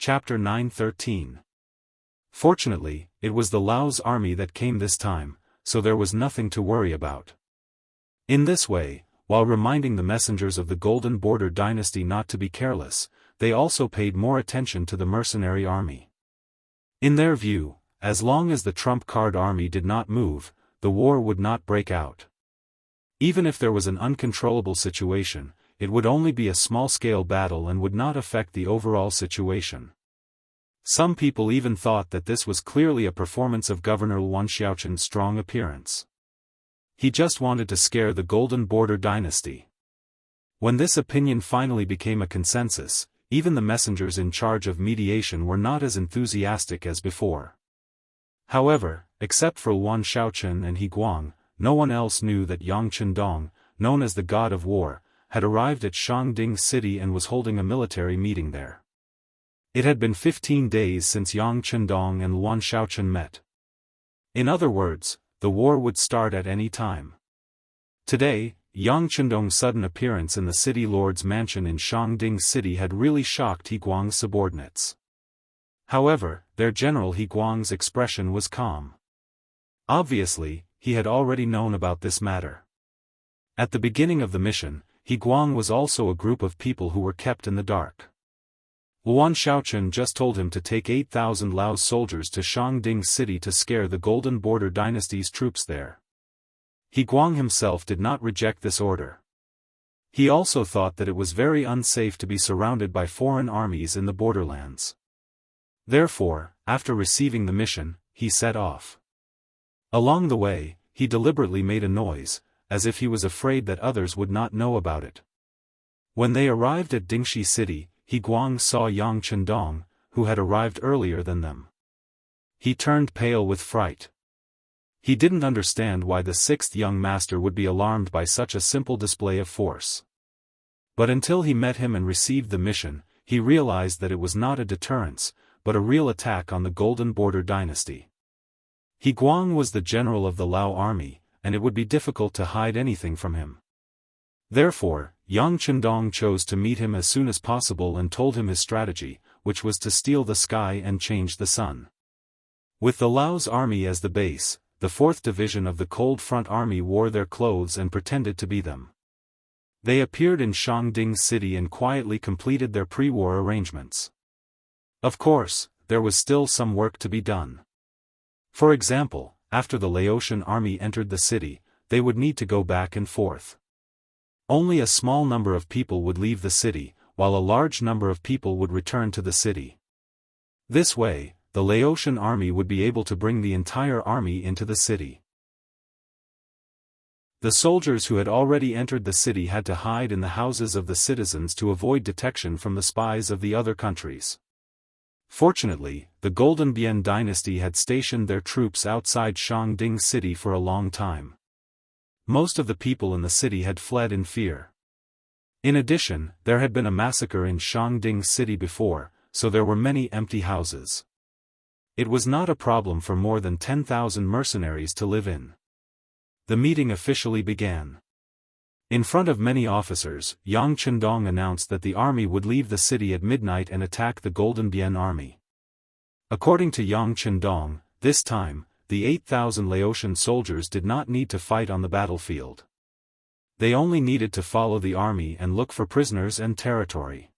Chapter 9:13. Fortunately, it was the Lao's army that came this time, so there was nothing to worry about. In this way, while reminding the messengers of the Golden Border Dynasty not to be careless, they also paid more attention to the mercenary army. In their view, as long as the trump card army did not move, the war would not break out. Even if there was an uncontrollable situation, it would only be a small-scale battle and would not affect the overall situation. Some people even thought that this was clearly a performance of Governor Wuxia Xianxia's strong appearance. He just wanted to scare the Golden Border Dynasty. When this opinion finally became a consensus, even the messengers in charge of mediation were not as enthusiastic as before. However, except for Wuxia Xianxia and He Guang, no one else knew that Yang Chendong, known as the God of War, had arrived at Shangding City and was holding a military meeting there. It had been 15 days since Yang Chendong and Wuxia Xianxia met. In other words, the war would start at any time. Today, Yang Chendong's sudden appearance in the city lord's mansion in Shangding City had really shocked He Guang's subordinates. However, their general He Guang's expression was calm. Obviously, he had already known about this matter. At the beginning of the mission, He Guang was also a group of people who were kept in the dark. Wuxia Xianxia just told him to take 8,000 Lao's soldiers to Shangding City to scare the Golden Border Dynasty's troops there. He Guang himself did not reject this order. He also thought that it was very unsafe to be surrounded by foreign armies in the borderlands. Therefore, after receiving the mission, he set off. Along the way, he deliberately made a noise, as if he was afraid that others would not know about it. When they arrived at Dingxi City, He Guang saw Yang Chendong, who had arrived earlier than them. He turned pale with fright. He didn't understand why the sixth young master would be alarmed by such a simple display of force. But until he met him and received the mission, he realized that it was not a deterrence, but a real attack on the Golden Border Dynasty. He Guang was the general of the Lao army, and it would be difficult to hide anything from him. Therefore, Yang Chendong chose to meet him as soon as possible and told him his strategy, which was to steal the sky and change the sun. With the Lao's army as the base, the 4th Division of the Cold Front Army wore their clothes and pretended to be them. They appeared in Shangding City and quietly completed their pre-war arrangements. Of course, there was still some work to be done. For example, after the Laotian army entered the city, they would need to go back and forth. Only a small number of people would leave the city, while a large number of people would return to the city. This way, the Laotian army would be able to bring the entire army into the city. The soldiers who had already entered the city had to hide in the houses of the citizens to avoid detection from the spies of the other countries. Fortunately, the Golden Bian Dynasty had stationed their troops outside Shangding City for a long time. Most of the people in the city had fled in fear. In addition, there had been a massacre in Shangding City before, so there were many empty houses. It was not a problem for more than 10,000 mercenaries to live in. The meeting officially began. In front of many officers, Yang Chendong announced that the army would leave the city at midnight and attack the Golden Bian army. According to Yang Chendong, this time, the 8,000 Laotian soldiers did not need to fight on the battlefield. They only needed to follow the army and look for prisoners and territory.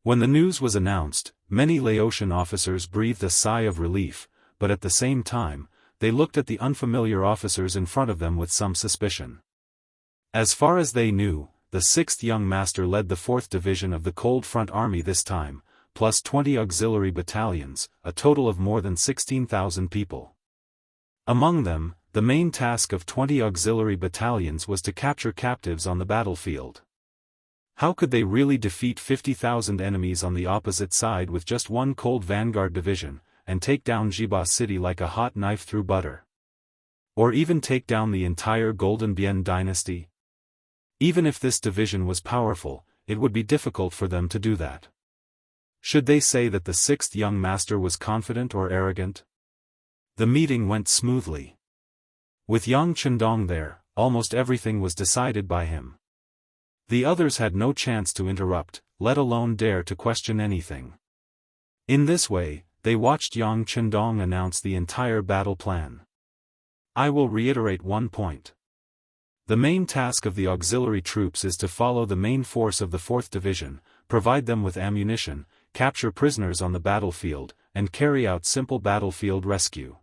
When the news was announced, many Laotian officers breathed a sigh of relief, but at the same time, they looked at the unfamiliar officers in front of them with some suspicion. As far as they knew, the 6th young master led the 4th Division of the Cold Front Army this time, plus 20 auxiliary battalions, a total of more than 16,000 people. Among them, the main task of 20 auxiliary battalions was to capture captives on the battlefield. How could they really defeat 50,000 enemies on the opposite side with just one cold vanguard division, and take down Jiba City like a hot knife through butter? Or even take down the entire Golden Bian Dynasty? Even if this division was powerful, it would be difficult for them to do that. Should they say that the 6th young master was confident or arrogant? The meeting went smoothly. With Yang Chendong there, almost everything was decided by him. The others had no chance to interrupt, let alone dare to question anything. In this way, they watched Yang Chendong announce the entire battle plan. I will reiterate one point. The main task of the auxiliary troops is to follow the main force of the 4th Division, provide them with ammunition, capture prisoners on the battlefield, and carry out simple battlefield rescue.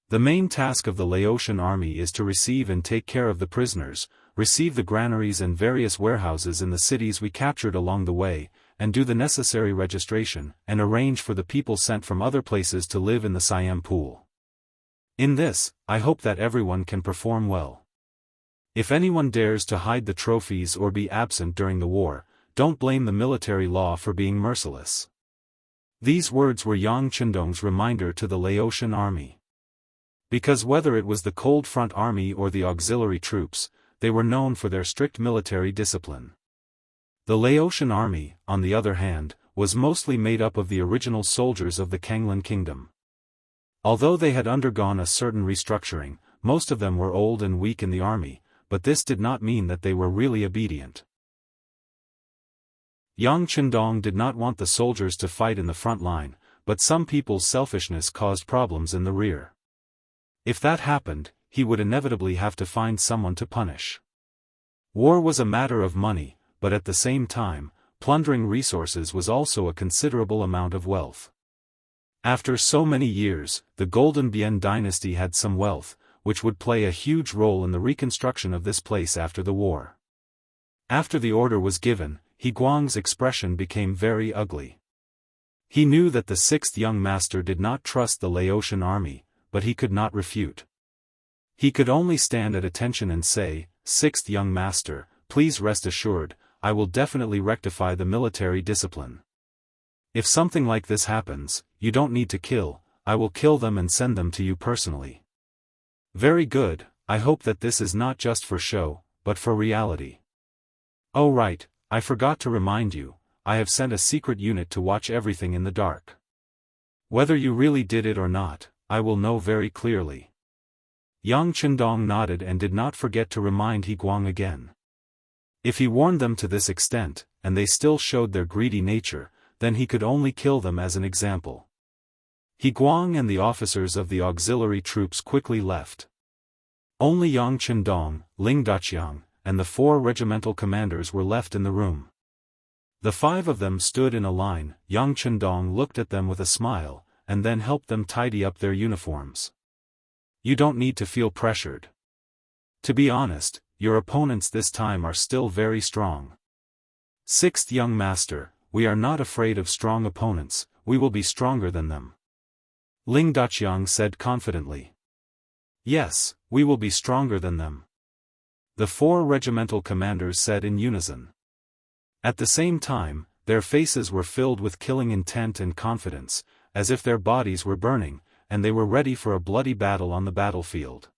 The main task of the Laotian army is to receive and take care of the prisoners, receive the granaries and various warehouses in the cities we captured along the way, and do the necessary registration, and arrange for the people sent from other places to live in the Siam pool. In this, I hope that everyone can perform well. If anyone dares to hide the trophies or be absent during the war, don't blame the military law for being merciless. These words were Yang Chendong's reminder to the Laotian army. Because whether it was the Cold Front Army or the auxiliary troops, they were known for their strict military discipline. The Laotian army, on the other hand, was mostly made up of the original soldiers of the Kanglan Kingdom. Although they had undergone a certain restructuring, most of them were old and weak in the army, but this did not mean that they were really obedient. Yang Chendong did not want the soldiers to fight in the front line, but some people's selfishness caused problems in the rear. If that happened, he would inevitably have to find someone to punish. War was a matter of money, but at the same time, plundering resources was also a considerable amount of wealth. After so many years, the Golden Bian dynasty had some wealth, which would play a huge role in the reconstruction of this place after the war. After the order was given, He Guang's expression became very ugly. He knew that the 6th young master did not trust the Laotian army, but he could not refute. He could only stand at attention and say, "6th young master, please rest assured, I will definitely rectify the military discipline. If something like this happens, you don't need to kill, I will kill them and send them to you personally." Very good, I hope that this is not just for show, but for reality. Oh right, I forgot to remind you, I have sent a secret unit to watch everything in the dark. Whether you really did it or not, I will know very clearly. Yang Chendong nodded and did not forget to remind He Guang again. If he warned them to this extent, and they still showed their greedy nature, then he could only kill them as an example. He Guang and the officers of the auxiliary troops quickly left. Only Yang Chendong, Ling Daqiang, and the 4 regimental commanders were left in the room. The 5 of them stood in a line. Yang Chendong looked at them with a smile, and then helped them tidy up their uniforms. You don't need to feel pressured. To be honest, your opponents this time are still very strong. 6th young master, we are not afraid of strong opponents, we will be stronger than them. Ling Daqiang said confidently. Yes, we will be stronger than them. The 4 regimental commanders said in unison. At the same time, their faces were filled with killing intent and confidence, as if their bodies were burning, and they were ready for a bloody battle on the battlefield.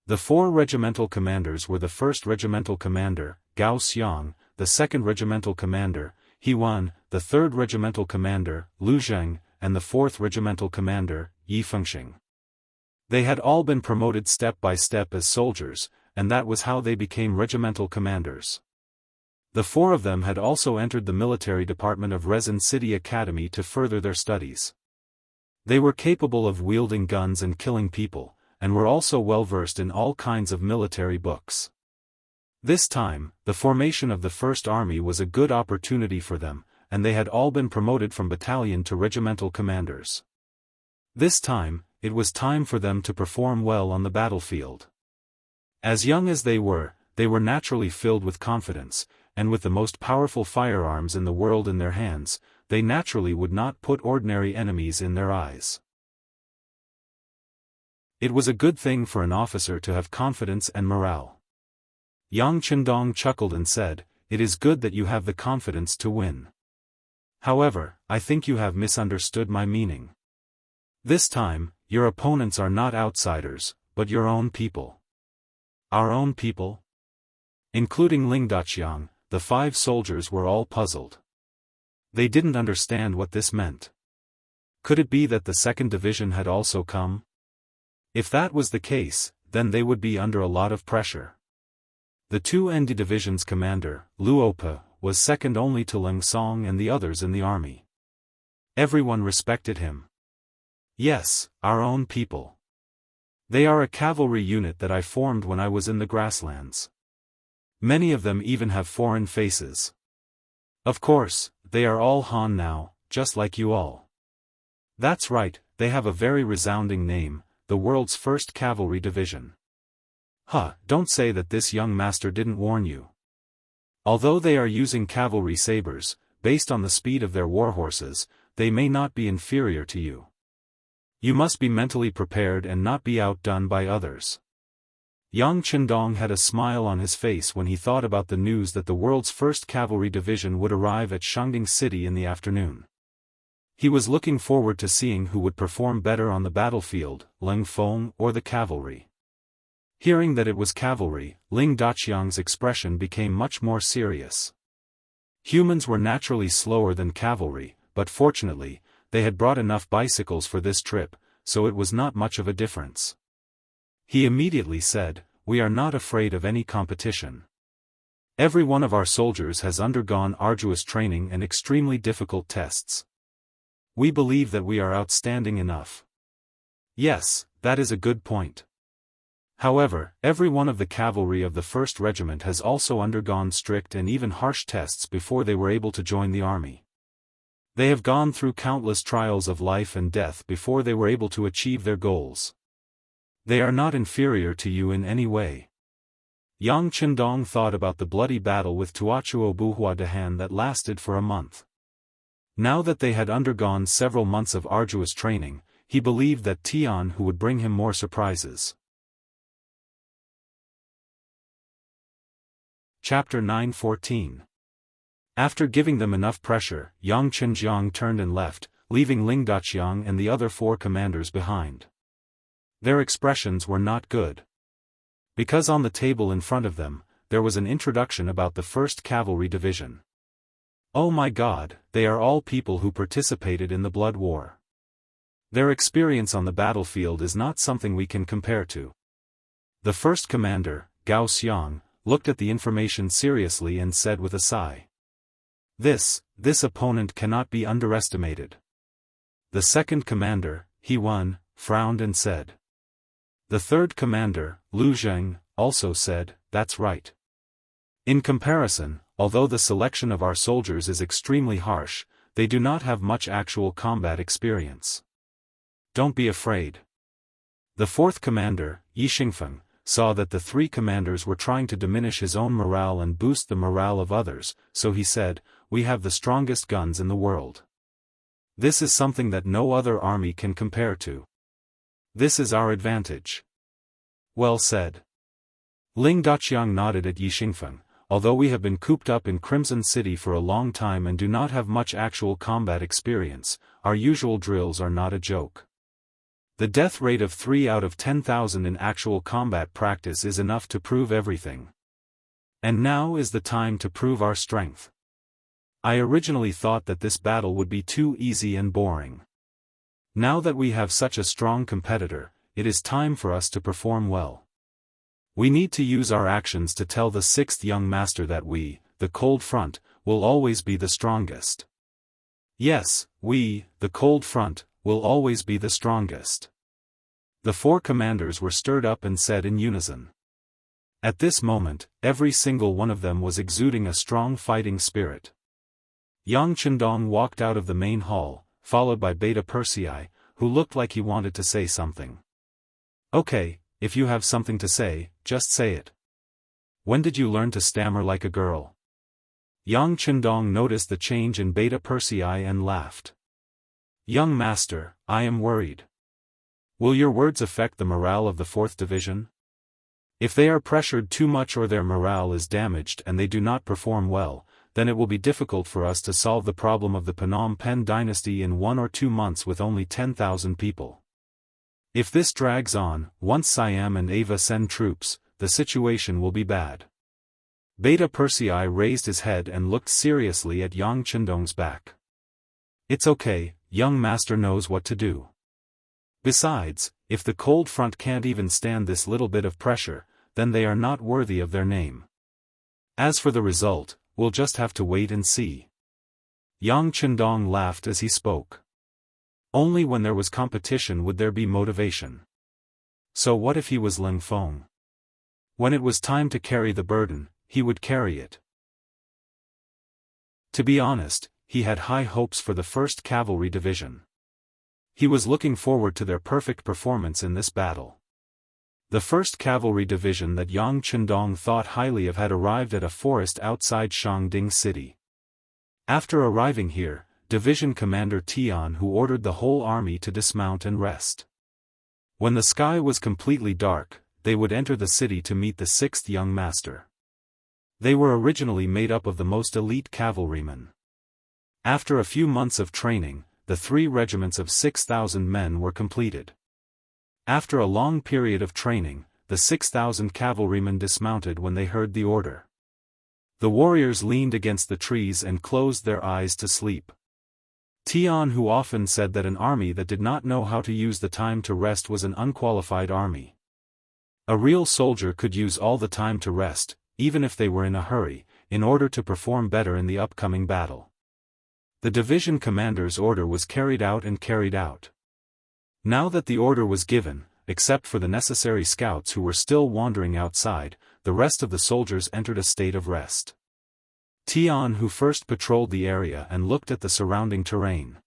The 4 regimental commanders were the 1st regimental commander, Gao Xiang, the 2nd regimental commander, Yuan, the 3rd regimental commander, Lu Zheng, and the 4th regimental commander, Yi Fengxing. They had all been promoted step by step as soldiers, and that was how they became regimental commanders. The 4 of them had also entered the military department of Resin City Academy to further their studies. They were capable of wielding guns and killing people, and were also well versed in all kinds of military books. This time, the formation of the First Army was a good opportunity for them, and they had all been promoted from battalion to regimental commanders. This time, it was time for them to perform well on the battlefield. As young as they were naturally filled with confidence, and with the most powerful firearms in the world in their hands, they naturally would not put ordinary enemies in their eyes. It was a good thing for an officer to have confidence and morale. Yang Chendong chuckled and said, "It is good that you have the confidence to win. However, I think you have misunderstood my meaning. This time, your opponents are not outsiders, but your own people." Our own people? Including Ling Daqiang, the 5 soldiers were all puzzled. They didn't understand what this meant. Could it be that the 2nd division had also come? If that was the case, then they would be under a lot of pressure. The 2 ND division's commander, Luopa, was second only to Leng Song and the others in the army. Everyone respected him. Yes, our own people. They are a cavalry unit that I formed when I was in the grasslands. Many of them even have foreign faces. Of course, they are all Han now, just like you all. That's right, they have a very resounding name, the world's first cavalry division. Don't say that this young master didn't warn you. Although they are using cavalry sabers, based on the speed of their warhorses, they may not be inferior to you. You must be mentally prepared and not be outdone by others. Yang Chendong had a smile on his face when he thought about the news that the world's first cavalry division would arrive at Shangding City in the afternoon. He was looking forward to seeing who would perform better on the battlefield, Ling Feng or the cavalry. Hearing that it was cavalry, Ling Daqiang's expression became much more serious. Humans were naturally slower than cavalry, but fortunately, they had brought enough bicycles for this trip, so it was not much of a difference. He immediately said, "We are not afraid of any competition. Every one of our soldiers has undergone arduous training and extremely difficult tests. We believe that we are outstanding enough." Yes, that is a good point. However, every one of the cavalry of the 1st Regiment has also undergone strict and even harsh tests before they were able to join the army. They have gone through countless trials of life and death before they were able to achieve their goals. They are not inferior to you in any way. Yang Chendong thought about the bloody battle with Tuachuo Buhua Dehan that lasted for a month. Now that they had undergone several months of arduous training, he believed that Tian Hu would bring him more surprises. Chapter 9:14. After giving them enough pressure, Yang Chenjiang turned and left, leaving Ling Daqiang and the other 4 commanders behind. Their expressions were not good. Because on the table in front of them, there was an introduction about the 1st Cavalry Division. Oh my God, they are all people who participated in the Blood War. Their experience on the battlefield is not something we can compare to. The 1st commander, Gao Xiang, looked at the information seriously and said with a sigh. This opponent cannot be underestimated. The 2nd commander, Yuan, frowned and said. The 3rd commander, Lu Zheng, also said, "That's right." In comparison, although the selection of our soldiers is extremely harsh, they do not have much actual combat experience. Don't be afraid. The 4th commander, Yi Xingfeng, saw that the 3 commanders were trying to diminish his own morale and boost the morale of others, so he said, "We have the strongest guns in the world. This is something that no other army can compare to. This is our advantage." Well said. Ling Daqiang nodded at Yi Xingfeng. Although we have been cooped up in Crimson City for a long time and do not have much actual combat experience, our usual drills are not a joke. The death rate of 3 out of 10,000 in actual combat practice is enough to prove everything. And now is the time to prove our strength. I originally thought that this battle would be too easy and boring. Now that we have such a strong competitor, it is time for us to perform well. We need to use our actions to tell the 6th young master that we, the Cold Front, will always be the strongest. Yes, we, the Cold Front, will always be the strongest. The 4 commanders were stirred up and said in unison. At this moment, every single one of them was exuding a strong fighting spirit. Yang Chendong walked out of the main hall, followed by Beta Persei, who looked like he wanted to say something. Okay, if you have something to say, just say it. When did you learn to stammer like a girl? Yang Chendong noticed the change in Beta Persei and laughed. Young master, I am worried. Will your words affect the morale of the 4th Division? If they are pressured too much or their morale is damaged and they do not perform well, then it will be difficult for us to solve the problem of the Phnom Penh dynasty in 1 or 2 months with only 10,000 people. If this drags on, once Siam and Ava send troops, the situation will be bad. Beta Persei raised his head and looked seriously at Yang Chendong's back. It's okay, young master knows what to do. Besides, if the Cold Front can't even stand this little bit of pressure, then they are not worthy of their name. As for the result, we'll just have to wait and see. Yang Chendong laughed as he spoke. Only when there was competition would there be motivation. So what if he was Ling Feng? When it was time to carry the burden, he would carry it. To be honest, he had high hopes for the 1st Cavalry Division. He was looking forward to their perfect performance in this battle. The 1st Cavalry Division that Yang Chendong thought highly of had arrived at a forest outside Shangding City. After arriving here, Division Commander Tian who ordered the whole army to dismount and rest. When the sky was completely dark, they would enter the city to meet the 6th young master. They were originally made up of the most elite cavalrymen. After a few months of training, the 3 regiments of 6,000 men were completed. After a long period of training, the 6,000 cavalrymen dismounted when they heard the order. The warriors leaned against the trees and closed their eyes to sleep. Tian who often said that an army that did not know how to use the time to rest was an unqualified army. A real soldier could use all the time to rest, even if they were in a hurry, in order to perform better in the upcoming battle. The division commander's order was carried out and carried out. Now that the order was given, except for the necessary scouts who were still wandering outside, the rest of the soldiers entered a state of rest. Tian who first patrolled the area and looked at the surrounding terrain.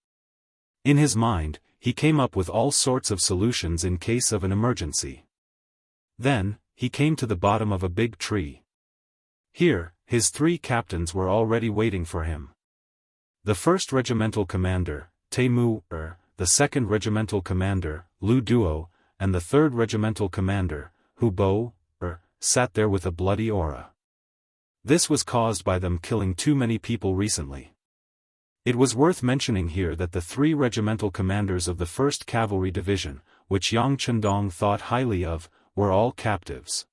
In his mind, he came up with all sorts of solutions in case of an emergency. Then, he came to the bottom of a big tree. Here, his 3 captains were already waiting for him. The 1st Regimental Commander, Temu, the 2nd Regimental Commander, Lu Duo, and the 3rd Regimental Commander, Hu Bo, sat there with a bloody aura. This was caused by them killing too many people recently. It was worth mentioning here that the 3 regimental commanders of the 1st Cavalry Division, which Yang Chendong thought highly of, were all captives.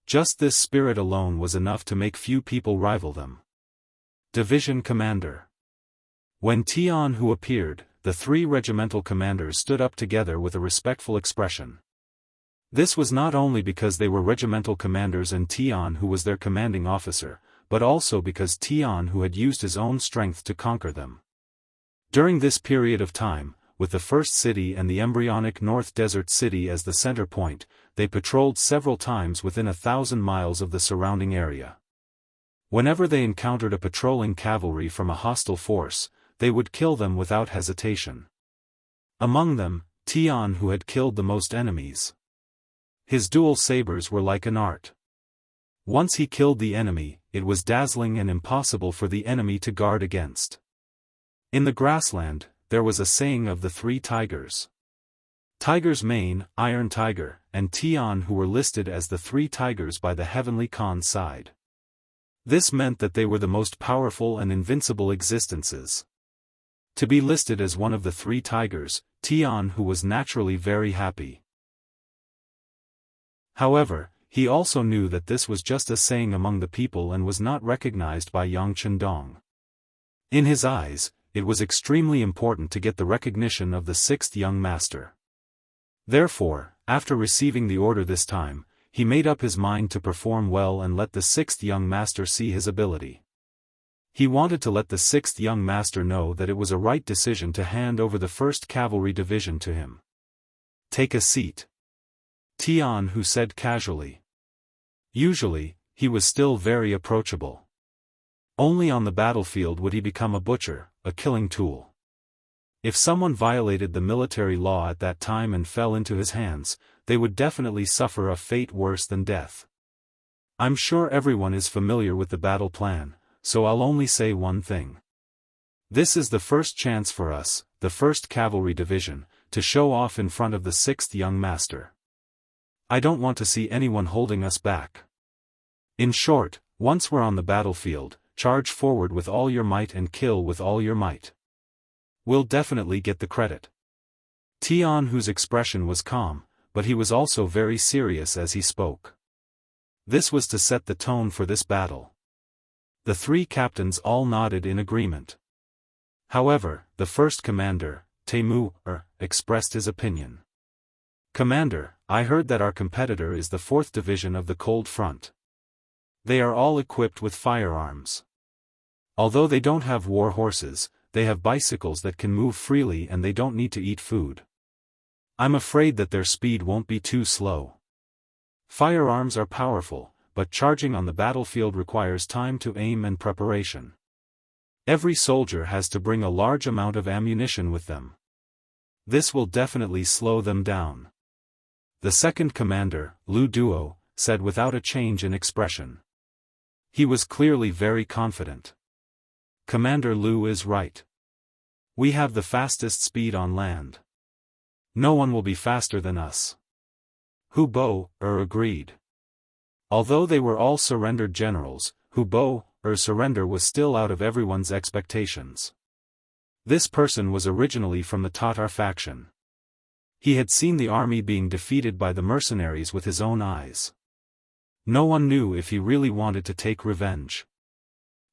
Just this spirit alone was enough to make few people rival them. Division Commander. When Tian Hu appeared, the 3 regimental commanders stood up together with a respectful expression. This was not only because they were regimental commanders and Tian Hu was their commanding officer, but also because Tian Hu had used his own strength to conquer them. During this period of time, with the first city and the embryonic North Desert City as the center point, they patrolled several times within 1,000 miles of the surrounding area. Whenever they encountered a patrolling cavalry from a hostile force, they would kill them without hesitation. Among them, Tian Hu had killed the most enemies. His dual sabers were like an art. Once he killed the enemy, it was dazzling and impossible for the enemy to guard against. In the grassland, there was a saying of the 3 tigers. Tiger's Mane, Iron Tiger, and Tian Hu were listed as the 3 tigers by the Heavenly Khan's side. This meant that they were the most powerful and invincible existences. To be listed as one of the 3 tigers, Tian Hu was naturally very happy. However, he also knew that this was just a saying among the people and was not recognized by Yang Chendong. In his eyes, it was extremely important to get the recognition of the 6th young master. Therefore, after receiving the order this time, he made up his mind to perform well and let the 6th young master see his ability. He wanted to let the 6th young master know that it was a right decision to hand over the 1st Cavalry Division to him. "Take a seat," Tian Hu said casually. Usually, he was still very approachable. Only on the battlefield would he become a butcher, a killing tool. If someone violated the military law at that time and fell into his hands, they would definitely suffer a fate worse than death. I'm sure everyone is familiar with the battle plan, so I'll only say one thing. This is the first chance for us, the 1st Cavalry Division, to show off in front of the 6th young master. I don't want to see anyone holding us back. In short, once we're on the battlefield, charge forward with all your might and kill with all your might. We'll definitely get the credit. Tian Hu's expression was calm, but he was also very serious as he spoke. This was to set the tone for this battle. The 3 captains all nodded in agreement. However, the 1st commander, Temu, expressed his opinion. "Commander, I heard that our competitor is the 4th Division of the Cold Front. They are all equipped with firearms. Although they don't have war horses, they have bicycles that can move freely and they don't need to eat food. I'm afraid that their speed won't be too slow. Firearms are powerful, but charging on the battlefield requires time to aim and preparation. Every soldier has to bring a large amount of ammunition with them. This will definitely slow them down. The second commander, Lu Duo, said without a change in expression. He was clearly very confident. Commander Lu is right. We have the fastest speed on land. No one will be faster than us. Hu Bo agreed. Although they were all surrendered generals, Hu Bo's surrender was still out of everyone's expectations. This person was originally from the Tatar faction. He had seen the army being defeated by the mercenaries with his own eyes. No one knew if he really wanted to take revenge.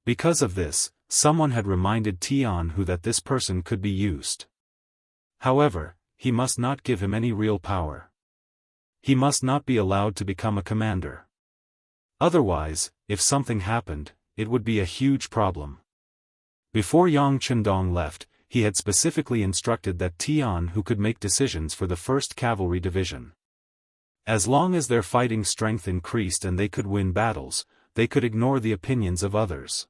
Because of this, someone had reminded Jianghu that this person could be used. However, he must not give him any real power. He must not be allowed to become a commander. Otherwise, if something happened, it would be a huge problem. Before Yang Chendong left, he had specifically instructed that Jianghu could make decisions for the 1st Cavalry Division. As long as their fighting strength increased and they could win battles, they could ignore the opinions of others.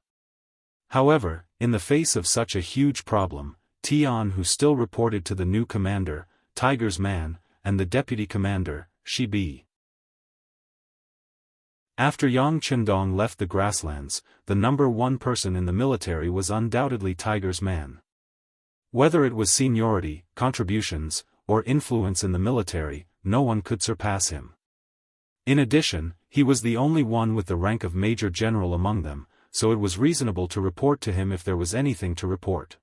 However, in the face of such a huge problem, Jianghu still reported to the new commander, Tiger's Man, and the deputy commander, Shi Bi. After Yang Chendong left the grasslands, the number one person in the military was undoubtedly Tiger's Man. Whether it was seniority, contributions, or influence in the military, no one could surpass him. In addition, he was the only one with the rank of Major General among them, so it was reasonable to report to him if there was anything to report.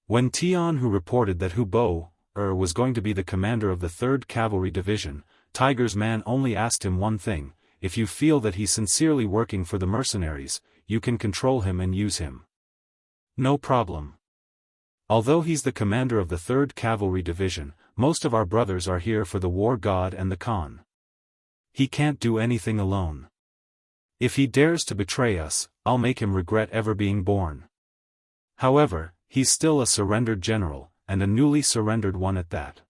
When Jianghu reported that Hu Bo was going to be the commander of the 3rd Cavalry Division, Tiger's Man only asked him one thing: if you feel that he's sincerely working for the mercenaries, you can control him and use him. No problem. Although he's the commander of the 3rd Cavalry Division, most of our brothers are here for the war god and the Khan. He can't do anything alone. If he dares to betray us, I'll make him regret ever being born. However, he's still a surrendered general, and a newly surrendered one at that.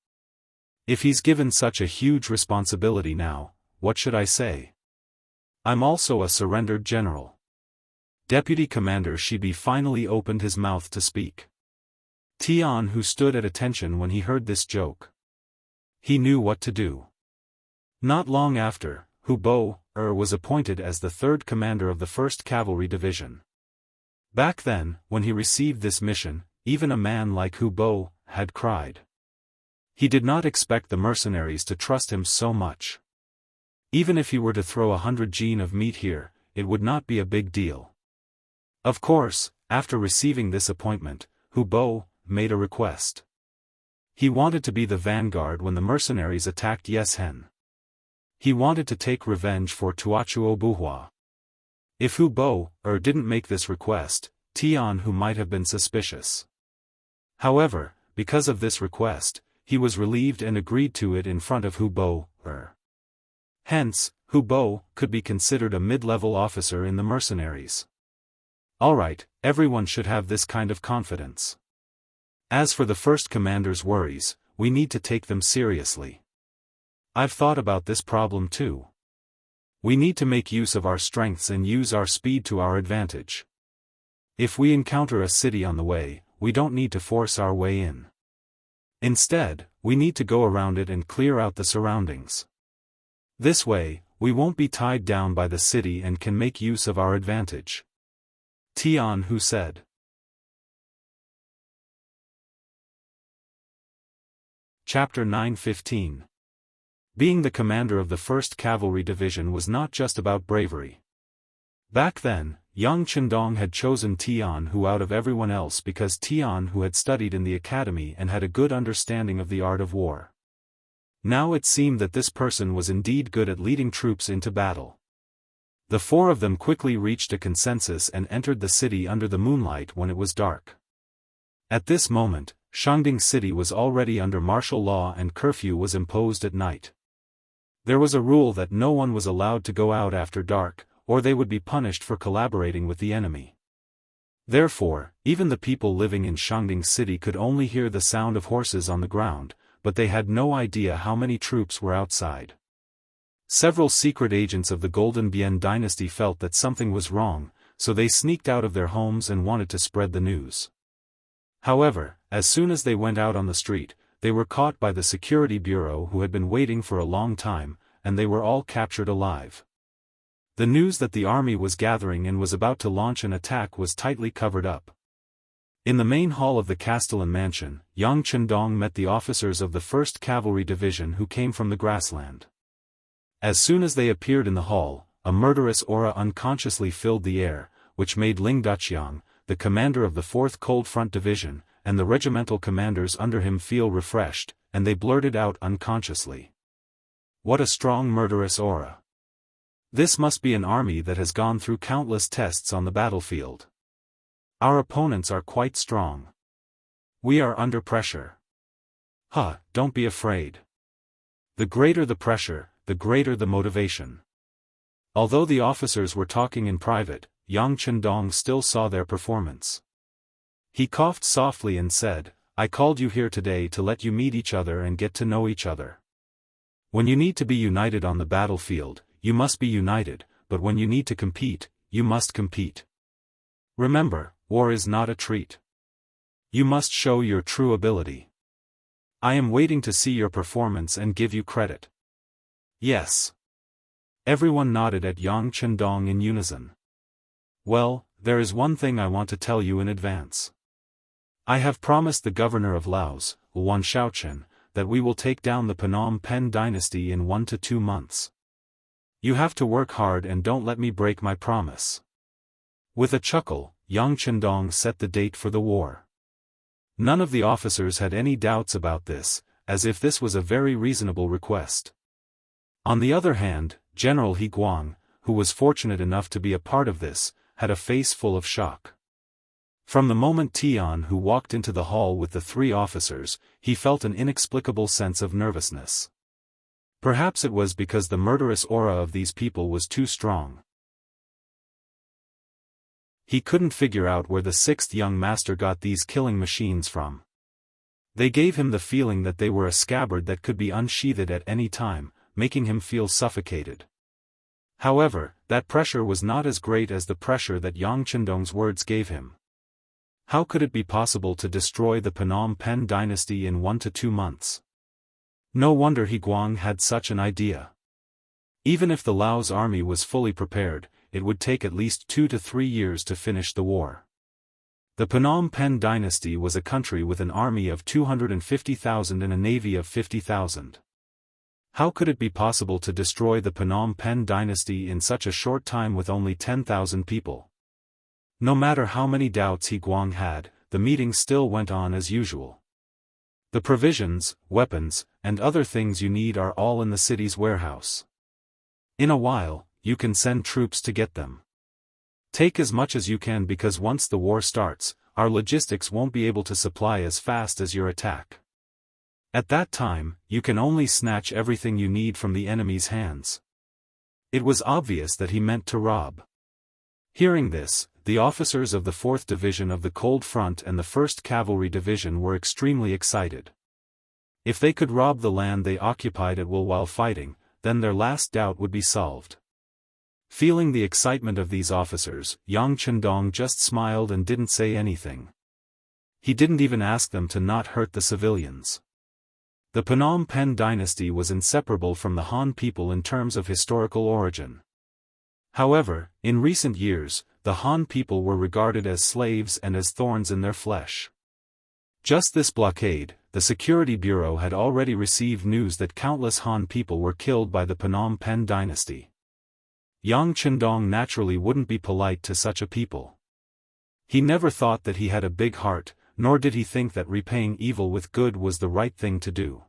If he's given such a huge responsibility now, what should I say? I'm also a surrendered general. Deputy Commander Shi Bi finally opened his mouth to speak. Jianghu stood at attention when he heard this joke. He knew what to do. Not long after, Hu Bo was appointed as the 3rd commander of the 1st Cavalry Division. Back then, when he received this mission, even a man like Hu Bo had cried. He did not expect the mercenaries to trust him so much. Even if he were to throw 100 jin of meat here, it would not be a big deal. Of course, after receiving this appointment, Hu Bo made a request. He wanted to be the vanguard when the mercenaries attacked Yeshen. He wanted to take revenge for Tuachuo Buhua. If Hu Bo didn't make this request, Jianghu might have been suspicious. However, because of this request, he was relieved and agreed to it in front of Hu Bo. Hence, Hu Bo could be considered a mid-level officer in the mercenaries. Alright, everyone should have this kind of confidence. As for the 1st commander's worries, we need to take them seriously. I've thought about this problem too. We need to make use of our strengths and use our speed to our advantage. If we encounter a city on the way, we don't need to force our way in. Instead, we need to go around it and clear out the surroundings. This way, we won't be tied down by the city and can make use of our advantage. Jianghu said. Chapter 9:15. Being the commander of the 1st Cavalry Division was not just about bravery. Back then, Yang Chendong had chosen Jianghu out of everyone else because Jianghu had studied in the academy and had a good understanding of the art of war. Now it seemed that this person was indeed good at leading troops into battle. The 4 of them quickly reached a consensus and entered the city under the moonlight when it was dark. At this moment, Shangding City was already under martial law and curfew was imposed at night. There was a rule that no one was allowed to go out after dark, or they would be punished for collaborating with the enemy. Therefore, even the people living in Shangding City could only hear the sound of horses on the ground, but they had no idea how many troops were outside. Several secret agents of the Golden Bian dynasty felt that something was wrong, so they sneaked out of their homes and wanted to spread the news. However, as soon as they went out on the street, they were caught by the security bureau who had been waiting for a long time, and they were all captured alive. The news that the army was gathering and was about to launch an attack was tightly covered up. In the main hall of the Castellan mansion, Yang Chendong met the officers of the 1st Cavalry Division who came from the grassland. As soon as they appeared in the hall, a murderous aura unconsciously filled the air, which made Ling Daqiang, the commander of the 4th Cold Front Division, and the regimental commanders under him feel refreshed, and they blurted out unconsciously. What a strong murderous aura! This must be an army that has gone through countless tests on the battlefield. Our opponents are quite strong. We are under pressure. Don't be afraid. The greater the pressure, the greater the motivation. Although the officers were talking in private, Yang Chendong still saw their performance. He coughed softly and said, "I called you here today to let you meet each other and get to know each other. When you need to be united on the battlefield, you must be united, but when you need to compete, you must compete. Remember, war is not a treat. You must show your true ability. I am waiting to see your performance and give you credit." Yes. Everyone nodded at Yang Chendong in unison. Well, there is one thing I want to tell you in advance. I have promised the governor of Laos, Wuan Shaochen, that we will take down the Phnom Penh dynasty in 1 to 2 months. You have to work hard and don't let me break my promise. With a chuckle, Yang Chendong set the date for the war. None of the officers had any doubts about this, as if this was a very reasonable request. On the other hand, General He Guang, who was fortunate enough to be a part of this, had a face full of shock. From the moment Tian who walked into the hall with the 3 officers, he felt an inexplicable sense of nervousness. Perhaps it was because the murderous aura of these people was too strong. He couldn't figure out where the 6th young master got these killing machines from. They gave him the feeling that they were a scabbard that could be unsheathed at any time, making him feel suffocated. However, that pressure was not as great as the pressure that Yang Chendong's words gave him. How could it be possible to destroy the Phnom Penh dynasty in 1 to 2 months? No wonder He Guang had such an idea. Even if the Laos army was fully prepared, it would take at least 2 to 3 years to finish the war. The Phnom Penh dynasty was a country with an army of 250,000 and a navy of 50,000. How could it be possible to destroy the Phnom Penh dynasty in such a short time with only 10,000 people? No matter how many doubts He Guang had, the meeting still went on as usual. The provisions, weapons, and other things you need are all in the city's warehouse. In a while, you can send troops to get them. Take as much as you can because once the war starts, our logistics won't be able to supply as fast as your attack. At that time, you can only snatch everything you need from the enemy's hands. It was obvious that he meant to rob. Hearing this, the officers of the 4th Division of the Cold Front and the 1st Cavalry Division were extremely excited. If they could rob the land they occupied at will while fighting, then their last doubt would be solved. Feeling the excitement of these officers, Yang Chendong just smiled and didn't say anything. He didn't even ask them to not hurt the civilians. The Phnom Penh dynasty was inseparable from the Han people in terms of historical origin. However, in recent years, the Han people were regarded as slaves and as thorns in their flesh. Just this blockade, the Security Bureau had already received news that countless Han people were killed by the Phnom Penh dynasty. Yang Chendong naturally wouldn't be polite to such a people. He never thought that he had a big heart, nor did he think that repaying evil with good was the right thing to do.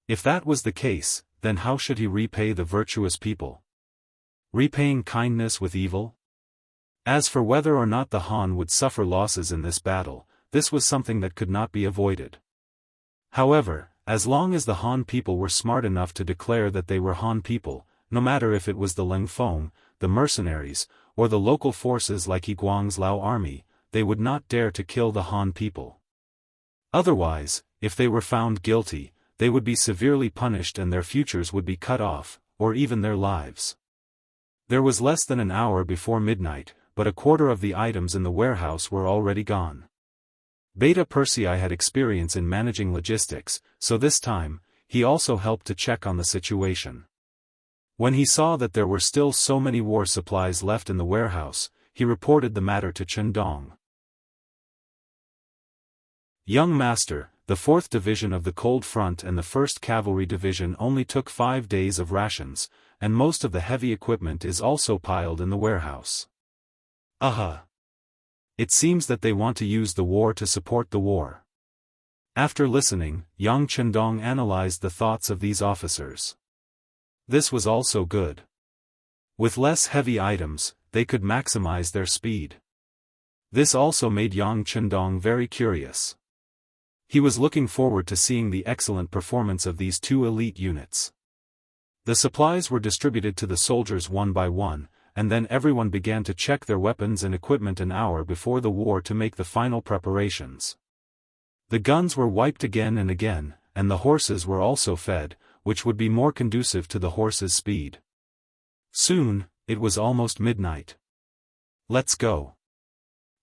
If that was the case, then how should he repay the virtuous people? Repaying kindness with evil? As for whether or not the Han would suffer losses in this battle, this was something that could not be avoided. However, as long as the Han people were smart enough to declare that they were Han people, no matter if it was the Leng Feng, the mercenaries, or the local forces like He Guang's Lao army, they would not dare to kill the Han people. Otherwise, if they were found guilty, they would be severely punished and their futures would be cut off, or even their lives. There was less than an hour before midnight, but a quarter of the items in the warehouse were already gone. Beta Persei had experience in managing logistics, so this time, he also helped to check on the situation. When he saw that there were still so many war supplies left in the warehouse, he reported the matter to Chen Dong. Young Master, the 4th Division of the Cold Front and the 1st Cavalry Division only took 5 days of rations, and most of the heavy equipment is also piled in the warehouse. It seems that they want to use the war to support the war. After listening, Yang Chendong analyzed the thoughts of these officers. This was also good. With less heavy items, they could maximize their speed. This also made Yang Chendong very curious. He was looking forward to seeing the excellent performance of these 2 elite units. The supplies were distributed to the soldiers one by one, and then everyone began to check their weapons and equipment an hour before the war to make the final preparations. The guns were wiped again and again, and the horses were also fed, which would be more conducive to the horses' speed. Soon, it was almost midnight. Let's go.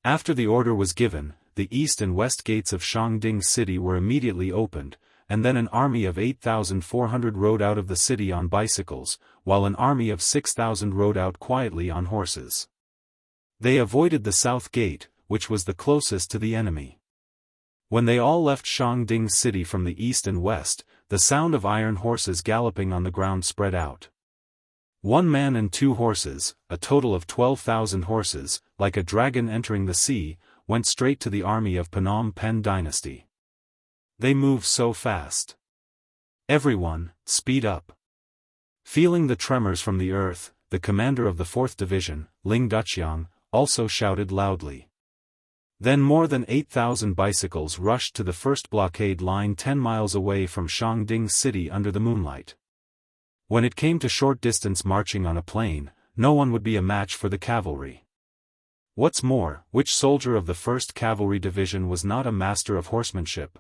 After the order was given, the east and west gates of Shangding City were immediately opened, and then an army of 8,400 rode out of the city on bicycles, while an army of 6,000 rode out quietly on horses. They avoided the south gate, which was the closest to the enemy. When they all left Shangding City from the east and west, the sound of iron horses galloping on the ground spread out. 1 man and 2 horses, a total of 12,000 horses, like a dragon entering the sea, went straight to the army of Phnom Penh Dynasty. They moved so fast. Everyone, speed up. Feeling the tremors from the earth, the commander of the 4th Division, Ling Duqiang, also shouted loudly. Then more than 8,000 bicycles rushed to the first blockade line 10 miles away from Shangding City under the moonlight. When it came to short distance marching on a plain, no one would be a match for the cavalry. What's more, which soldier of the 1st Cavalry Division was not a master of horsemanship?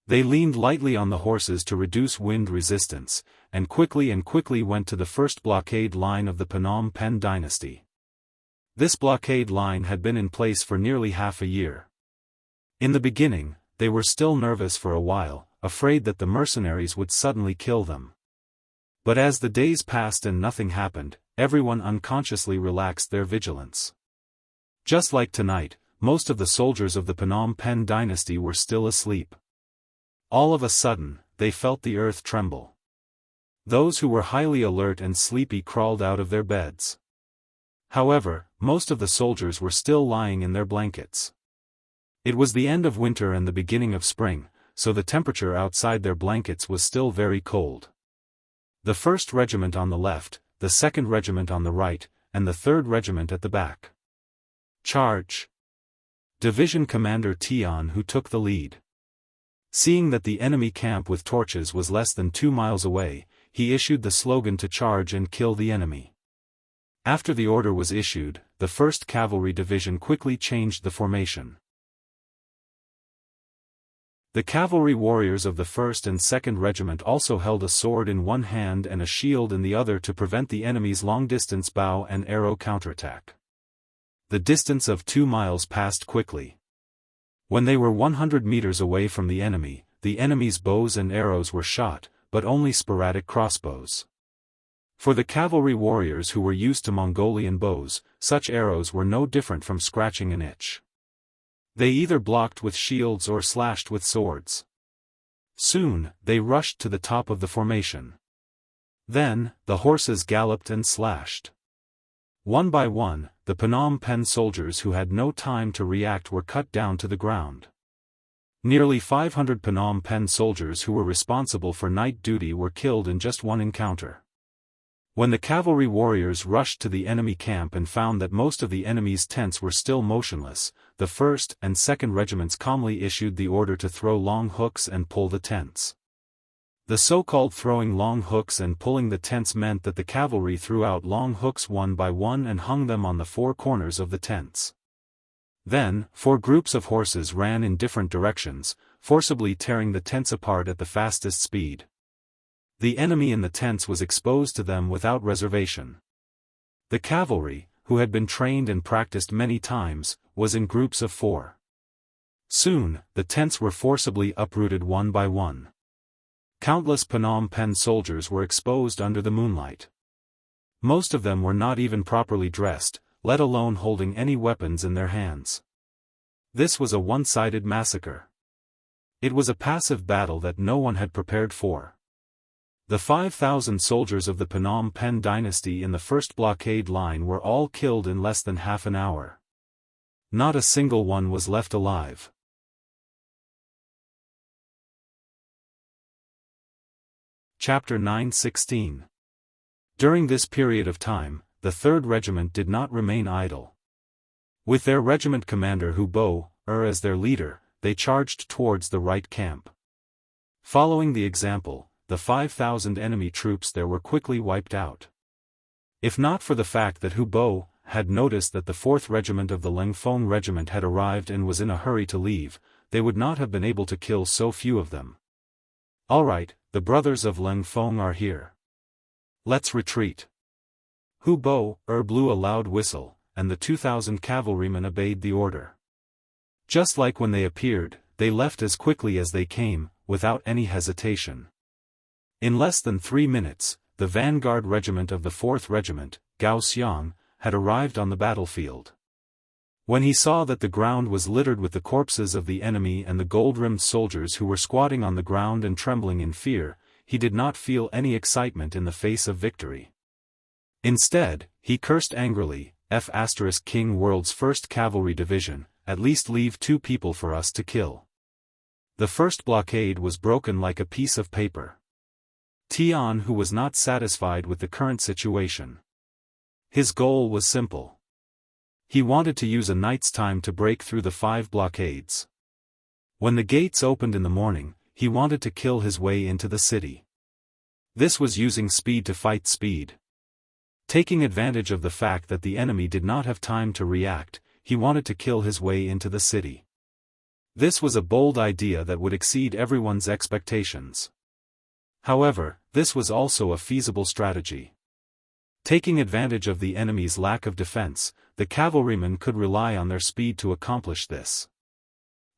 They leaned lightly on the horses to reduce wind resistance, and quickly went to the first blockade line of the Phnom Penh Dynasty. This blockade line had been in place for nearly half a year. In the beginning, they were still nervous for a while, afraid that the mercenaries would suddenly kill them. But as the days passed and nothing happened, everyone unconsciously relaxed their vigilance. Just like tonight, most of the soldiers of the Phnom Penh Dynasty were still asleep. All of a sudden, they felt the earth tremble. Those who were highly alert and sleepy crawled out of their beds. However, most of the soldiers were still lying in their blankets. It was the end of winter and the beginning of spring, so the temperature outside their blankets was still very cold. The 1st Regiment on the left, the 2nd Regiment on the right, and the 3rd Regiment at the back. Charge! Division Commander Tian who took the lead. Seeing that the enemy camp with torches was less than 2 miles away, he issued the slogan to charge and kill the enemy. After the order was issued, the 1st Cavalry Division quickly changed the formation. The cavalry warriors of the 1st and 2nd Regiment also held a sword in one hand and a shield in the other to prevent the enemy's long-distance bow and arrow counterattack. The distance of 2 miles passed quickly. When they were 100 meters away from the enemy's bows and arrows were shot, but only sporadic crossbows. For the cavalry warriors who were used to Mongolian bows, such arrows were no different from scratching an itch. They either blocked with shields or slashed with swords. Soon, they rushed to the top of the formation. Then, the horses galloped and slashed. One by one, the Phnom Penh soldiers who had no time to react were cut down to the ground. Nearly 500 Phnom Penh soldiers who were responsible for night duty were killed in just one encounter. When the cavalry warriors rushed to the enemy camp and found that most of the enemy's tents were still motionless, the 1st and 2nd Regiments calmly issued the order to throw long hooks and pull the tents. The so-called throwing long hooks and pulling the tents meant that the cavalry threw out long hooks one by one and hung them on the 4 corners of the tents. Then, 4 groups of horses ran in different directions, forcibly tearing the tents apart at the fastest speed. The enemy in the tents was exposed to them without reservation. The cavalry, who had been trained and practiced many times, was in groups of 4. Soon, the tents were forcibly uprooted one by one. Countless Phnom Penh soldiers were exposed under the moonlight. Most of them were not even properly dressed, let alone holding any weapons in their hands. This was a one-sided massacre. It was a passive battle that no one had prepared for. The 5,000 soldiers of the Phnom Penh dynasty in the first blockade line were all killed in less than half an hour. Not a single one was left alive. Chapter 9:16. During this period of time, the 3rd Regiment did not remain idle. With their regiment commander Hu Bo as their leader, they charged towards the right camp. Following the example, the 5,000 enemy troops there were quickly wiped out. If not for the fact that Hu Bo had noticed that the 4th Regiment of the Lengfeng Regiment had arrived and was in a hurry to leave, they would not have been able to kill so few of them. "All right, the brothers of Lengfeng are here. Let's retreat." Hu Bo blew a loud whistle, and the 2,000 cavalrymen obeyed the order. Just like when they appeared, they left as quickly as they came, without any hesitation. In less than 3 minutes, the vanguard regiment of the 4th Regiment, Gao Xiang, had arrived on the battlefield. When he saw that the ground was littered with the corpses of the enemy and the gold-rimmed soldiers who were squatting on the ground and trembling in fear, he did not feel any excitement in the face of victory. Instead, he cursed angrily, King World's 1st Cavalry Division, at least leave 2 people for us to kill. The first blockade was broken like a piece of paper. Tian who was not satisfied with the current situation. His goal was simple. He wanted to use a night's time to break through the 5 blockades. When the gates opened in the morning, he wanted to kill his way into the city. This was using speed to fight speed. Taking advantage of the fact that the enemy did not have time to react, he wanted to kill his way into the city. This was a bold idea that would exceed everyone's expectations. However, this was also a feasible strategy. Taking advantage of the enemy's lack of defense, the cavalrymen could rely on their speed to accomplish this.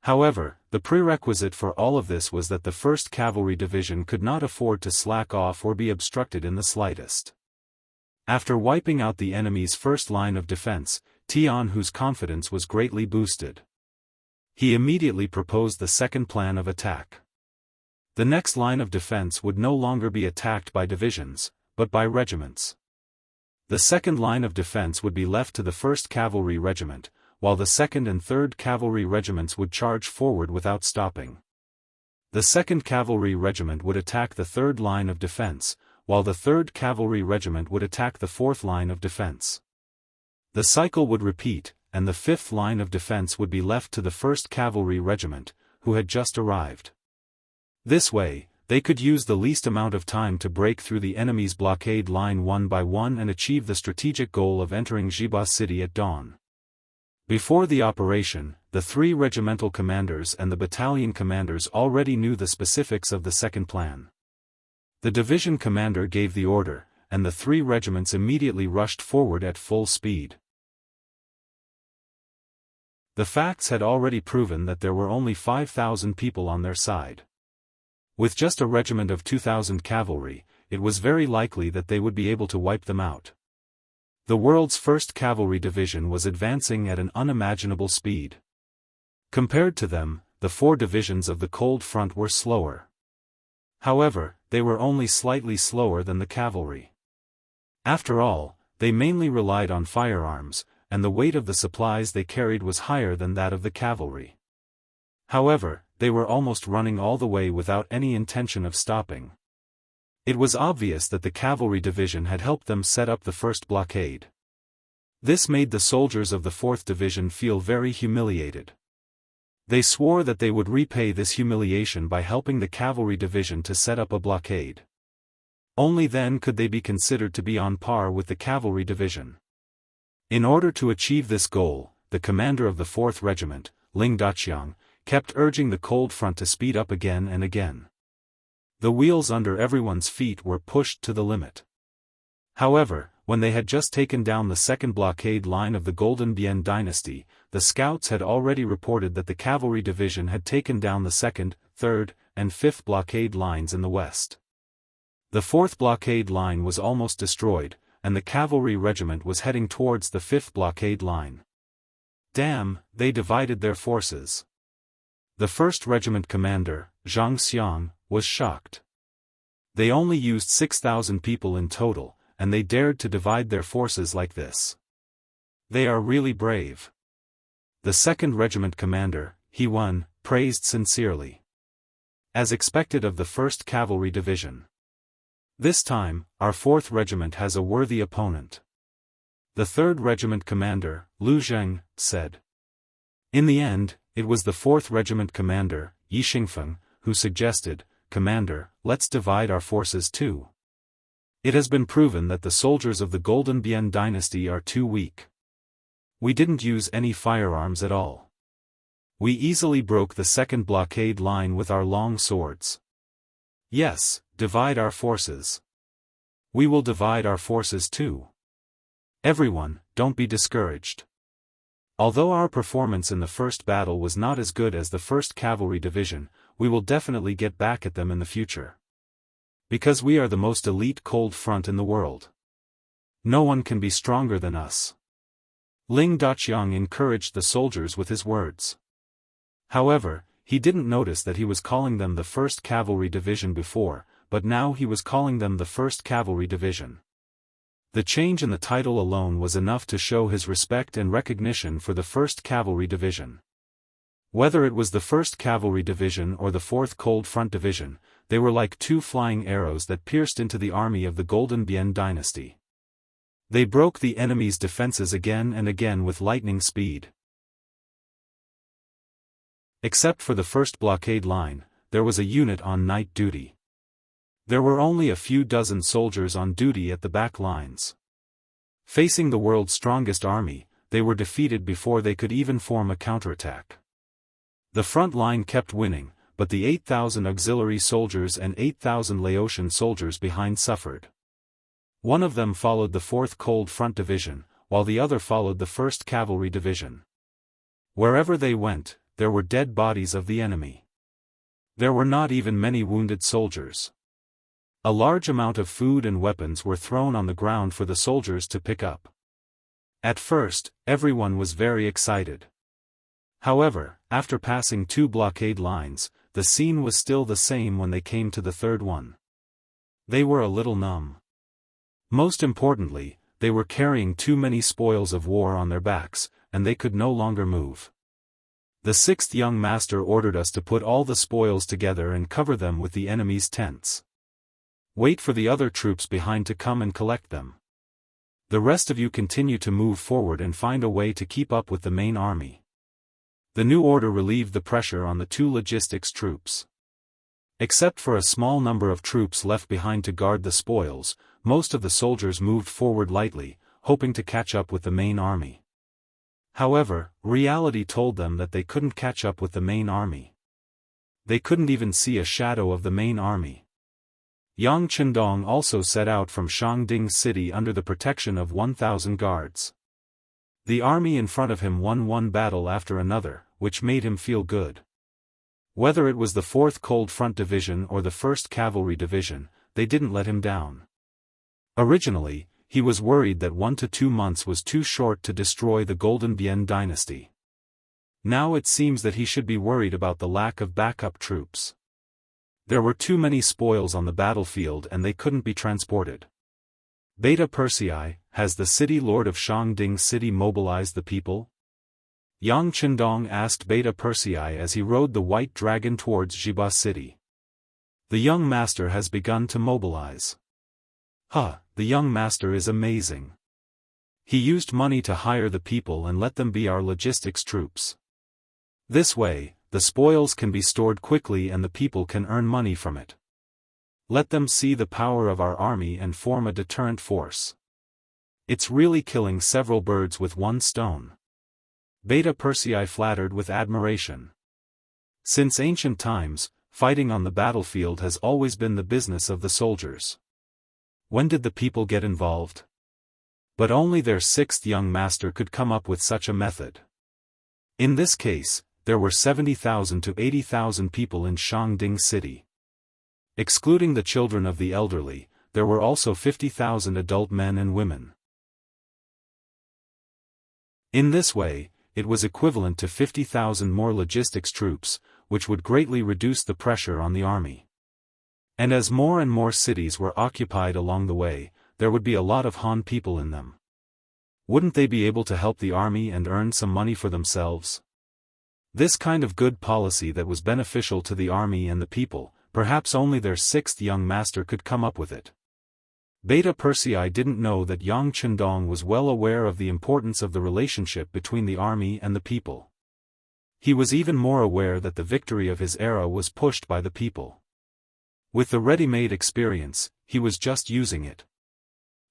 However, the prerequisite for all of this was that the 1st Cavalry Division could not afford to slack off or be obstructed in the slightest. After wiping out the enemy's first line of defense, Tian Hu's confidence was greatly boosted. He immediately proposed the second plan of attack. The next line of defense would no longer be attacked by divisions, but by regiments. The second line of defense would be left to the 1st Cavalry Regiment, while the 2nd and 3rd Cavalry Regiments would charge forward without stopping. The 2nd Cavalry Regiment would attack the 3rd line of defense, while the 3rd Cavalry Regiment would attack the 4th line of defense. The cycle would repeat, and the 5th line of defense would be left to the 1st Cavalry Regiment, who had just arrived. This way, they could use the least amount of time to break through the enemy's blockade line one by one and achieve the strategic goal of entering Jiba City at dawn. Before the operation, the 3 regimental commanders and the battalion commanders already knew the specifics of the second plan. The division commander gave the order, and the 3 regiments immediately rushed forward at full speed. The facts had already proven that there were only 5,000 people on their side. With just a regiment of 2,000 cavalry, it was very likely that they would be able to wipe them out. The world's 1st Cavalry Division was advancing at an unimaginable speed. Compared to them, the 4 divisions of the Cold Front were slower. However, they were only slightly slower than the cavalry. After all, they mainly relied on firearms, and the weight of the supplies they carried was higher than that of the cavalry. However, they were almost running all the way without any intention of stopping. It was obvious that the cavalry division had helped them set up the first blockade. This made the soldiers of the 4th Division feel very humiliated. They swore that they would repay this humiliation by helping the cavalry division to set up a blockade. Only then could they be considered to be on par with the cavalry division. In order to achieve this goal, the commander of the 4th Regiment, Ling Daqiang, kept urging the cold front to speed up again and again. The wheels under everyone's feet were pushed to the limit. However, when they had just taken down the 2nd blockade line of the Golden Bian Dynasty, the scouts had already reported that the cavalry division had taken down the 2nd, 3rd, and 5th blockade lines in the west. The 4th blockade line was almost destroyed, and the cavalry regiment was heading towards the 5th blockade line. Damn, they divided their forces. The 1st Regiment commander, Zhang Xiang, was shocked. They only used 6,000 people in total, and they dared to divide their forces like this. They are really brave. The 2nd Regiment commander, Yuan, praised sincerely. As expected of the 1st Cavalry Division. This time, our 4th Regiment has a worthy opponent. The 3rd Regiment commander, Lu Zheng, said. In the end, it was the 4th Regiment commander, Yi Xingfeng, who suggested, "Commander, let's divide our forces too. It has been proven that the soldiers of the Golden Bian Dynasty are too weak. We didn't use any firearms at all. We easily broke the 2nd blockade line with our long swords. Yes, divide our forces. We will divide our forces too. Everyone, don't be discouraged. Although our performance in the first battle was not as good as the 1st Cavalry Division, we will definitely get back at them in the future. Because we are the most elite cold front in the world. No one can be stronger than us." Ling Daqiang encouraged the soldiers with his words. However, he didn't notice that he was calling them the 1st Cavalry Division before, but now he was calling them the 1st Cavalry Division. The change in the title alone was enough to show his respect and recognition for the 1st Cavalry Division. Whether it was the 1st Cavalry Division or the 4th Cold Front Division, they were like two flying arrows that pierced into the army of the Golden Bian Dynasty. They broke the enemy's defenses again and again with lightning speed. Except for the 1st blockade line, there was a unit on night duty. There were only a few dozen soldiers on duty at the back lines. Facing the world's strongest army, they were defeated before they could even form a counterattack. The front line kept winning, but the 8,000 auxiliary soldiers and 8,000 Laotian soldiers behind suffered. One of them followed the 4th Cold Front Division, while the other followed the 1st Cavalry Division. Wherever they went, there were dead bodies of the enemy. There were not even many wounded soldiers. A large amount of food and weapons were thrown on the ground for the soldiers to pick up. At first, everyone was very excited. However, after passing 2 blockade lines, the scene was still the same when they came to the 3rd one. They were a little numb. Most importantly, they were carrying too many spoils of war on their backs, and they could no longer move. The 6th young master ordered us to put all the spoils together and cover them with the enemy's tents. Wait for the other troops behind to come and collect them. The rest of you continue to move forward and find a way to keep up with the main army. The new order relieved the pressure on the 2 logistics troops. Except for a small number of troops left behind to guard the spoils, most of the soldiers moved forward lightly, hoping to catch up with the main army. However, reality told them that they couldn't catch up with the main army. They couldn't even see a shadow of the main army. Yang Chendong also set out from Shangding City under the protection of 1,000 guards. The army in front of him won one battle after another, which made him feel good. Whether it was the 4th Cold Front Division or the 1st Cavalry Division, they didn't let him down. Originally, he was worried that 1 to 2 months was too short to destroy the Golden Bian Dynasty. Now it seems that he should be worried about the lack of backup troops. There were too many spoils on the battlefield and they couldn't be transported. Beta Persei, has the city lord of Shangding City mobilized the people? Yang Chendong asked Beta Persei as he rode the white dragon towards Jiba City. The young master has begun to mobilize. The young master is amazing. He used money to hire the people and let them be our logistics troops. This way, the spoils can be stored quickly and the people can earn money from it. Let them see the power of our army and form a deterrent force. It's really killing several birds with one stone. Beta Persei flattered with admiration. Since ancient times, fighting on the battlefield has always been the business of the soldiers. When did the people get involved? But only their sixth young master could come up with such a method. In this case, there were 70,000 to 80,000 people in Shangding City. Excluding the children of the elderly, there were also 50,000 adult men and women. In this way, it was equivalent to 50,000 more logistics troops, which would greatly reduce the pressure on the army. And as more and more cities were occupied along the way, there would be a lot of Han people in them. Wouldn't they be able to help the army and earn some money for themselves? This kind of good policy that was beneficial to the army and the people, perhaps only their sixth young master could come up with it. Beta Persei didn't know that Yang Chendong was well aware of the importance of the relationship between the army and the people. He was even more aware that the victory of his era was pushed by the people. With the ready-made experience, he was just using it.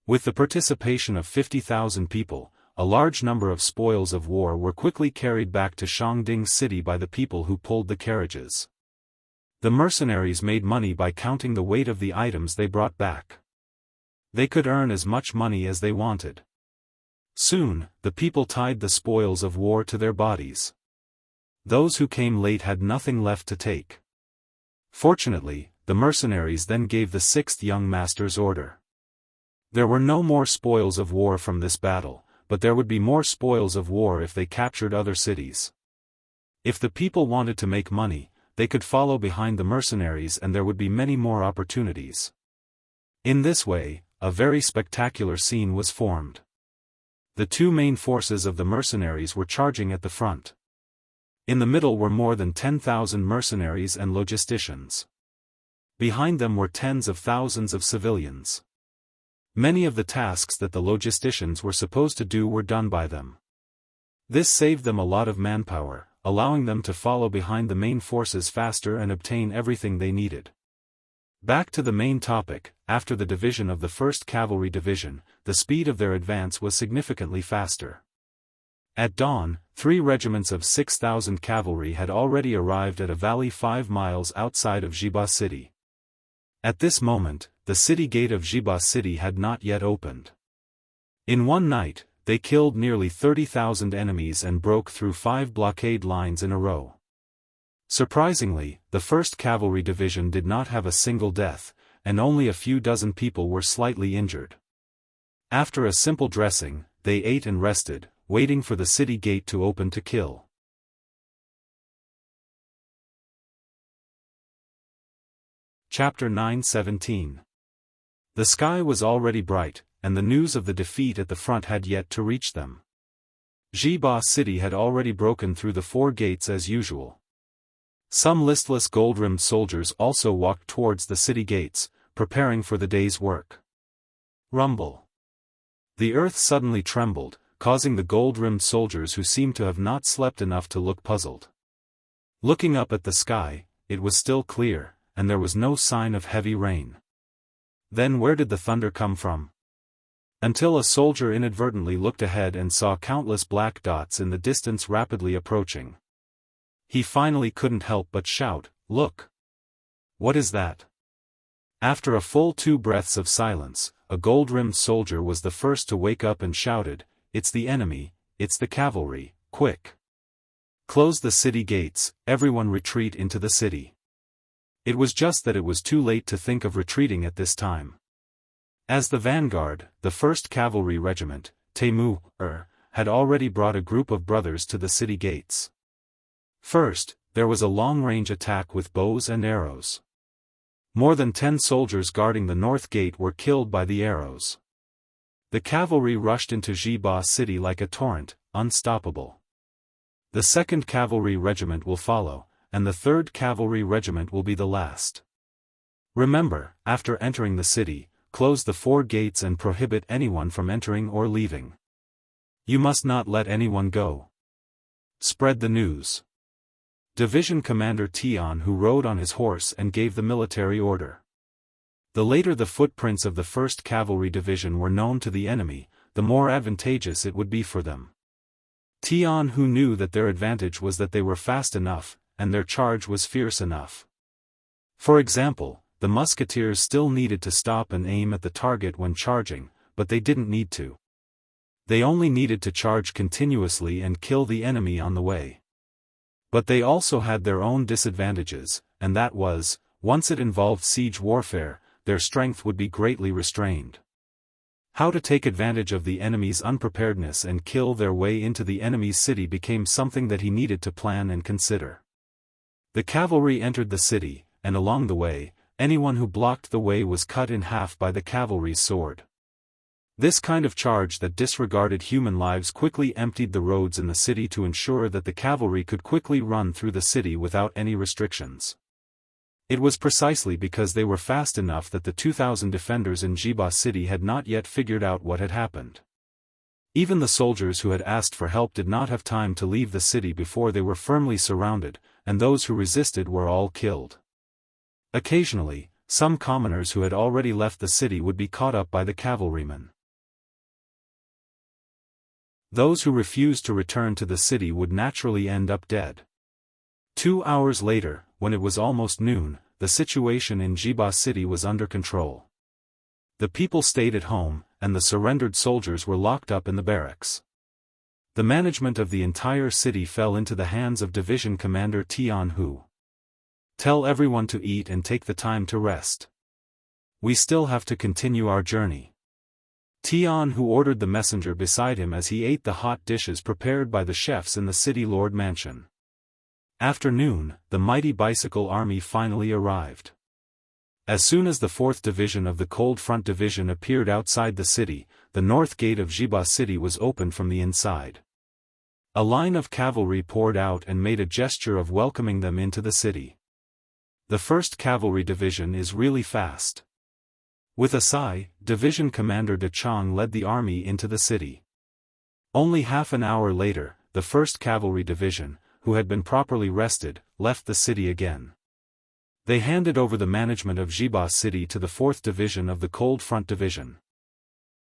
With the participation of 50,000 people, a large number of spoils of war were quickly carried back to Shangding City by the people who pulled the carriages. The mercenaries made money by counting the weight of the items they brought back. They could earn as much money as they wanted. Soon, the people tied the spoils of war to their bodies. Those who came late had nothing left to take. Fortunately, the mercenaries then gave the sixth young master's order. There were no more spoils of war from this battle, but there would be more spoils of war if they captured other cities. If the people wanted to make money, they could follow behind the mercenaries and there would be many more opportunities. In this way, a very spectacular scene was formed. The two main forces of the mercenaries were charging at the front. In the middle were more than 10,000 mercenaries and logisticians. Behind them were tens of thousands of civilians. Many of the tasks that the logisticians were supposed to do were done by them. This saved them a lot of manpower, allowing them to follow behind the main forces faster and obtain everything they needed. Back to the main topic, after the division of the 1st Cavalry Division, the speed of their advance was significantly faster. At dawn, 3 regiments of 6,000 cavalry had already arrived at a valley 5 miles outside of Jiba City. At this moment, the city gate of Jiba City had not yet opened. In one night, they killed nearly 30,000 enemies and broke through 5 blockade lines in a row. Surprisingly, the 1st Cavalry Division did not have a single death, and only a few dozen people were slightly injured. After a simple dressing, they ate and rested, waiting for the city gate to open to kill. Chapter 9:17. The sky was already bright, and the news of the defeat at the front had yet to reach them. Jiba City had already broken through the 4 gates as usual. Some listless gold-rimmed soldiers also walked towards the city gates, preparing for the day's work. Rumble. The earth suddenly trembled, causing the gold-rimmed soldiers who seemed to have not slept enough to look puzzled. Looking up at the sky, it was still clear, and there was no sign of heavy rain. Then where did the thunder come from? Until a soldier inadvertently looked ahead and saw countless black dots in the distance rapidly approaching. He finally couldn't help but shout, "Look! What is that?" After a full 2 breaths of silence, a gold-rimmed soldier was the first to wake up and shouted, "It's the enemy, it's the cavalry, quick! Close the city gates, everyone retreat into the city." It was just that it was too late to think of retreating at this time. As the vanguard, the 1st Cavalry Regiment, Temu, had already brought a group of brothers to the city gates. First, there was a long-range attack with bows and arrows. More than 10 soldiers guarding the north gate were killed by the arrows. The cavalry rushed into Jiba City like a torrent, unstoppable. The 2nd Cavalry Regiment will follow, and the 3rd Cavalry Regiment will be the last. Remember, after entering the city, close the 4 gates and prohibit anyone from entering or leaving. You must not let anyone go. Spread the news. Division Commander Tian who rode on his horse and gave the military order. The later the footprints of the 1st Cavalry Division were known to the enemy, the more advantageous it would be for them. Tian Hu knew that their advantage was that they were fast enough, and their charge was fierce enough. For example, the musketeers still needed to stop and aim at the target when charging, but they didn't need to. They only needed to charge continuously and kill the enemy on the way. But they also had their own disadvantages, and that was, once it involved siege warfare, their strength would be greatly restrained. How to take advantage of the enemy's unpreparedness and kill their way into the enemy's city became something that he needed to plan and consider. The cavalry entered the city, and along the way, anyone who blocked the way was cut in half by the cavalry's sword. This kind of charge that disregarded human lives quickly emptied the roads in the city to ensure that the cavalry could quickly run through the city without any restrictions. It was precisely because they were fast enough that the 2,000 defenders in Jiba City had not yet figured out what had happened. Even the soldiers who had asked for help did not have time to leave the city before they were firmly surrounded, and those who resisted were all killed. Occasionally, some commoners who had already left the city would be caught up by the cavalrymen. Those who refused to return to the city would naturally end up dead. 2 hours later, when it was almost noon, the situation in Jiba City was under control. The people stayed at home, and the surrendered soldiers were locked up in the barracks. The management of the entire city fell into the hands of Division Commander Tian Hu. Tell everyone to eat and take the time to rest. We still have to continue our journey. Tian Hu ordered the messenger beside him as he ate the hot dishes prepared by the chefs in the city lord mansion. After noon, the mighty bicycle army finally arrived. As soon as the 4th Division of the Cold Front Division appeared outside the city, the north gate of Jiba City was opened from the inside. A line of cavalry poured out and made a gesture of welcoming them into the city. The 1st Cavalry Division is really fast. With a sigh, Division Commander De Chang led the army into the city. Only half an hour later, the 1st Cavalry Division, who had been properly rested, left the city again. They handed over the management of Jiba City to the 4th Division of the Cold Front Division.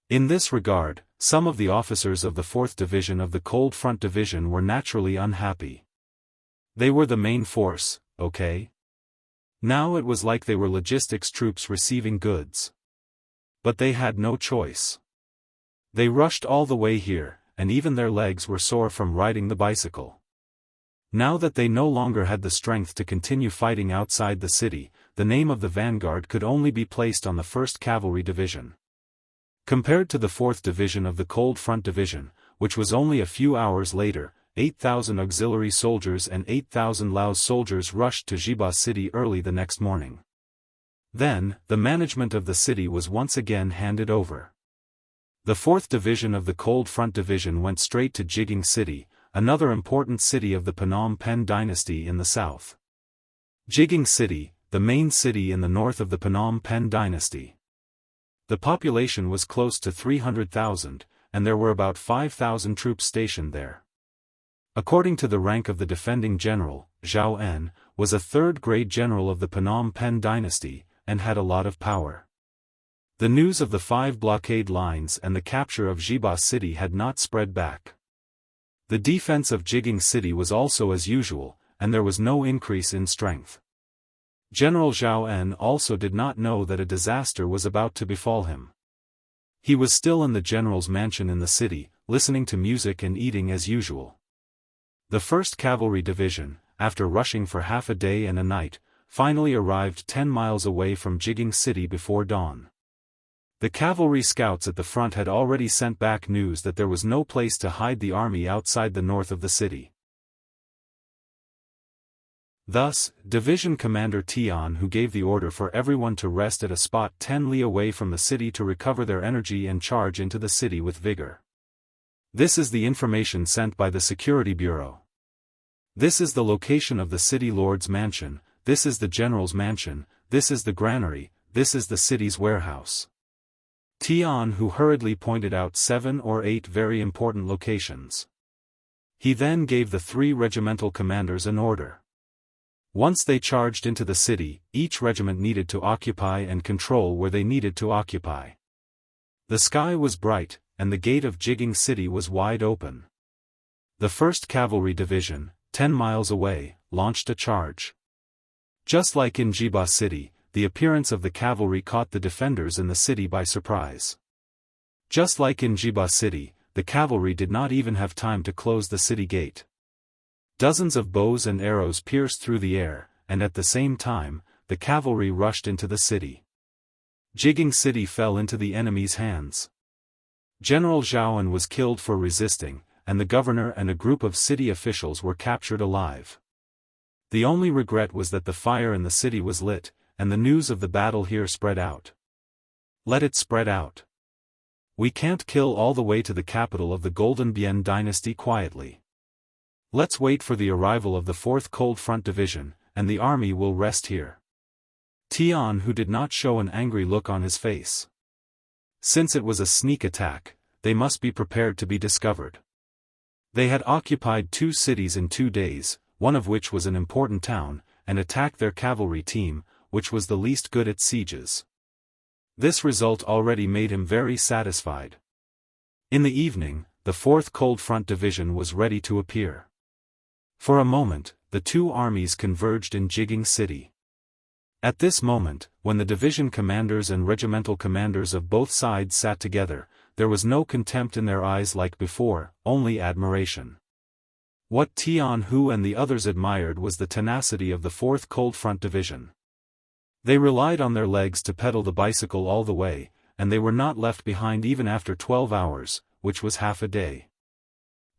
In this regard, some of the officers of the 4th Division of the Cold Front Division were naturally unhappy. They were the main force, okay? Now it was like they were logistics troops receiving goods. But they had no choice. They rushed all the way here, and even their legs were sore from riding the bicycle. Now that they no longer had the strength to continue fighting outside the city, the name of the vanguard could only be placed on the 1st Cavalry Division. Compared to the 4th Division of the Cold Front Division, which was only a few hours later, 8,000 auxiliary soldiers and 8,000 Laos soldiers rushed to Jiba City early the next morning. Then, the management of the city was once again handed over. The 4th Division of the Cold Front Division went straight to Jianghu City, another important city of the Phnom Penh dynasty in the south. Jianghu City, the main city in the north of the Phnom Penh dynasty. The population was close to 300,000, and there were about 5,000 troops stationed there. According to the rank of the defending general, Zhao En was a third-grade general of the Phnom Penh dynasty, and had a lot of power. The news of the 5 blockade lines and the capture of Jiba City had not spread back. The defense of Jianghu City was also as usual, and there was no increase in strength. General Zhao En also did not know that a disaster was about to befall him. He was still in the general's mansion in the city, listening to music and eating as usual. The 1st Cavalry Division, after rushing for half a day and a night, finally arrived 10 miles away from Jianghu City before dawn. The cavalry scouts at the front had already sent back news that there was no place to hide the army outside the north of the city. Thus, Division Commander Tian Hu gave the order for everyone to rest at a spot 10 li away from the city to recover their energy and charge into the city with vigor. This is the information sent by the Security Bureau. This is the location of the city lord's mansion, this is the general's mansion, this is the granary, this is the city's warehouse. Tian Hu hurriedly pointed out 7 or 8 very important locations. He then gave the 3 regimental commanders an order. Once they charged into the city, each regiment needed to occupy and control where they needed to occupy. The sky was bright, and the gate of Jianghu City was wide open. The 1st Cavalry Division, 10 miles away, launched a charge. Just like in Jiba City, the appearance of the cavalry caught the defenders in the city by surprise. Just like in Jiba City, the cavalry did not even have time to close the city gate. Dozens of bows and arrows pierced through the air, and at the same time, the cavalry rushed into the city. Jianghu City fell into the enemy's hands. General Yuan was killed for resisting, and the governor and a group of city officials were captured alive. The only regret was that the fire in the city was lit, and the news of the battle here spread out. Let it spread out. We can't kill all the way to the capital of the Golden Bian Dynasty quietly. Let's wait for the arrival of the 4th Cold Front Division, and the army will rest here. Tian who did not show an angry look on his face. Since it was a sneak attack, they must be prepared to be discovered. They had occupied 2 cities in 2 days, one of which was an important town, and attacked their cavalry team, which was the least good at sieges. This result already made him very satisfied. In the evening, the 4th Cold Front Division was ready to appear. For a moment, the 2 armies converged in Jianghu City. At this moment, when the division commanders and regimental commanders of both sides sat together, there was no contempt in their eyes like before, only admiration. What Tianhu and the others admired was the tenacity of the 4th Cold Front Division. They relied on their legs to pedal the bicycle all the way, and they were not left behind even after 12 hours, which was half a day.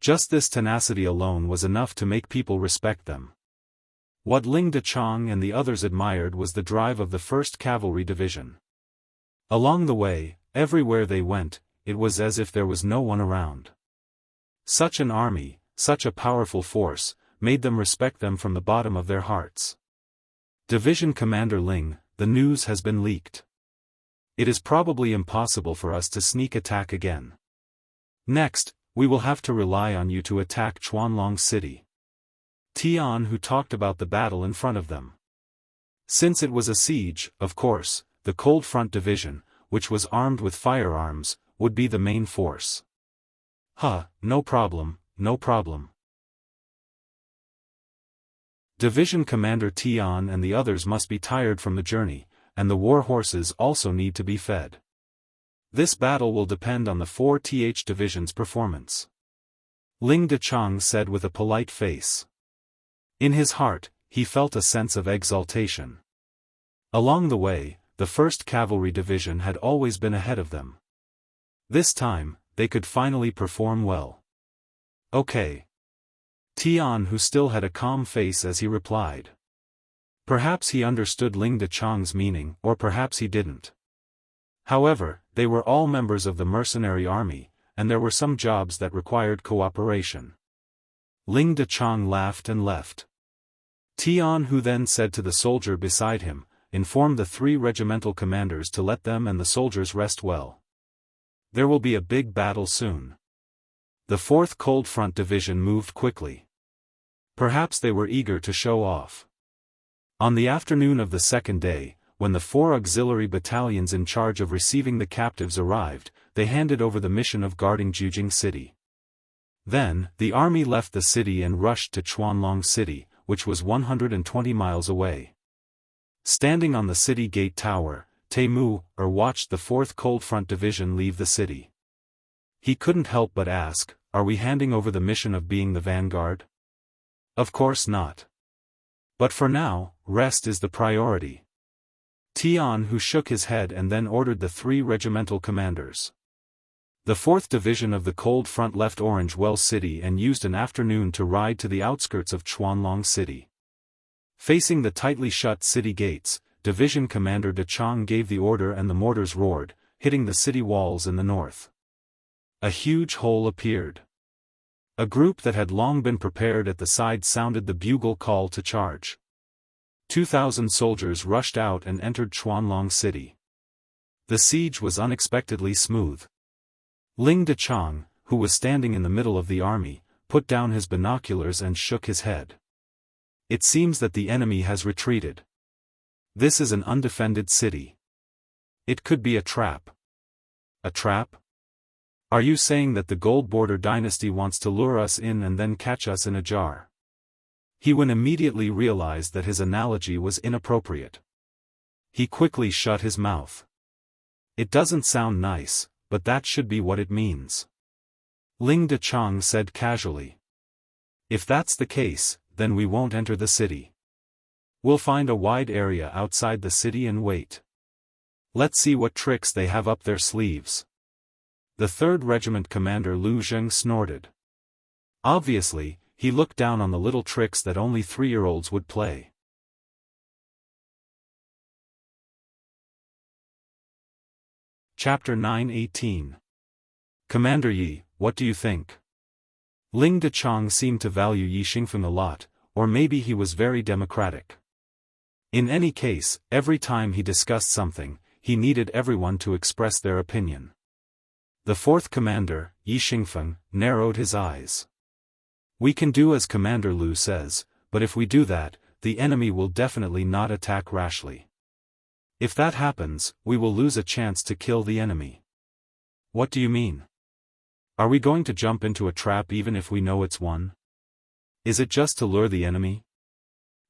Just this tenacity alone was enough to make people respect them. What Ling Dechang and the others admired was the drive of the 1st Cavalry Division. Along the way, everywhere they went, it was as if there was no one around. Such an army, such a powerful force, made them respect them from the bottom of their hearts. Division Commander Ling, the news has been leaked. It is probably impossible for us to sneak attack again. Next, we will have to rely on you to attack Chuanlong City. Tian who talked about the battle in front of them. Since it was a siege, of course, the Cold Front Division, which was armed with firearms, would be the main force. No problem, no problem. Division Commander Tian and the others must be tired from the journey, and the war horses also need to be fed. This battle will depend on the 4th Division's performance. Ling Dechang said with a polite face. In his heart, he felt a sense of exaltation. Along the way, the 1st Cavalry Division had always been ahead of them. This time, they could finally perform well. Okay. Tian who still had a calm face as he replied. Perhaps he understood Ling Dechang's meaning, or perhaps he didn't. However, they were all members of the mercenary army, and there were some jobs that required cooperation. Ling Dechang laughed and left. Tian who then said to the soldier beside him, informed the 3 regimental commanders to let them and the soldiers rest well. There will be a big battle soon. The 4th Cold Front Division moved quickly. Perhaps they were eager to show off. On the afternoon of the 2nd day, when the 4 auxiliary battalions in charge of receiving the captives arrived, they handed over the mission of guarding Jianghu City. Then, the army left the city and rushed to Chuanlong City, which was 120 miles away. Standing on the city gate tower, Taimu watched the 4th Cold Front Division leave the city. He couldn't help but ask, are we handing over the mission of being the vanguard? Of course not. But for now, rest is the priority. Tian who shook his head and then ordered the 3 regimental commanders. The 4th Division of the Cold Front left Orange Well City and used an afternoon to ride to the outskirts of Chuanlong City. Facing the tightly shut city gates, Division Commander Dechang gave the order and the mortars roared, hitting the city walls in the north. A huge hole appeared. A group that had long been prepared at the side sounded the bugle call to charge. 2,000 soldiers rushed out and entered Chuanlong City. The siege was unexpectedly smooth. Ling Dechang, who was standing in the middle of the army, put down his binoculars and shook his head. It seems that the enemy has retreated. This is an undefended city. It could be a trap. A trap? Are you saying that the Gold Border Dynasty wants to lure us in and then catch us in a jar? Yuan immediately realized that his analogy was inappropriate. He quickly shut his mouth. It doesn't sound nice, but that should be what it means. Ling Dechang said casually. If that's the case, then we won't enter the city. We'll find a wide area outside the city and wait. Let's see what tricks they have up their sleeves. The 3rd Regiment Commander Lu Zheng snorted. Obviously, he looked down on the little tricks that only 3-year-olds would play. Chapter 9:18. Commander Yi, what do you think? Ling Dechang seemed to value Yi Xingfeng a lot, or maybe he was very democratic. In any case, every time he discussed something, he needed everyone to express their opinion. The 4th commander, Yi Xingfeng, narrowed his eyes. We can do as Commander Lu says, but if we do that, the enemy will definitely not attack rashly. If that happens, we will lose a chance to kill the enemy. What do you mean? Are we going to jump into a trap even if we know it's one? Is it just to lure the enemy?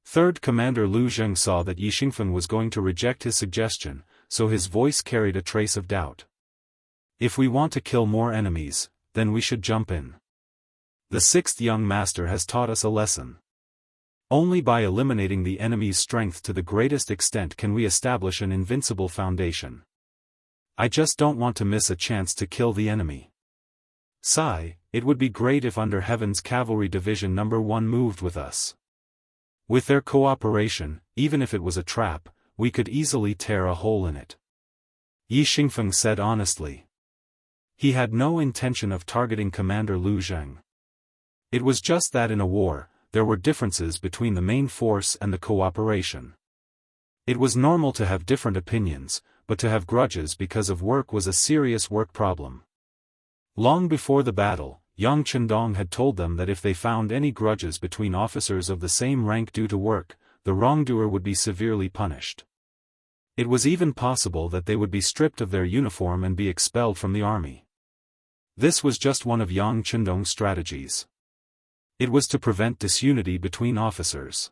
3rd Commander Lu Zheng saw that Yi Xingfeng was going to reject his suggestion, so his voice carried a trace of doubt. If we want to kill more enemies, then we should jump in. The 6th young master has taught us a lesson. Only by eliminating the enemy's strength to the greatest extent can we establish an invincible foundation. I just don't want to miss a chance to kill the enemy. Sigh, it would be great if Under Heaven's Cavalry Division No. 1 moved with us. With their cooperation, even if it was a trap, we could easily tear a hole in it. Yi Xingfeng said honestly. He had no intention of targeting Commander Lu Zheng. It was just that in a war, there were differences between the main force and the cooperation. It was normal to have different opinions, but to have grudges because of work was a serious work problem. Long before the battle, Yang Chendong had told them that if they found any grudges between officers of the same rank due to work, the wrongdoer would be severely punished. It was even possible that they would be stripped of their uniform and be expelled from the army. This was just one of Yang Chendong's strategies. It was to prevent disunity between officers.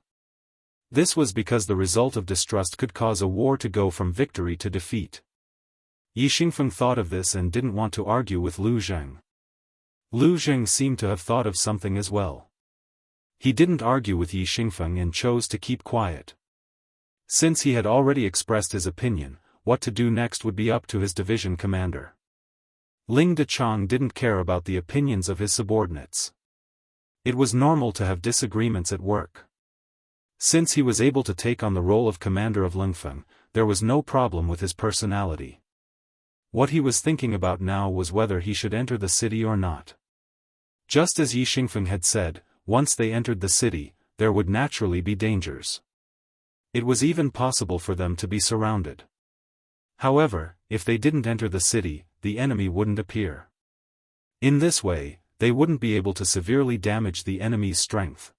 This was because the result of distrust could cause a war to go from victory to defeat. Yi Xingfeng thought of this and didn't want to argue with Lu Zheng. Lu Zheng seemed to have thought of something as well. He didn't argue with Yi Xingfeng and chose to keep quiet. Since he had already expressed his opinion, what to do next would be up to his division commander. Ling Dechang didn't care about the opinions of his subordinates. It was normal to have disagreements at work. Since he was able to take on the role of commander of Lingfeng, there was no problem with his personality. What he was thinking about now was whether he should enter the city or not. Just as Yi Xingfeng had said, once they entered the city, there would naturally be dangers. It was even possible for them to be surrounded. However, if they didn't enter the city, the enemy wouldn't appear. In this way, they wouldn't be able to severely damage the enemy's strength.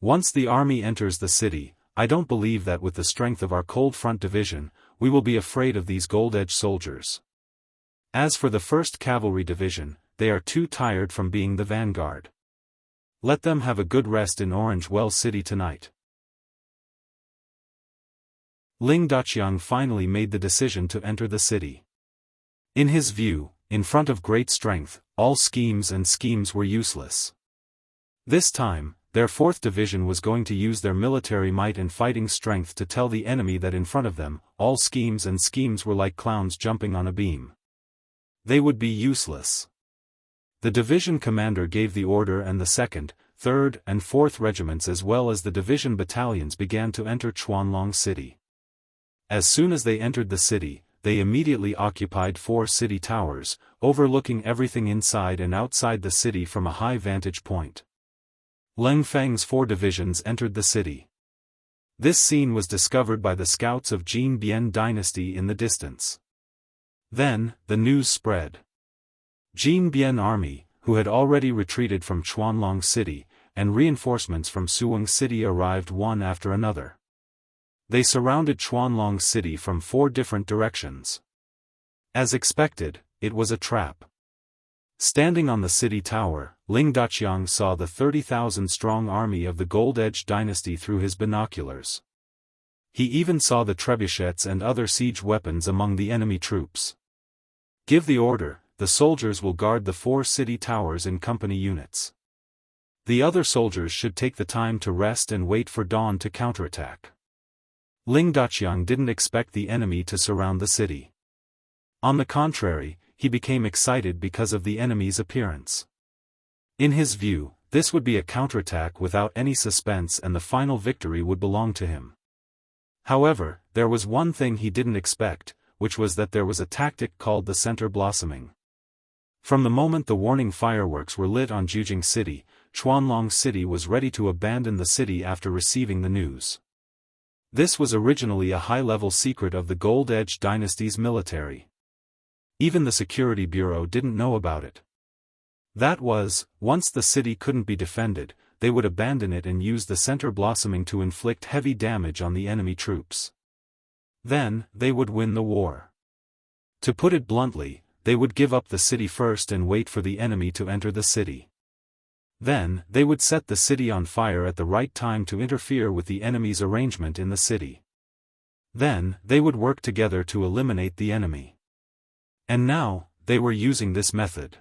Once the army enters the city, I don't believe that with the strength of our Cold Front Division, we will be afraid of these gold-edged soldiers. As for the 1st Cavalry Division, they are too tired from being the vanguard. Let them have a good rest in Orange Well City tonight. Ling Daqiang finally made the decision to enter the city. In his view, in front of great strength, all schemes were useless. This time, their 4th Division was going to use their military might and fighting strength to tell the enemy that in front of them, all schemes were like clowns jumping on a beam. They would be useless. The division commander gave the order and the 2nd, 3rd and 4th regiments as well as the division battalions began to enter Chuanlong City. As soon as they entered the city, they immediately occupied 4 city towers, overlooking everything inside and outside the city from a high vantage point. Leng Feng's 4 divisions entered the city. This scene was discovered by the scouts of Jin Bian Dynasty in the distance. Then, the news spread. Jin Bian army, who had already retreated from Chuanlong City, and reinforcements from Suwang City arrived one after another. They surrounded Chuanlong City from 4 different directions. As expected, it was a trap. Standing on the city tower, Ling Daqiang saw the 30,000-strong army of the Gold-Edged Dynasty through his binoculars. He even saw the trebuchets and other siege weapons among the enemy troops. Give the order, the soldiers will guard the 4 city towers in company units. The other soldiers should take the time to rest and wait for dawn to counterattack. Ling Daqiang didn't expect the enemy to surround the city. On the contrary, he became excited because of the enemy's appearance. In his view, this would be a counterattack without any suspense and the final victory would belong to him. However, there was one thing he didn't expect, which was that there was a tactic called the center blossoming. From the moment the warning fireworks were lit on Jianghu City, Chuanlong City was ready to abandon the city after receiving the news. This was originally a high-level secret of the Gold-Edged Dynasty's military. Even the Security Bureau didn't know about it. That was, once the city couldn't be defended, they would abandon it and use the center blossoming to inflict heavy damage on the enemy troops. Then, they would win the war. To put it bluntly, they would give up the city first and wait for the enemy to enter the city. Then, they would set the city on fire at the right time to interfere with the enemy's arrangement in the city. Then, they would work together to eliminate the enemy. And now, they were using this method.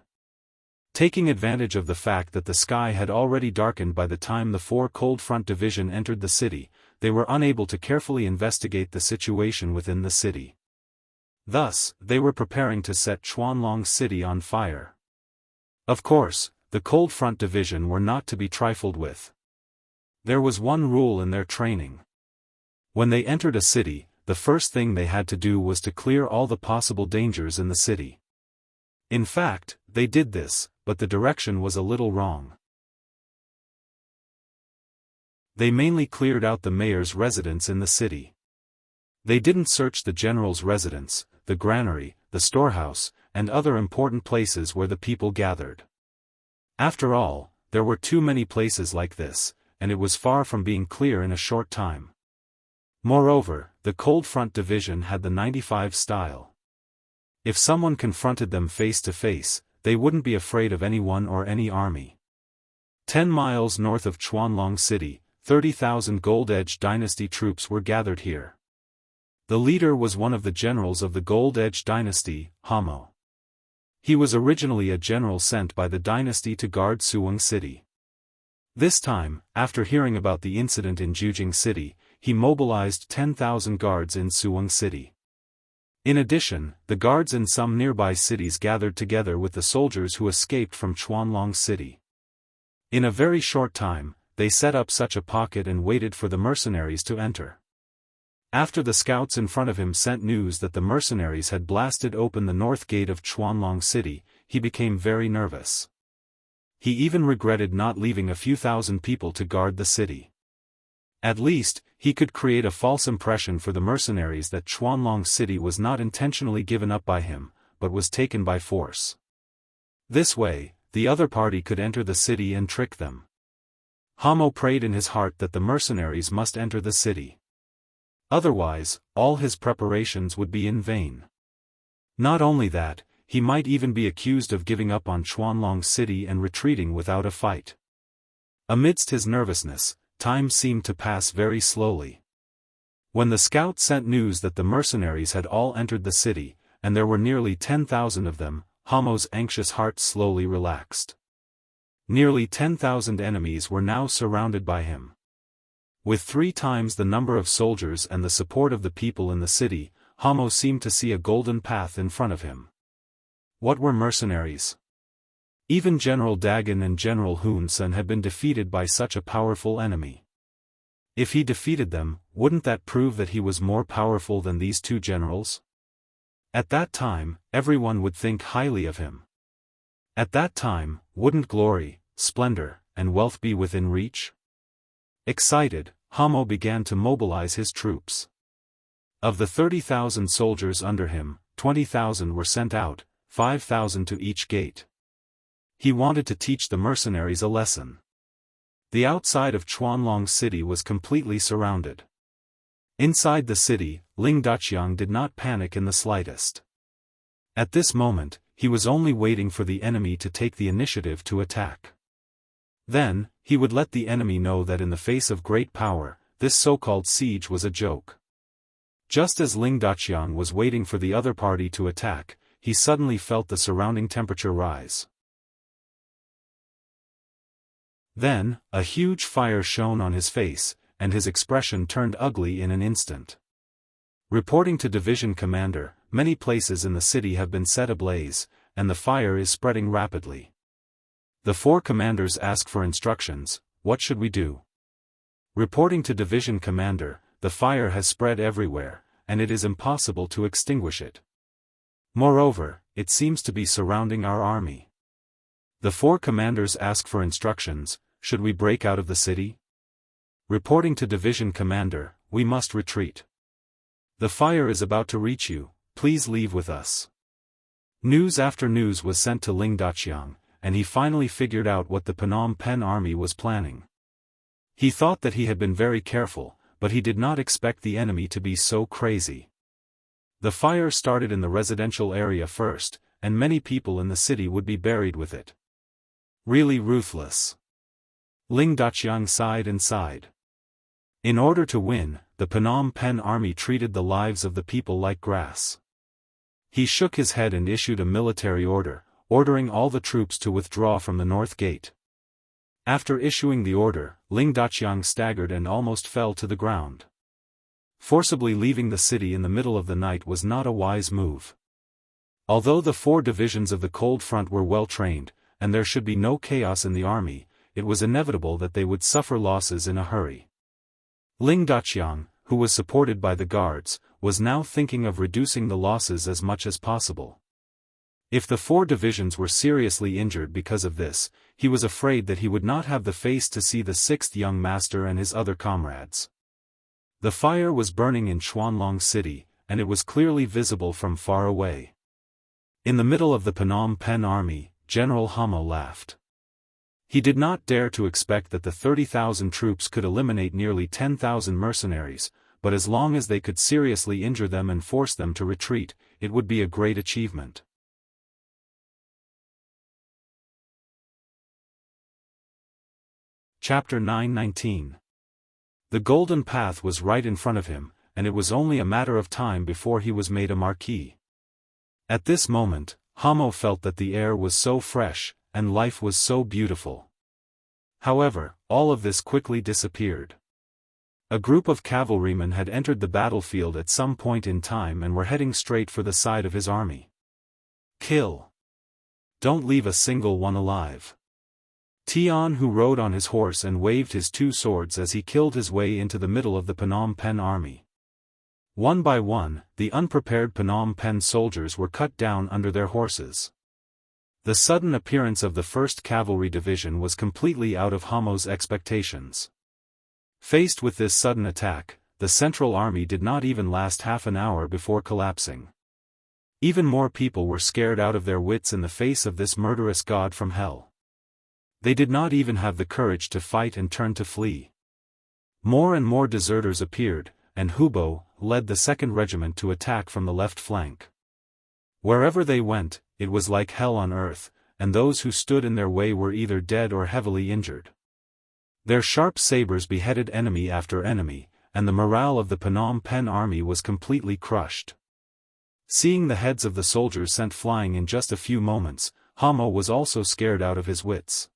Taking advantage of the fact that the sky had already darkened by the time the 4 Cold Front Division entered the city, they were unable to carefully investigate the situation within the city. Thus, they were preparing to set Chuanlong City on fire. Of course, the Cold Front Division were not to be trifled with. There was one rule in their training. When they entered a city, the first thing they had to do was to clear all the possible dangers in the city. In fact, they did this, but the direction was a little wrong. They mainly cleared out the mayor's residence in the city. They didn't search the general's residence, the granary, the storehouse, and other important places where the people gathered. After all, there were too many places like this, and it was far from being clear in a short time. Moreover, the Cold Front Division had the 95 style. If someone confronted them face to face, they wouldn't be afraid of anyone or any army. 10 miles north of Chuanlong City, 30,000 Gold-Edged Dynasty troops were gathered here. The leader was one of the generals of the Gold-Edged Dynasty, Hamo. He was originally a general sent by the dynasty to guard Suwang City. This time, after hearing about the incident in Jianghu City, he mobilized 10,000 guards in Suwang City. In addition, the guards in some nearby cities gathered together with the soldiers who escaped from Chuanlong City. In a very short time, they set up such a pocket and waited for the mercenaries to enter. After the scouts in front of him sent news that the mercenaries had blasted open the north gate of Chuanlong City, he became very nervous. He even regretted not leaving a few thousand people to guard the city. At least, he could create a false impression for the mercenaries that Chuanlong City was not intentionally given up by him, but was taken by force. This way, the other party could enter the city and trick them. Hamo prayed in his heart that the mercenaries must enter the city. Otherwise, all his preparations would be in vain. Not only that, he might even be accused of giving up on Chuanlong City and retreating without a fight. Amidst his nervousness, time seemed to pass very slowly. When the scouts sent news that the mercenaries had all entered the city, and there were nearly 10,000 of them, Hamo's anxious heart slowly relaxed. Nearly 10,000 enemies were now surrounded by him. With 3 times the number of soldiers and the support of the people in the city, Hamo seemed to see a golden path in front of him. What were mercenaries? Even General Dagan and General Hun-sen had been defeated by such a powerful enemy. If he defeated them, wouldn't that prove that he was more powerful than these 2 generals? At that time, everyone would think highly of him. At that time, wouldn't glory, splendor, and wealth be within reach? Excited, Hamo began to mobilize his troops. Of the 30,000 soldiers under him, 20,000 were sent out, 5,000 to each gate. He wanted to teach the mercenaries a lesson. The outside of Chuanlong City was completely surrounded. Inside the city, Ling Daqiang did not panic in the slightest. At this moment, he was only waiting for the enemy to take the initiative to attack. Then, he would let the enemy know that in the face of great power, this so-called siege was a joke. Just as Ling Daqiang was waiting for the other party to attack, he suddenly felt the surrounding temperature rise. Then, a huge fire shone on his face, and his expression turned ugly in an instant. Reporting to Division Commander, many places in the city have been set ablaze, and the fire is spreading rapidly. The 4 commanders ask for instructions. What should we do? Reporting to Division Commander, the fire has spread everywhere, and it is impossible to extinguish it. Moreover, it seems to be surrounding our army. The 4 commanders ask for instructions. Should we break out of the city? Reporting to Division Commander, we must retreat. The fire is about to reach you, please leave with us. News after news was sent to Ling Daqiang, and he finally figured out what the Phnom Penh army was planning. He thought that he had been very careful, but he did not expect the enemy to be so crazy. The fire started in the residential area first, and many people in the city would be buried with it. Really ruthless. Ling Daqiang sighed and sighed. In order to win, the Phnom Penh army treated the lives of the people like grass. He shook his head and issued a military order, ordering all the troops to withdraw from the north gate. After issuing the order, Ling Daqiang staggered and almost fell to the ground. Forcibly leaving the city in the middle of the night was not a wise move. Although the 4 divisions of the Cold Front were well trained, and there should be no chaos in the army, it was inevitable that they would suffer losses in a hurry. Ling Daqiang, who was supported by the guards, was now thinking of reducing the losses as much as possible. If the 4 divisions were seriously injured because of this, he was afraid that he would not have the face to see the 6th young master and his other comrades. The fire was burning in Xuanlong City, and it was clearly visible from far away. In the middle of the Phnom Penh army, General Hamo laughed. He did not dare to expect that the 30,000 troops could eliminate nearly 10,000 mercenaries, but as long as they could seriously injure them and force them to retreat, it would be a great achievement. Chapter 919. The golden path was right in front of him, and it was only a matter of time before he was made a marquis. At this moment, Hamo felt that the air was so fresh, and life was so beautiful. However, all of this quickly disappeared. A group of cavalrymen had entered the battlefield at some point in time and were heading straight for the side of his army. Kill. Don't leave a single one alive. Tian, who rode on his horse and waved his 2 swords as he killed his way into the middle of the Phnom Penh army. One by one, the unprepared Phnom Penh soldiers were cut down under their horses. The sudden appearance of the 1st Cavalry Division was completely out of Hamo's expectations. Faced with this sudden attack, the Central Army did not even last half an hour before collapsing. Even more people were scared out of their wits in the face of this murderous god from hell. They did not even have the courage to fight and turn to flee. More and more deserters appeared, and Hubo led the 2nd Regiment to attack from the left flank. Wherever they went, it was like hell on earth, and those who stood in their way were either dead or heavily injured. Their sharp sabers beheaded enemy after enemy, and the morale of the Phnom Penh army was completely crushed. Seeing the heads of the soldiers sent flying in just a few moments, Hamo was also scared out of his wits.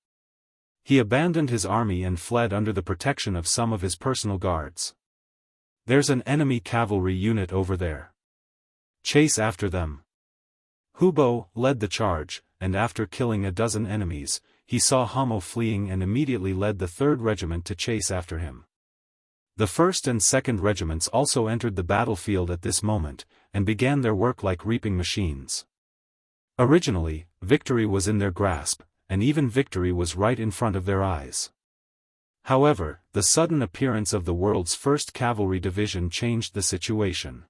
He abandoned his army and fled under the protection of some of his personal guards. There's an enemy cavalry unit over there. Chase after them. Hubo led the charge, and after killing a dozen enemies, he saw Hamo fleeing and immediately led the 3rd Regiment to chase after him. The 1st and 2nd Regiments also entered the battlefield at this moment, and began their work like reaping machines. Originally, victory was in their grasp, and even victory was right in front of their eyes. However, the sudden appearance of the world's 1st Cavalry Division changed the situation.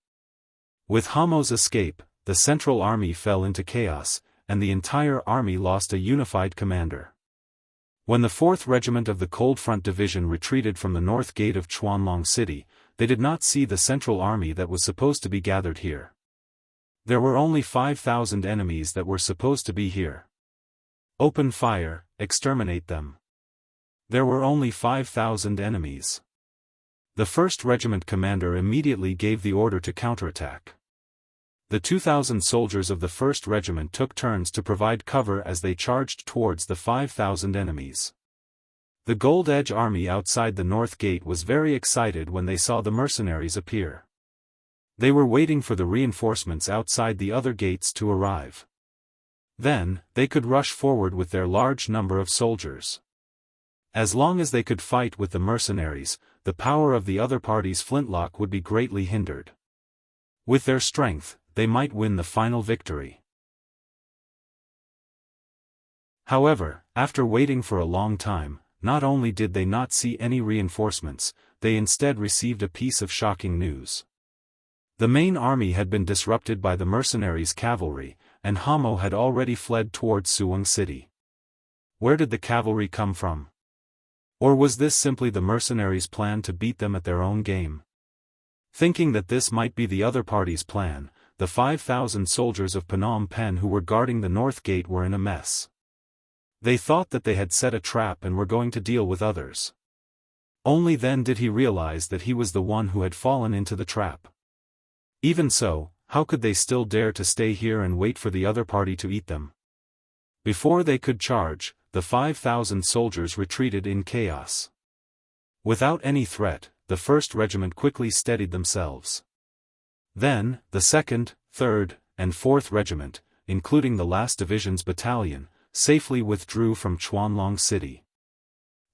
With Hamo's escape, the Central Army fell into chaos, and the entire army lost a unified commander. When the 4th Regiment of the Cold Front Division retreated from the north gate of Xuanlong City, they did not see the Central Army that was supposed to be gathered here. There were only 5,000 enemies that were supposed to be here. Open fire, exterminate them. There were only 5,000 enemies. The 1st Regiment commander immediately gave the order to counterattack. The 2,000 soldiers of the 1st Regiment took turns to provide cover as they charged towards the 5,000 enemies. The Gold Edge army outside the North Gate was very excited when they saw the mercenaries appear. They were waiting for the reinforcements outside the other gates to arrive. Then, they could rush forward with their large number of soldiers. As long as they could fight with the mercenaries, the power of the other party's flintlock would be greatly hindered. With their strength, they might win the final victory. However, after waiting for a long time, not only did they not see any reinforcements, they instead received a piece of shocking news. The main army had been disrupted by the mercenaries' cavalry, and Hamo had already fled towards Suwon City. Where did the cavalry come from? Or was this simply the mercenaries' plan to beat them at their own game? Thinking that this might be the other party's plan, the 5,000 soldiers of Phnom Penh who were guarding the North Gate were in a mess. They thought that they had set a trap and were going to deal with others. Only then did he realize that he was the one who had fallen into the trap. Even so, how could they still dare to stay here and wait for the other party to eat them? Before they could charge, the 5,000 soldiers retreated in chaos. Without any threat, the 1st Regiment quickly steadied themselves. Then, the 2nd, 3rd, and 4th Regiment, including the last division's battalion, safely withdrew from Chuanlong City.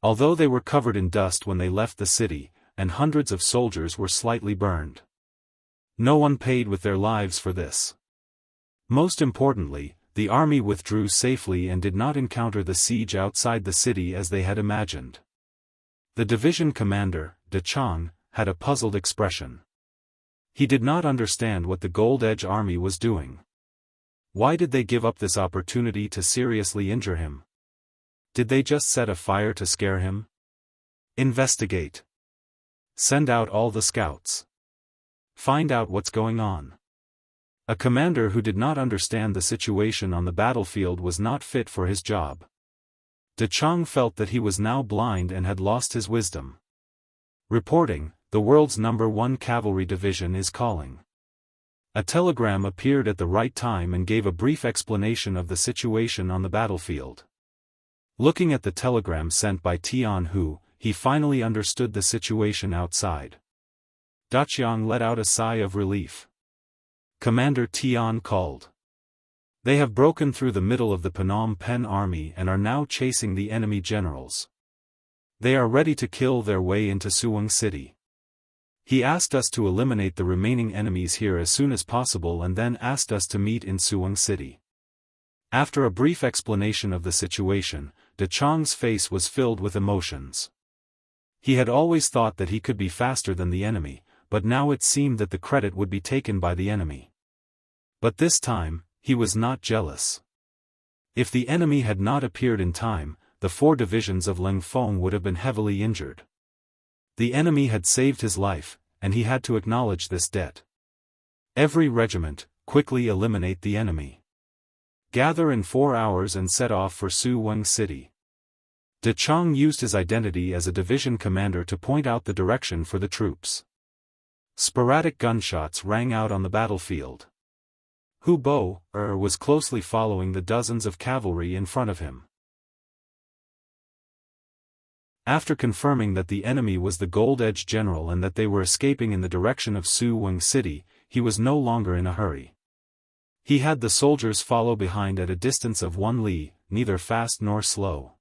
Although they were covered in dust when they left the city, and hundreds of soldiers were slightly burned. No one paid with their lives for this. Most importantly, the army withdrew safely and did not encounter the siege outside the city as they had imagined. The division commander, De Chang, had a puzzled expression. He did not understand what the Gold Edge army was doing. Why did they give up this opportunity to seriously injure him? Did they just set a fire to scare him? Investigate. Send out all the scouts. Find out what's going on. A commander who did not understand the situation on the battlefield was not fit for his job. De Chang felt that he was now blind and had lost his wisdom. Reporting, the world's #1 cavalry division is calling. A telegram appeared at the right time and gave a brief explanation of the situation on the battlefield. Looking at the telegram sent by Tian Hu, he finally understood the situation outside. Daqiang let out a sigh of relief. Commander Tian called. They have broken through the middle of the Phnom Penh army and are now chasing the enemy generals. They are ready to kill their way into Suwon City. He asked us to eliminate the remaining enemies here as soon as possible and then asked us to meet in Suwon City. After a brief explanation of the situation, De Chang's face was filled with emotions. He had always thought that he could be faster than the enemy, but now it seemed that the credit would be taken by the enemy. But this time, he was not jealous. If the enemy had not appeared in time, the 4 divisions of Leng Feng would have been heavily injured. The enemy had saved his life, and he had to acknowledge this debt. Every regiment, quickly eliminate the enemy. Gather in 4 hours and set off for Suwon City. De Chang used his identity as a division commander to point out the direction for the troops. Sporadic gunshots rang out on the battlefield. Hu Bo was closely following the dozens of cavalry in front of him. After confirming that the enemy was the Gold Edge general and that they were escaping in the direction of Suwon City, he was no longer in a hurry. He had the soldiers follow behind at a distance of 1 li, neither fast nor slow.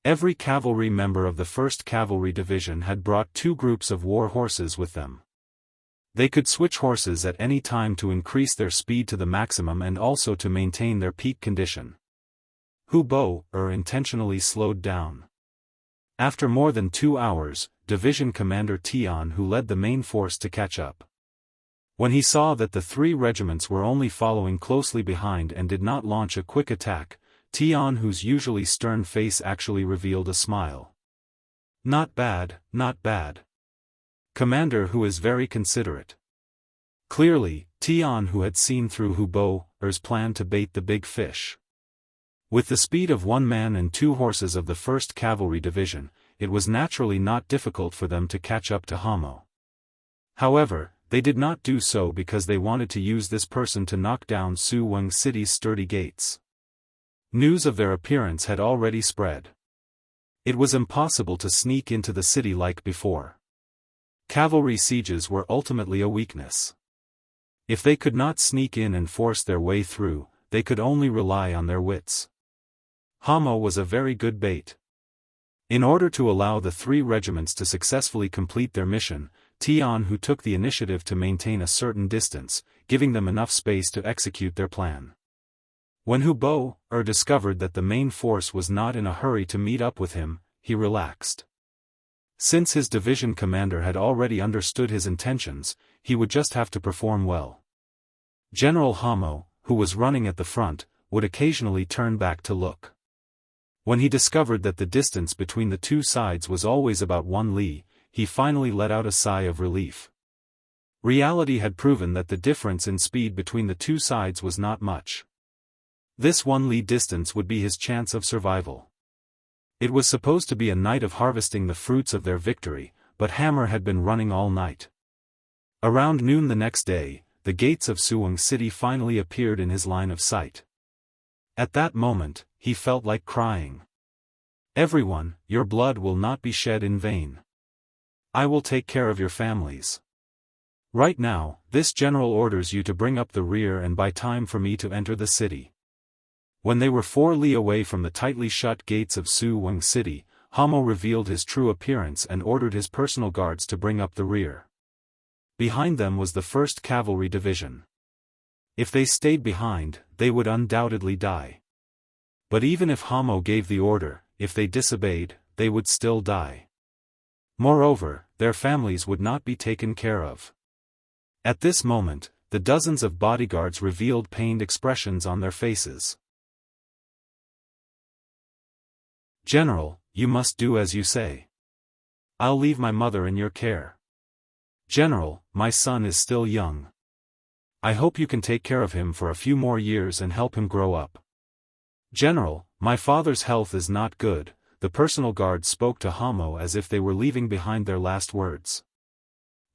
Every cavalry member of the 1st Cavalry Division had brought 2 groups of war horses with them. They could switch horses at any time to increase their speed to the maximum and also to maintain their peak condition. Hu Bo intentionally slowed down. After more than 2 hours, Division Commander Tian Hu led the main force to catch up. When he saw that the 3 regiments were only following closely behind and did not launch a quick attack, Tian Hu's usually stern face actually revealed a smile. Not bad, not bad. Commander Hu is very considerate. Clearly, Tian who had seen through Hu Bo's plan to bait the big fish. With the speed of 1 man and 2 horses of the 1st Cavalry Division, it was naturally not difficult for them to catch up to Hamo. However, they did not do so because they wanted to use this person to knock down Suwang City's sturdy gates. News of their appearance had already spread. It was impossible to sneak into the city like before. Cavalry sieges were ultimately a weakness. If they could not sneak in and force their way through, they could only rely on their wits. Hamo was a very good bait. In order to allow the 3 regiments to successfully complete their mission, Tian who took the initiative to maintain a certain distance, giving them enough space to execute their plan. When Hu Bo discovered that the main force was not in a hurry to meet up with him, he relaxed. Since his division commander had already understood his intentions, he would just have to perform well. General Hamo, who was running at the front, would occasionally turn back to look. When he discovered that the distance between the 2 sides was always about 1 li, he finally let out a sigh of relief. Reality had proven that the difference in speed between the 2 sides was not much. This 1 li distance would be his chance of survival. It was supposed to be a night of harvesting the fruits of their victory, but Hammer had been running all night. Around noon the next day, the gates of Suwang City finally appeared in his line of sight. At that moment, he felt like crying. "Everyone, your blood will not be shed in vain. I will take care of your families. Right now, this general orders you to bring up the rear and buy time for me to enter the city." When they were 4 li away from the tightly shut gates of Suwang City, Hamo revealed his true appearance and ordered his personal guards to bring up the rear. Behind them was the 1st Cavalry Division. If they stayed behind, they would undoubtedly die. But even if Hamo gave the order, if they disobeyed, they would still die. Moreover, their families would not be taken care of. At this moment, the dozens of bodyguards revealed pained expressions on their faces. "General, you must do as you say. I'll leave my mother in your care. General, my son is still young. I hope you can take care of him for a few more years and help him grow up. General, my father's health is not good." The personal guard spoke to Hamo as if they were leaving behind their last words.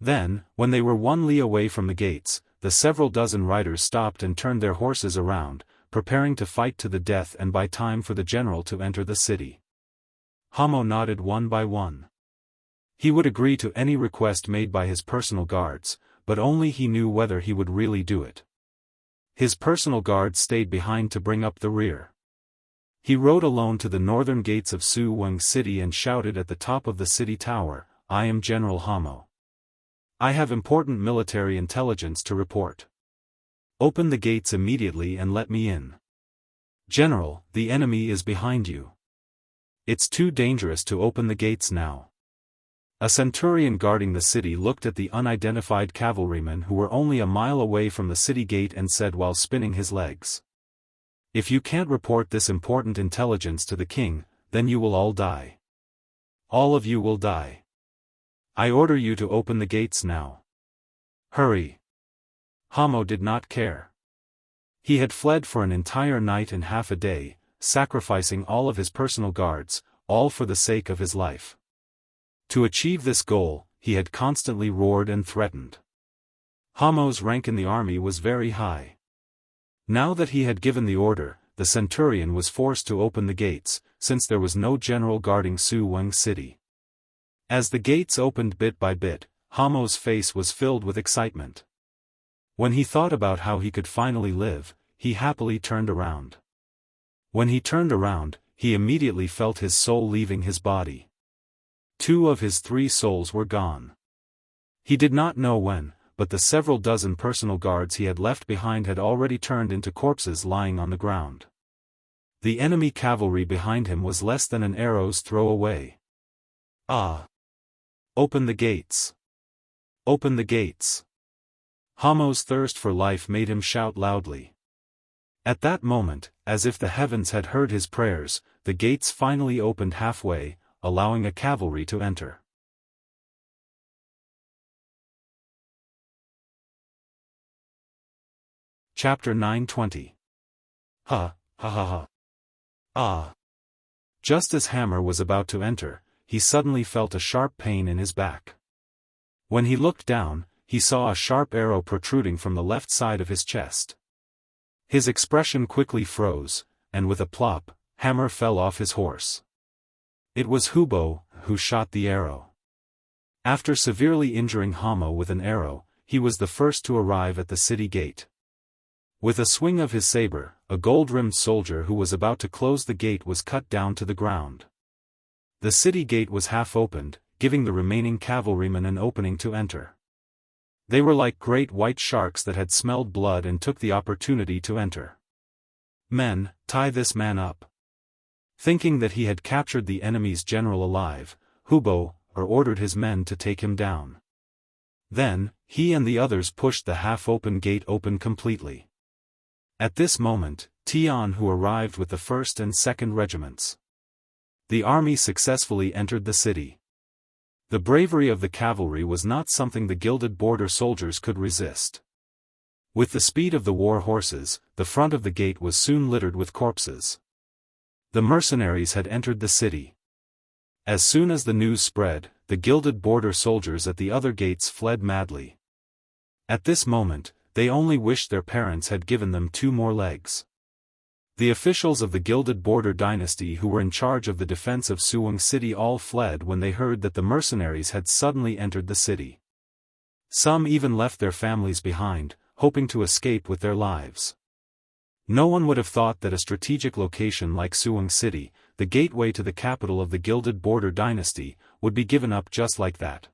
Then, when they were 1 li away from the gates, the several dozen riders stopped and turned their horses around, preparing to fight to the death and buy time for the general to enter the city. Hamo nodded one by one. He would agree to any request made by his personal guards, but only he knew whether he would really do it. His personal guards stayed behind to bring up the rear. He rode alone to the northern gates of Suwang City and shouted at the top of the city tower, "I am General Hamo. I have important military intelligence to report. Open the gates immediately and let me in. General, the enemy is behind you. It's too dangerous to open the gates now." A centurion guarding the city looked at the unidentified cavalrymen who were only a mile away from the city gate and said while spinning his legs, "If you can't report this important intelligence to the king, then you will all die. All of you will die. I order you to open the gates now. Hurry." Hamo did not care. He had fled for an entire night and half a day, sacrificing all of his personal guards, all for the sake of his life. To achieve this goal, he had constantly roared and threatened. Hamo's rank in the army was very high. Now that he had given the order, the centurion was forced to open the gates, since there was no general guarding Suwang City. As the gates opened bit by bit, Hamo's face was filled with excitement. When he thought about how he could finally live, he happily turned around. When he turned around, he immediately felt his soul leaving his body. 2 of his 3 souls were gone. He did not know when, but the several dozen personal guards he had left behind had already turned into corpses lying on the ground. The enemy cavalry behind him was less than an arrow's throw away. "Ah! Open the gates! Open the gates!" Hamo's thirst for life made him shout loudly. At that moment, as if the heavens had heard his prayers, the gates finally opened halfway, allowing a cavalry to enter. Chapter 920. Ha, ha ha ha. Ah. Just as Hammer was about to enter, he suddenly felt a sharp pain in his back. When he looked down, he saw a sharp arrow protruding from the left side of his chest. His expression quickly froze, and with a plop, Hammer fell off his horse. It was Hubo who shot the arrow. After severely injuring Hamo with an arrow, he was the first to arrive at the city gate. With a swing of his saber, a gold-rimmed soldier who was about to close the gate was cut down to the ground. The city gate was half opened, giving the remaining cavalrymen an opening to enter. They were like great white sharks that had smelled blood and took the opportunity to enter. Men, tie this man up. Thinking that he had captured the enemy's general alive, Hubo ordered his men to take him down. Then, he and the others pushed the half-open gate open completely. At this moment, Tian who arrived with the 1st and 2nd regiments. The army successfully entered the city. The bravery of the cavalry was not something the gilded border soldiers could resist. With the speed of the war horses, the front of the gate was soon littered with corpses. The mercenaries had entered the city. As soon as the news spread, the gilded border soldiers at the other gates fled madly. At this moment, they only wished their parents had given them 2 more legs. The officials of the gilded border dynasty who were in charge of the defense of Suwang city all fled when they heard that the mercenaries had suddenly entered the city. Some even left their families behind, hoping to escape with their lives. No one would have thought that a strategic location like Suwang city, the gateway to the capital of the gilded border dynasty, would be given up just like that.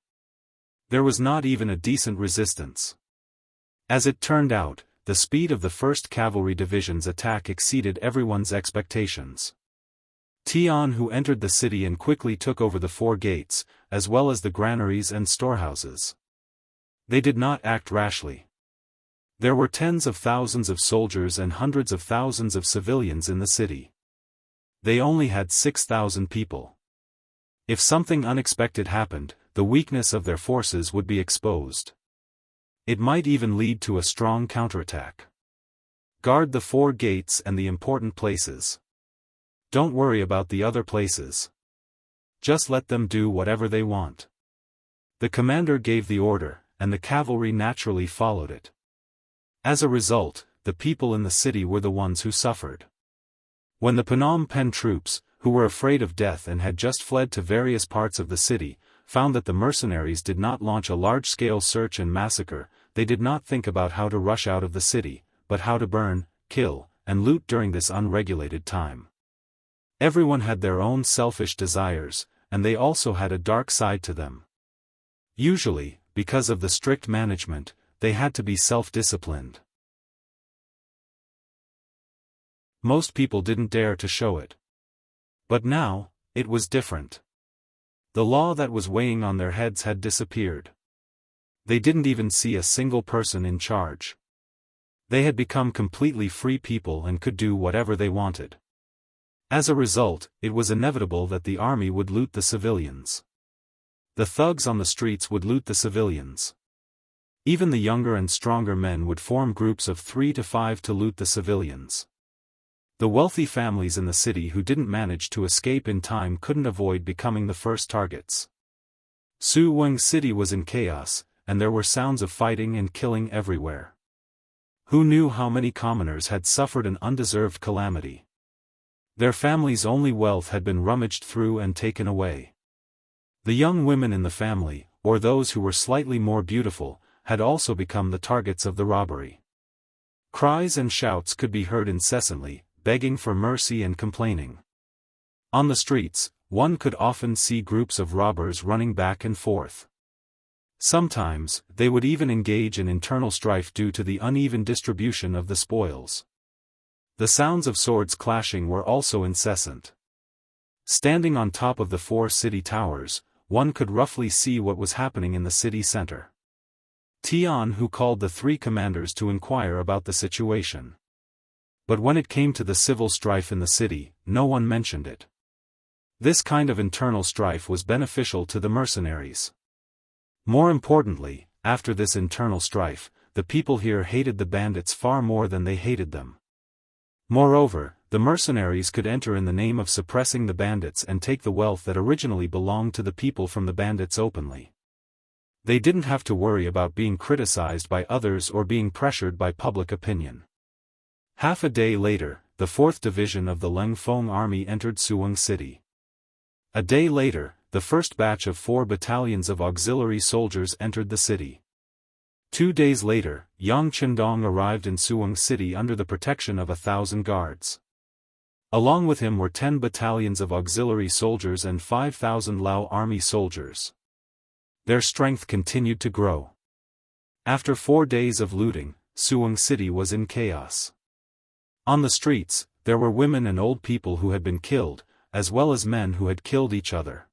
There was not even a decent resistance. As it turned out, the speed of the 1st Cavalry Division's attack exceeded everyone's expectations. Tian who entered the city and quickly took over the 4 gates, as well as the granaries and storehouses. They did not act rashly. There were tens of thousands of soldiers and hundreds of thousands of civilians in the city. They only had 6,000 people. If something unexpected happened, the weakness of their forces would be exposed. It might even lead to a strong counterattack. Guard the 4 gates and the important places. Don't worry about the other places. Just let them do whatever they want. The commander gave the order, and the cavalry naturally followed it. As a result, the people in the city were the ones who suffered. When the Phnom Penh troops, who were afraid of death and had just fled to various parts of the city, found that the mercenaries did not launch a large-scale search and massacre, they did not think about how to rush out of the city, but how to burn, kill, and loot during this unregulated time. Everyone had their own selfish desires, and they also had a dark side to them. Usually, because of the strict management, they had to be self-disciplined. Most people didn't dare to show it. But now, it was different. The law that was weighing on their heads had disappeared. They didn't even see a single person in charge. They had become completely free people and could do whatever they wanted. As a result, it was inevitable that the army would loot the civilians. The thugs on the streets would loot the civilians. Even the younger and stronger men would form groups of 3 to 5 to loot the civilians. The wealthy families in the city who didn't manage to escape in time couldn't avoid becoming the first targets. Suwang city was in chaos, and there were sounds of fighting and killing everywhere. Who knew how many commoners had suffered an undeserved calamity? Their families' only wealth had been rummaged through and taken away. The young women in the family, or those who were slightly more beautiful, had also become the targets of the robbery. Cries and shouts could be heard incessantly, begging for mercy and complaining. On the streets, one could often see groups of robbers running back and forth. Sometimes, they would even engage in internal strife due to the uneven distribution of the spoils. The sounds of swords clashing were also incessant. Standing on top of the 4 city towers, one could roughly see what was happening in the city center. Tian who called the 3 commanders to inquire about the situation. But when it came to the civil strife in the city, no one mentioned it. This kind of internal strife was beneficial to the mercenaries. More importantly, after this internal strife, the people here hated the bandits far more than they hated them. Moreover, the mercenaries could enter in the name of suppressing the bandits and take the wealth that originally belonged to the people from the bandits openly. They didn't have to worry about being criticized by others or being pressured by public opinion. Half a day later, the 4th Division of the Lengfeng Army entered Suwang City. A day later, the first batch of 4 battalions of auxiliary soldiers entered the city. 2 days later, Yang Chendong arrived in Suwang City under the protection of 1,000 guards. Along with him were 10 battalions of auxiliary soldiers and 5,000 Lao army soldiers. Their strength continued to grow. After 4 days of looting, Suwang City was in chaos. On the streets, there were women and old people who had been killed, as well as men who had killed each other.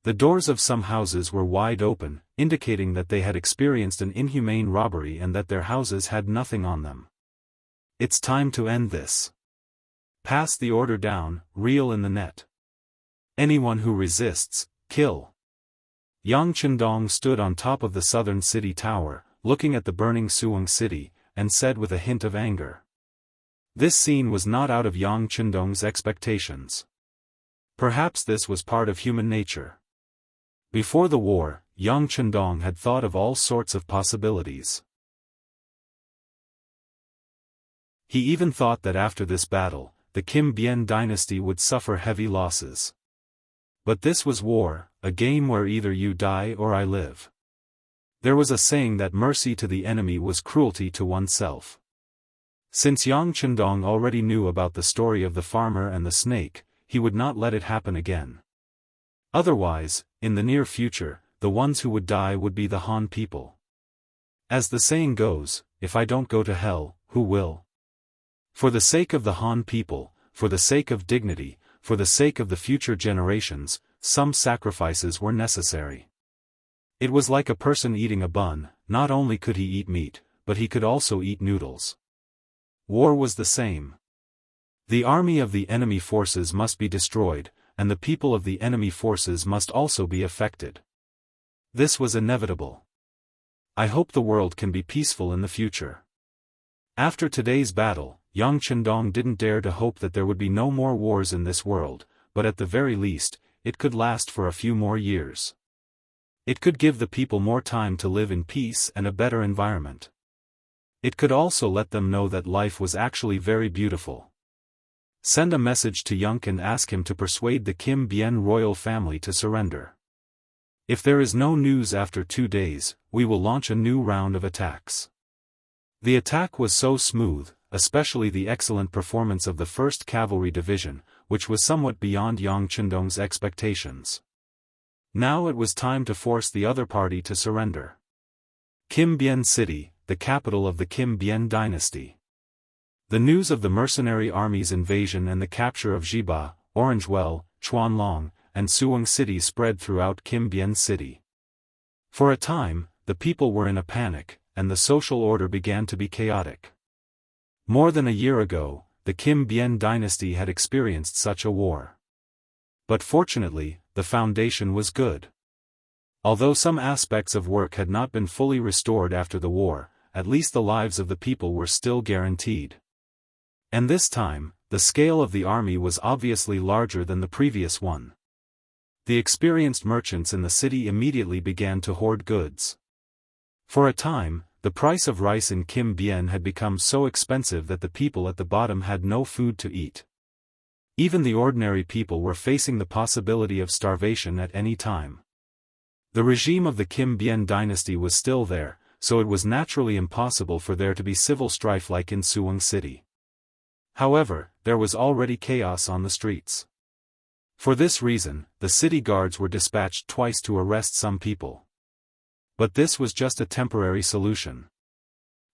The doors of some houses were wide open, indicating that they had experienced an inhumane robbery and that their houses had nothing on them. It's time to end this. Pass the order down, reel in the net. Anyone who resists, kill. Yang Chendong stood on top of the southern city tower, looking at the burning Suwang City, and said with a hint of anger. This scene was not out of Yang Chendong's expectations. Perhaps this was part of human nature. Before the war, Yang Chendong had thought of all sorts of possibilities. He even thought that after this battle, the Kim Bien dynasty would suffer heavy losses. But this was war, a game where either you die or I live. There was a saying that mercy to the enemy was cruelty to oneself. Since Yang Chendong already knew about the story of the farmer and the snake, he would not let it happen again. Otherwise, in the near future, the ones who would die would be the Han people. As the saying goes, if I don't go to hell, who will? For the sake of the Han people, for the sake of dignity, for the sake of the future generations, some sacrifices were necessary. It was like a person eating a bun. Not only could he eat meat, but he could also eat noodles. War was the same. The army of the enemy forces must be destroyed, and the people of the enemy forces must also be affected. This was inevitable. I hope the world can be peaceful in the future. After today's battle, Yang Chendong didn't dare to hope that there would be no more wars in this world, but at the very least, it could last for a few more years. It could give the people more time to live in peace and a better environment. It could also let them know that life was actually very beautiful. Send a message to Yunk and ask him to persuade the Kim Bien royal family to surrender. If there is no news after 2 days, we will launch a new round of attacks. The attack was so smooth, especially the excellent performance of the 1st Cavalry Division, which was somewhat beyond Yang Chendong's expectations. Now it was time to force the other party to surrender. Kim Bien City, the capital of the Kim Bien dynasty. The news of the mercenary army's invasion and the capture of Jiba, Orangewell, Chuanlong, and Suwang City spread throughout Kim Bien City. For a time, the people were in a panic, and the social order began to be chaotic. More than a year ago, the Kim Bien dynasty had experienced such a war. But fortunately, the foundation was good. Although some aspects of work had not been fully restored after the war, at least the lives of the people were still guaranteed. And this time, the scale of the army was obviously larger than the previous one. The experienced merchants in the city immediately began to hoard goods. For a time, the price of rice in Kim Bien had become so expensive that the people at the bottom had no food to eat. Even the ordinary people were facing the possibility of starvation at any time. The regime of the Kim Bien dynasty was still there, so it was naturally impossible for there to be civil strife like in Suwang City. However, there was already chaos on the streets. For this reason, the city guards were dispatched twice to arrest some people. But this was just a temporary solution.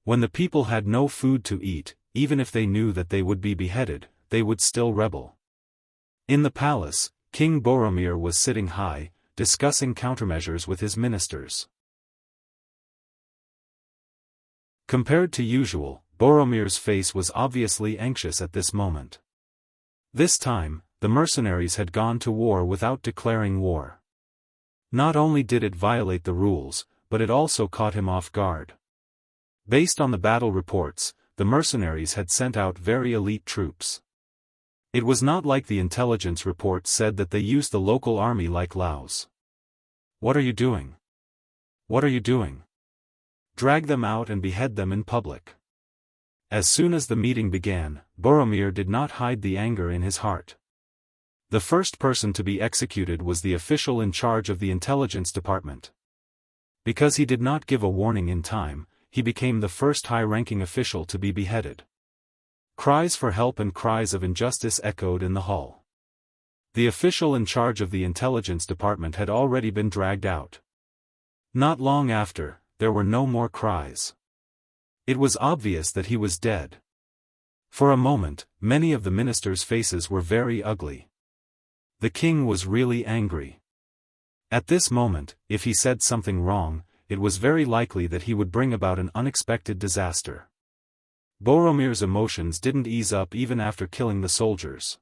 When the people had no food to eat, even if they knew that they would be beheaded, they would still rebel. In the palace, King Boromir was sitting high, discussing countermeasures with his ministers. Compared to usual, Boromir's face was obviously anxious at this moment. This time, the mercenaries had gone to war without declaring war. Not only did it violate the rules, but it also caught him off guard. Based on the battle reports, the mercenaries had sent out very elite troops. It was not like the intelligence reports said that they used the local army like Laos. What are you doing? What are you doing? Drag them out and behead them in public. As soon as the meeting began, Boromir did not hide the anger in his heart. The first person to be executed was the official in charge of the intelligence department. Because he did not give a warning in time, he became the first high-ranking official to be beheaded. Cries for help and cries of injustice echoed in the hall. The official in charge of the intelligence department had already been dragged out. Not long after, there were no more cries. It was obvious that he was dead. For a moment, many of the ministers' faces were very ugly. The king was really angry. At this moment, if he said something wrong, it was very likely that he would bring about an unexpected disaster. Boromir's emotions didn't ease up even after killing the soldiers.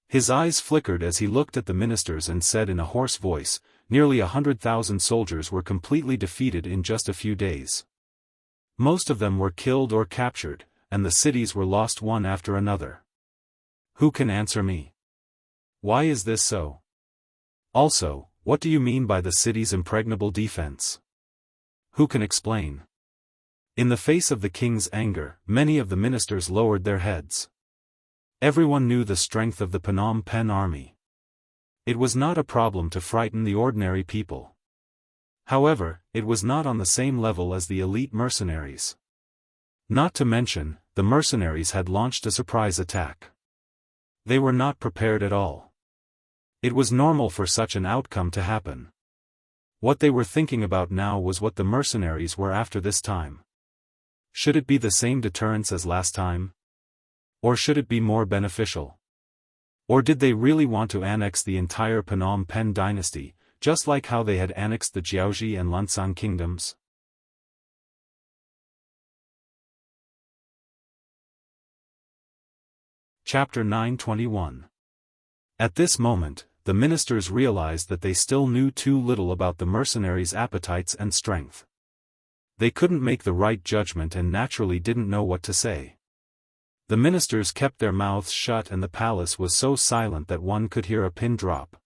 His eyes flickered as he looked at the ministers and said in a hoarse voice, "Nearly 100,000 soldiers were completely defeated in just a few days. Most of them were killed or captured, and the cities were lost one after another. Who can answer me? Why is this so? Also, what do you mean by the city's impregnable defense? Who can explain?" In the face of the king's anger, many of the ministers lowered their heads. Everyone knew the strength of the Phnom Penh army. It was not a problem to frighten the ordinary people. However, it was not on the same level as the elite mercenaries. Not to mention, the mercenaries had launched a surprise attack. They were not prepared at all. It was normal for such an outcome to happen. What they were thinking about now was what the mercenaries were after this time. Should it be the same deterrence as last time? Or should it be more beneficial? Or did they really want to annex the entire Phnom Penh dynasty, just like how they had annexed the Jiaoji and Lansang kingdoms? Chapter 921. At this moment, the ministers realized that they still knew too little about the mercenaries' appetites and strength. They couldn't make the right judgment and naturally didn't know what to say. The ministers kept their mouths shut and the palace was so silent that one could hear a pin drop.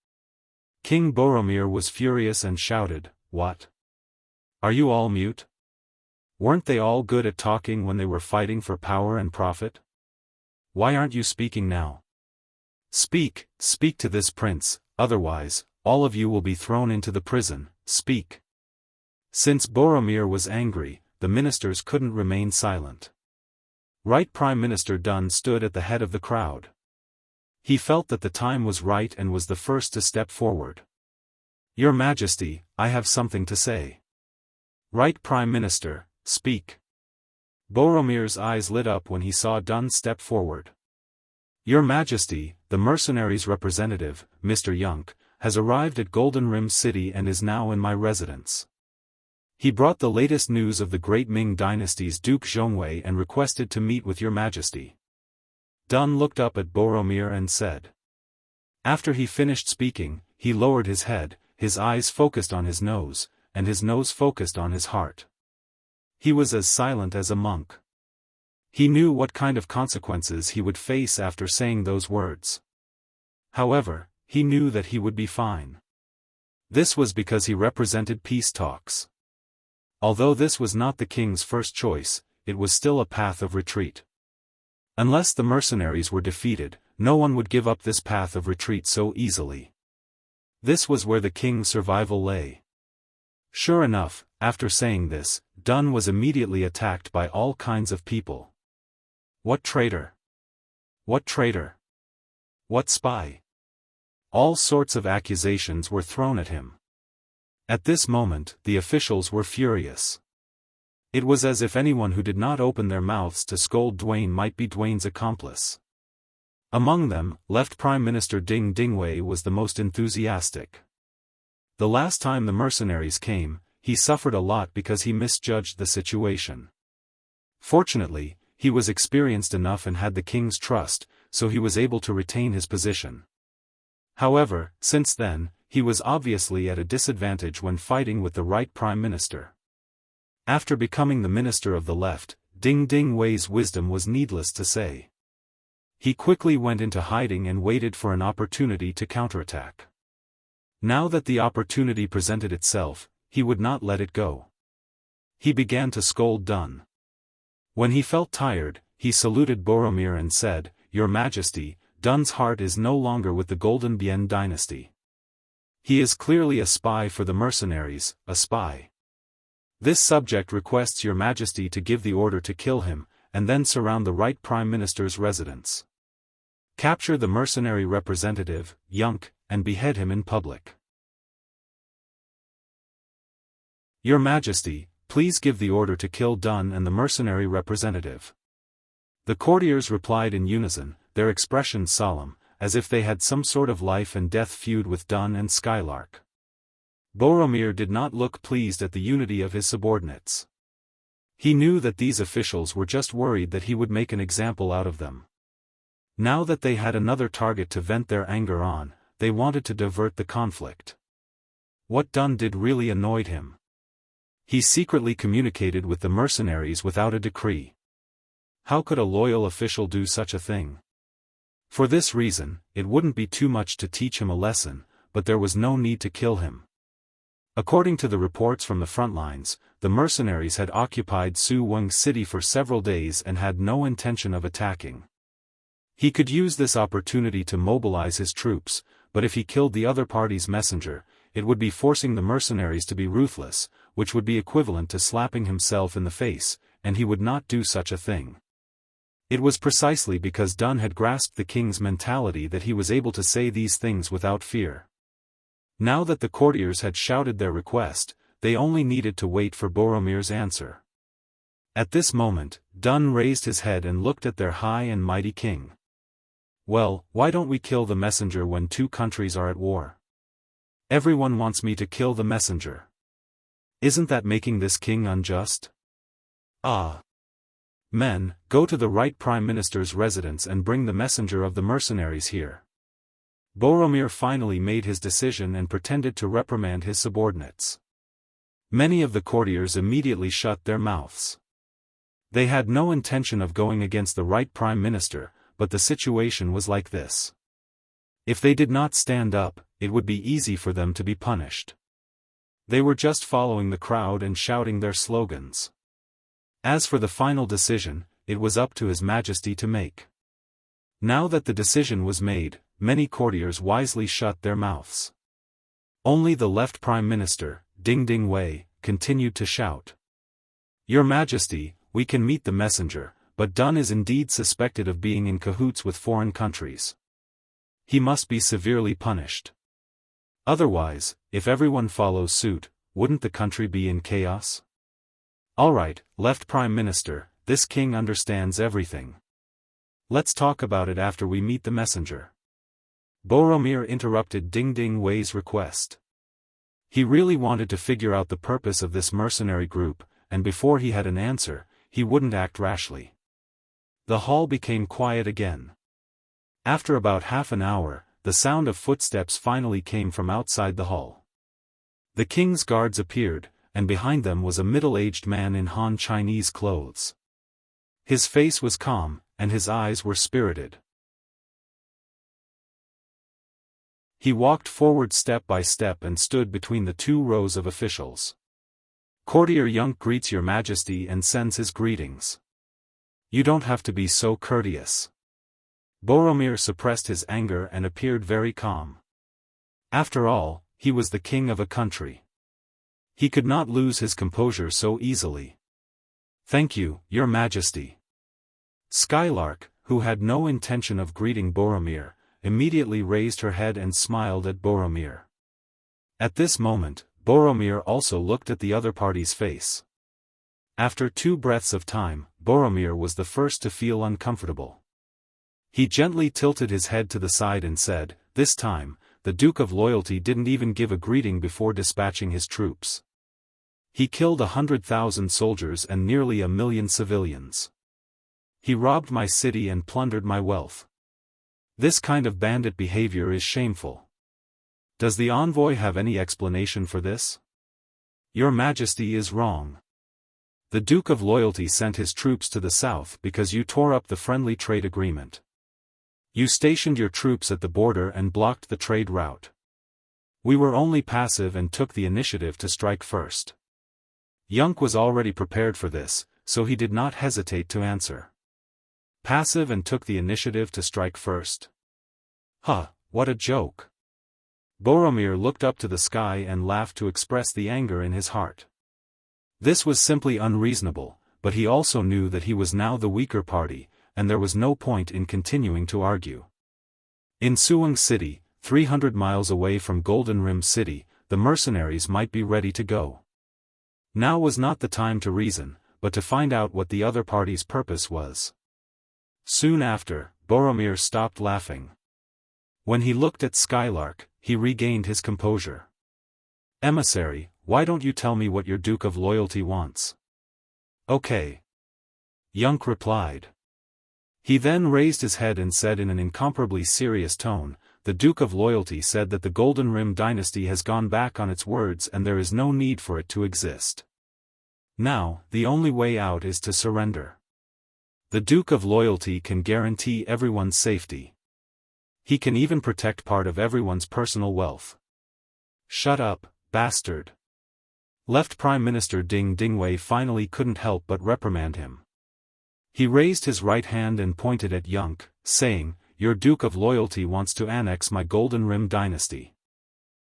King Boromir was furious and shouted, "What? Are you all mute? Weren't they all good at talking when they were fighting for power and profit? Why aren't you speaking now? Speak, speak to this prince, otherwise, all of you will be thrown into the prison, speak." Since Boromir was angry, the ministers couldn't remain silent. Right Prime Minister Dun stood at the head of the crowd. He felt that the time was right and was the first to step forward. "Your Majesty, I have something to say." "Right Prime Minister, speak." Boromir's eyes lit up when he saw Dun step forward. "Your Majesty, the mercenaries' representative, Mr. Yunk, has arrived at Golden Rim City and is now in my residence. He brought the latest news of the great Ming dynasty's Duke Zhongwei and requested to meet with your Majesty." Dun looked up at Boromir and said. After he finished speaking, he lowered his head, his eyes focused on his nose, and his nose focused on his heart. He was as silent as a monk. He knew what kind of consequences he would face after saying those words. However, he knew that he would be fine. This was because he represented peace talks. Although this was not the king's first choice, it was still a path of retreat. Unless the mercenaries were defeated, no one would give up this path of retreat so easily. This was where the king's survival lay. Sure enough, after saying this, Dun was immediately attacked by all kinds of people. What traitor? What traitor? What spy? All sorts of accusations were thrown at him. At this moment, the officials were furious. It was as if anyone who did not open their mouths to scold Dwayne might be Dwayne's accomplice. Among them, Left Prime Minister Ding Dingwei was the most enthusiastic. The last time the mercenaries came, he suffered a lot because he misjudged the situation. Fortunately, he was experienced enough and had the king's trust, so he was able to retain his position. However, since then, he was obviously at a disadvantage when fighting with the right Prime Minister. After becoming the minister of the left, Ding Ding Wei's wisdom was needless to say. He quickly went into hiding and waited for an opportunity to counterattack. Now that the opportunity presented itself, he would not let it go. He began to scold Dun. When he felt tired, he saluted Boromir and said, "Your Majesty, Dun's heart is no longer with the Golden Bien dynasty. He is clearly a spy for the mercenaries, a spy. This subject requests your Majesty to give the order to kill him, and then surround the right Prime Minister's residence. Capture the mercenary representative, Yunk, and behead him in public. Your Majesty, please give the order to kill Dun and the mercenary representative." The courtiers replied in unison, their expressions solemn, as if they had some sort of life and death feud with Dun and Skylark. Boromir did not look pleased at the unity of his subordinates. He knew that these officials were just worried that he would make an example out of them. Now that they had another target to vent their anger on, they wanted to divert the conflict. What Dun did really annoyed him. He secretly communicated with the mercenaries without a decree. How could a loyal official do such a thing? For this reason, it wouldn't be too much to teach him a lesson, but there was no need to kill him. According to the reports from the front lines, the mercenaries had occupied Su Weng's city for several days and had no intention of attacking. He could use this opportunity to mobilize his troops, but if he killed the other party's messenger, it would be forcing the mercenaries to be ruthless, which would be equivalent to slapping himself in the face, and he would not do such a thing. It was precisely because Dun had grasped the king's mentality that he was able to say these things without fear. Now that the courtiers had shouted their request, they only needed to wait for Boromir's answer. At this moment, Dun raised his head and looked at their high and mighty king. "Well, why don't we kill the messenger when two countries are at war? Everyone wants me to kill the messenger. Isn't that making this king unjust? Ah! Men, go to the right Prime Minister's residence and bring the messenger of the mercenaries here." Boromir finally made his decision and pretended to reprimand his subordinates. Many of the courtiers immediately shut their mouths. They had no intention of going against the right Prime Minister, but the situation was like this. If they did not stand up, it would be easy for them to be punished. They were just following the crowd and shouting their slogans. As for the final decision, it was up to His Majesty to make. Now that the decision was made, many courtiers wisely shut their mouths. Only the left Prime Minister, Ding Ding Wei, continued to shout. "Your Majesty, we can meet the messenger, but Dun is indeed suspected of being in cahoots with foreign countries. He must be severely punished. Otherwise, if everyone follows suit, wouldn't the country be in chaos?" "Alright, left Prime Minister, this king understands everything. Let's talk about it after we meet the messenger." Boromir interrupted Ding Ding Wei's request. He really wanted to figure out the purpose of this mercenary group, and before he had an answer, he wouldn't act rashly. The hall became quiet again. After about half an hour, the sound of footsteps finally came from outside the hall. The king's guards appeared, and behind them was a middle-aged man in Han Chinese clothes. His face was calm, and his eyes were spirited. He walked forward step by step and stood between the two rows of officials. "Courtier Yunk greets your Majesty and sends his greetings. You don't have to be so courteous." Boromir suppressed his anger and appeared very calm. After all, he was the king of a country. He could not lose his composure so easily. "Thank you, your Majesty." Skylark, who had no intention of greeting Boromir, immediately raised her head and smiled at Boromir. At this moment, Boromir also looked at the other party's face. After 2 breaths of time, Boromir was the first to feel uncomfortable. He gently tilted his head to the side and said, "This time, the Duke of Loyalty didn't even give a greeting before dispatching his troops. He killed 100,000 soldiers and nearly 1,000,000 civilians. He robbed my city and plundered my wealth. This kind of bandit behavior is shameful. Does the envoy have any explanation for this?" "Your Majesty is wrong. The Duke of Loyalty sent his troops to the south because you tore up the friendly trade agreement. You stationed your troops at the border and blocked the trade route. We were only passive and took the initiative to strike first. Yuan was already prepared for this, so he did not hesitate to answer. Passive and took the initiative to strike first. Huh, what a joke. Boromir looked up to the sky and laughed to express the anger in his heart. This was simply unreasonable, but he also knew that he was now the weaker party, and there was no point in continuing to argue. In Suang City, 300 miles away from Golden Rim City, the mercenaries might be ready to go. Now was not the time to reason, but to find out what the other party's purpose was. Soon after, Boromir stopped laughing. When he looked at Skylark, he regained his composure. Emissary, why don't you tell me what your Duke of Loyalty wants? Okay. Yuan replied. He then raised his head and said in an incomparably serious tone, the Duke of Loyalty said that the Golden Rim dynasty has gone back on its words and there is no need for it to exist. Now, the only way out is to surrender. The Duke of Loyalty can guarantee everyone's safety. He can even protect part of everyone's personal wealth. Shut up, bastard. Left Prime Minister Ding Dingwei finally couldn't help but reprimand him. He raised his right hand and pointed at Yuan, saying, your Duke of Loyalty wants to annex my Golden Rim dynasty.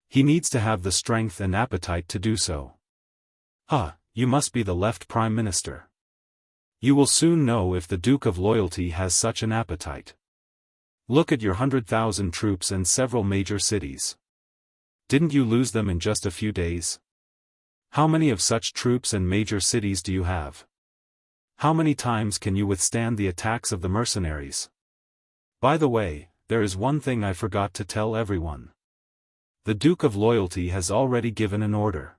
He needs to have the strength and appetite to do so. Huh, you must be the left Prime Minister. You will soon know if the Duke of Loyalty has such an appetite. Look at your 100,000 troops and several major cities. Didn't you lose them in just a few days? How many of such troops and major cities do you have? How many times can you withstand the attacks of the mercenaries? By the way, there is one thing I forgot to tell everyone. The Duke of Loyalty has already given an order.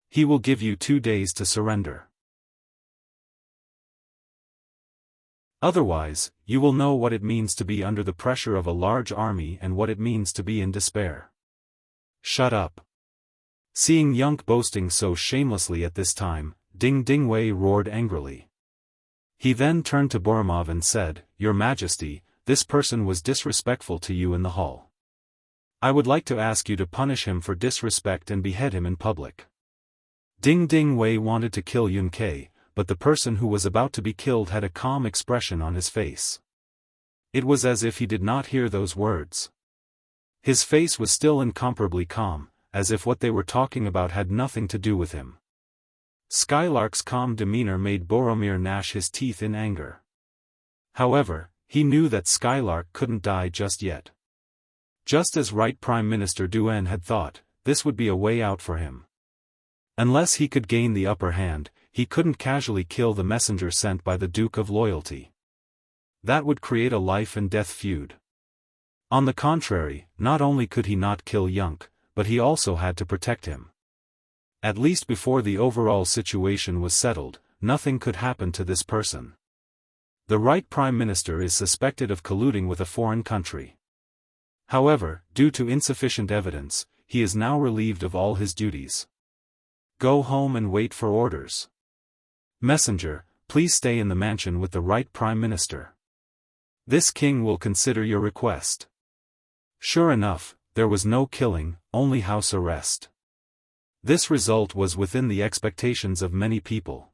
He will give you 2 days to surrender. Otherwise, you will know what it means to be under the pressure of a large army and what it means to be in despair. Shut up. Seeing Yuan boasting so shamelessly at this time, Ding Dingwei roared angrily. He then turned to Boromir and said, Your Majesty, this person was disrespectful to you in the hall. I would like to ask you to punish him for disrespect and behead him in public. Ding Dingwei wanted to kill Yuan, but the person who was about to be killed had a calm expression on his face. It was as if he did not hear those words. His face was still incomparably calm, as if what they were talking about had nothing to do with him. Skylark's calm demeanor made Boromir gnash his teeth in anger. However, he knew that Skylark couldn't die just yet. Just as Right Prime Minister Yuan had thought, this would be a way out for him. Unless he could gain the upper hand, he couldn't casually kill the messenger sent by the Duke of Loyalty. That would create a life-and-death feud. On the contrary, not only could he not kill Yuan, but he also had to protect him. At least before the overall situation was settled, nothing could happen to this person. The Right Prime Minister is suspected of colluding with a foreign country. However, due to insufficient evidence, he is now relieved of all his duties. Go home and wait for orders. Messenger, please stay in the mansion with the Right Prime Minister. This king will consider your request. Sure enough, there was no killing, only house arrest. This result was within the expectations of many people.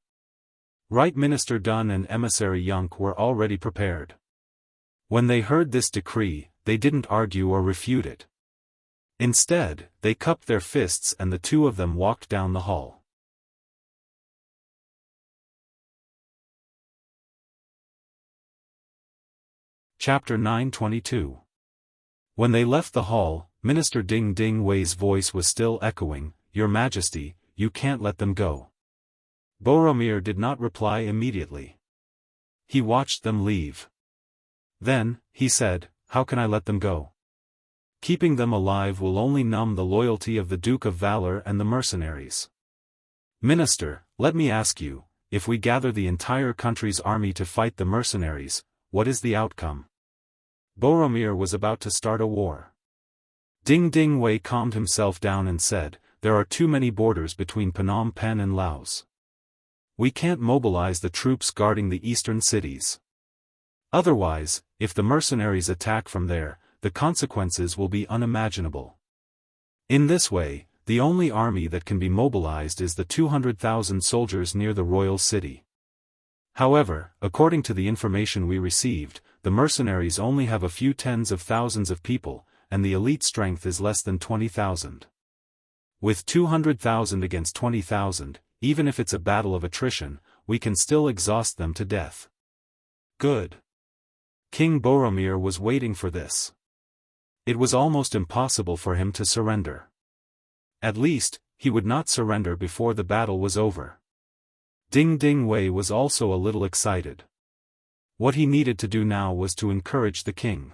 Right Minister Dun and Emissary Yuan were already prepared. When they heard this decree, they didn't argue or refute it. Instead, they cupped their fists and the two of them walked down the hall. Chapter 922. When they left the hall, Minister Ding Dingwei's voice was still echoing, Your Majesty, you can't let them go. Boromir did not reply immediately. He watched them leave. Then, he said, How can I let them go? Keeping them alive will only numb the loyalty of the Duke of Valor and the mercenaries. Minister, let me ask you, if we gather the entire country's army to fight the mercenaries, what is the outcome? Boromir was about to start a war. Ding Dingwei calmed himself down and said, There are too many borders between Phnom Penh and Laos. We can't mobilize the troops guarding the eastern cities. Otherwise, if the mercenaries attack from there, the consequences will be unimaginable. In this way, the only army that can be mobilized is the 200,000 soldiers near the royal city. However, according to the information we received, the mercenaries only have a few tens of thousands of people, and the elite strength is less than 20,000. With 200,000 against 20,000, even if it's a battle of attrition, we can still exhaust them to death. Good. King Boromir was waiting for this. It was almost impossible for him to surrender. At least, he would not surrender before the battle was over. Ding Ding Wei was also a little excited. What he needed to do now was to encourage the king.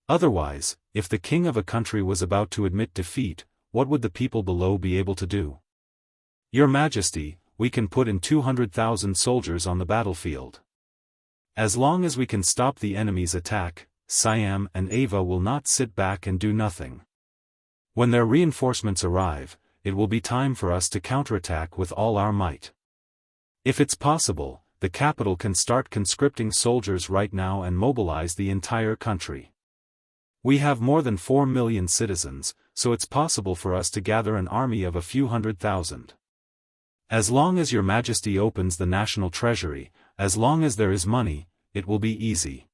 Otherwise, if the king of a country was about to admit defeat, what would the people below be able to do? Your Majesty, we can put in 200,000 soldiers on the battlefield. As long as we can stop the enemy's attack, Siam and Ava will not sit back and do nothing. When their reinforcements arrive, it will be time for us to counterattack with all our might. If it's possible, the capital can start conscripting soldiers right now and mobilize the entire country. We have more than 4 million citizens, so it's possible for us to gather an army of a few 100,000. As long as Your Majesty opens the national treasury, as long as there is money, it will be easy.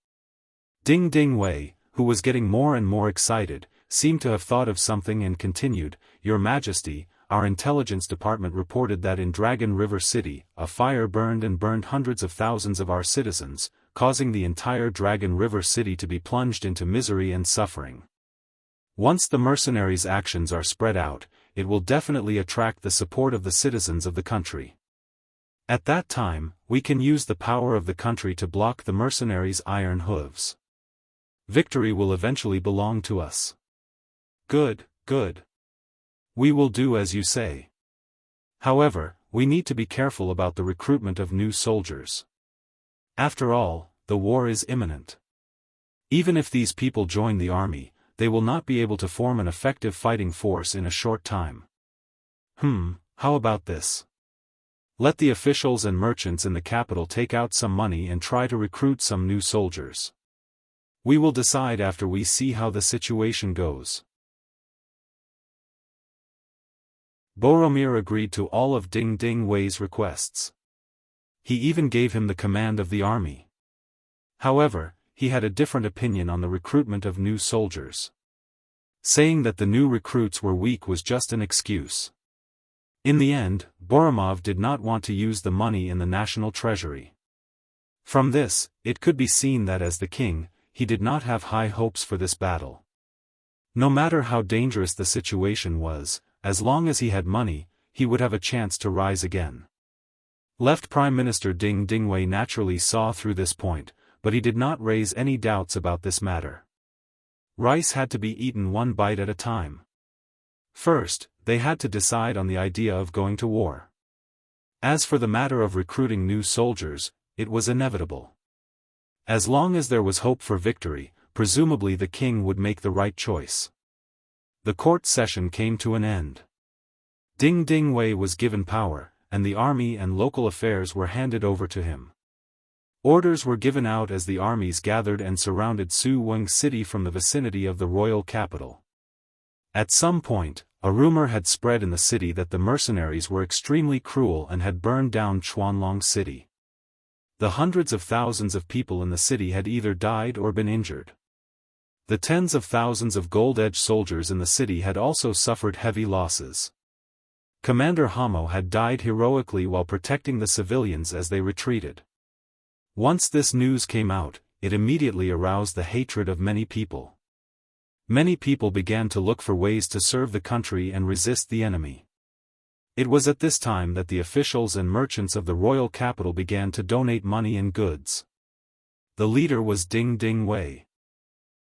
Ding Ding Wei, who was getting more and more excited, seemed to have thought of something and continued, Your Majesty, our intelligence department reported that in Dragon River City, a fire burned hundreds of thousands of our citizens, causing the entire Dragon River City to be plunged into misery and suffering. Once the mercenaries' actions are spread out, it will definitely attract the support of the citizens of the country. At that time, we can use the power of the country to block the mercenaries' iron hooves. Victory will eventually belong to us. Good, good. We will do as you say. However, we need to be careful about the recruitment of new soldiers. After all, the war is imminent. Even if these people join the army, they will not be able to form an effective fighting force in a short time. How about this? Let the officials and merchants in the capital take out some money and try to recruit some new soldiers. We will decide after we see how the situation goes. Boromir agreed to all of Ding Ding Wei's requests. He even gave him the command of the army. However, he had a different opinion on the recruitment of new soldiers. Saying that the new recruits were weak was just an excuse. In the end, Boromir did not want to use the money in the national treasury. From this, it could be seen that as the king, he did not have high hopes for this battle. No matter how dangerous the situation was, as long as he had money, he would have a chance to rise again. Left Prime Minister Ding Ding Wei naturally saw through this point, but he did not raise any doubts about this matter. Rice had to be eaten one bite at a time. First, they had to decide on the idea of going to war. As for the matter of recruiting new soldiers, it was inevitable. As long as there was hope for victory, presumably the king would make the right choice. The court session came to an end. Ding Ding Wei was given power, and the army and local affairs were handed over to him. Orders were given out as the armies gathered and surrounded Su Weng City from the vicinity of the royal capital. At some point, a rumor had spread in the city that the mercenaries were extremely cruel and had burned down Chuanlong City. The hundreds of thousands of people in the city had either died or been injured. The tens of thousands of gold-edged soldiers in the city had also suffered heavy losses. Commander Hamo had died heroically while protecting the civilians as they retreated. Once this news came out, it immediately aroused the hatred of many people. Many people began to look for ways to serve the country and resist the enemy. It was at this time that the officials and merchants of the royal capital began to donate money and goods. The leader was Ding Ding Wei.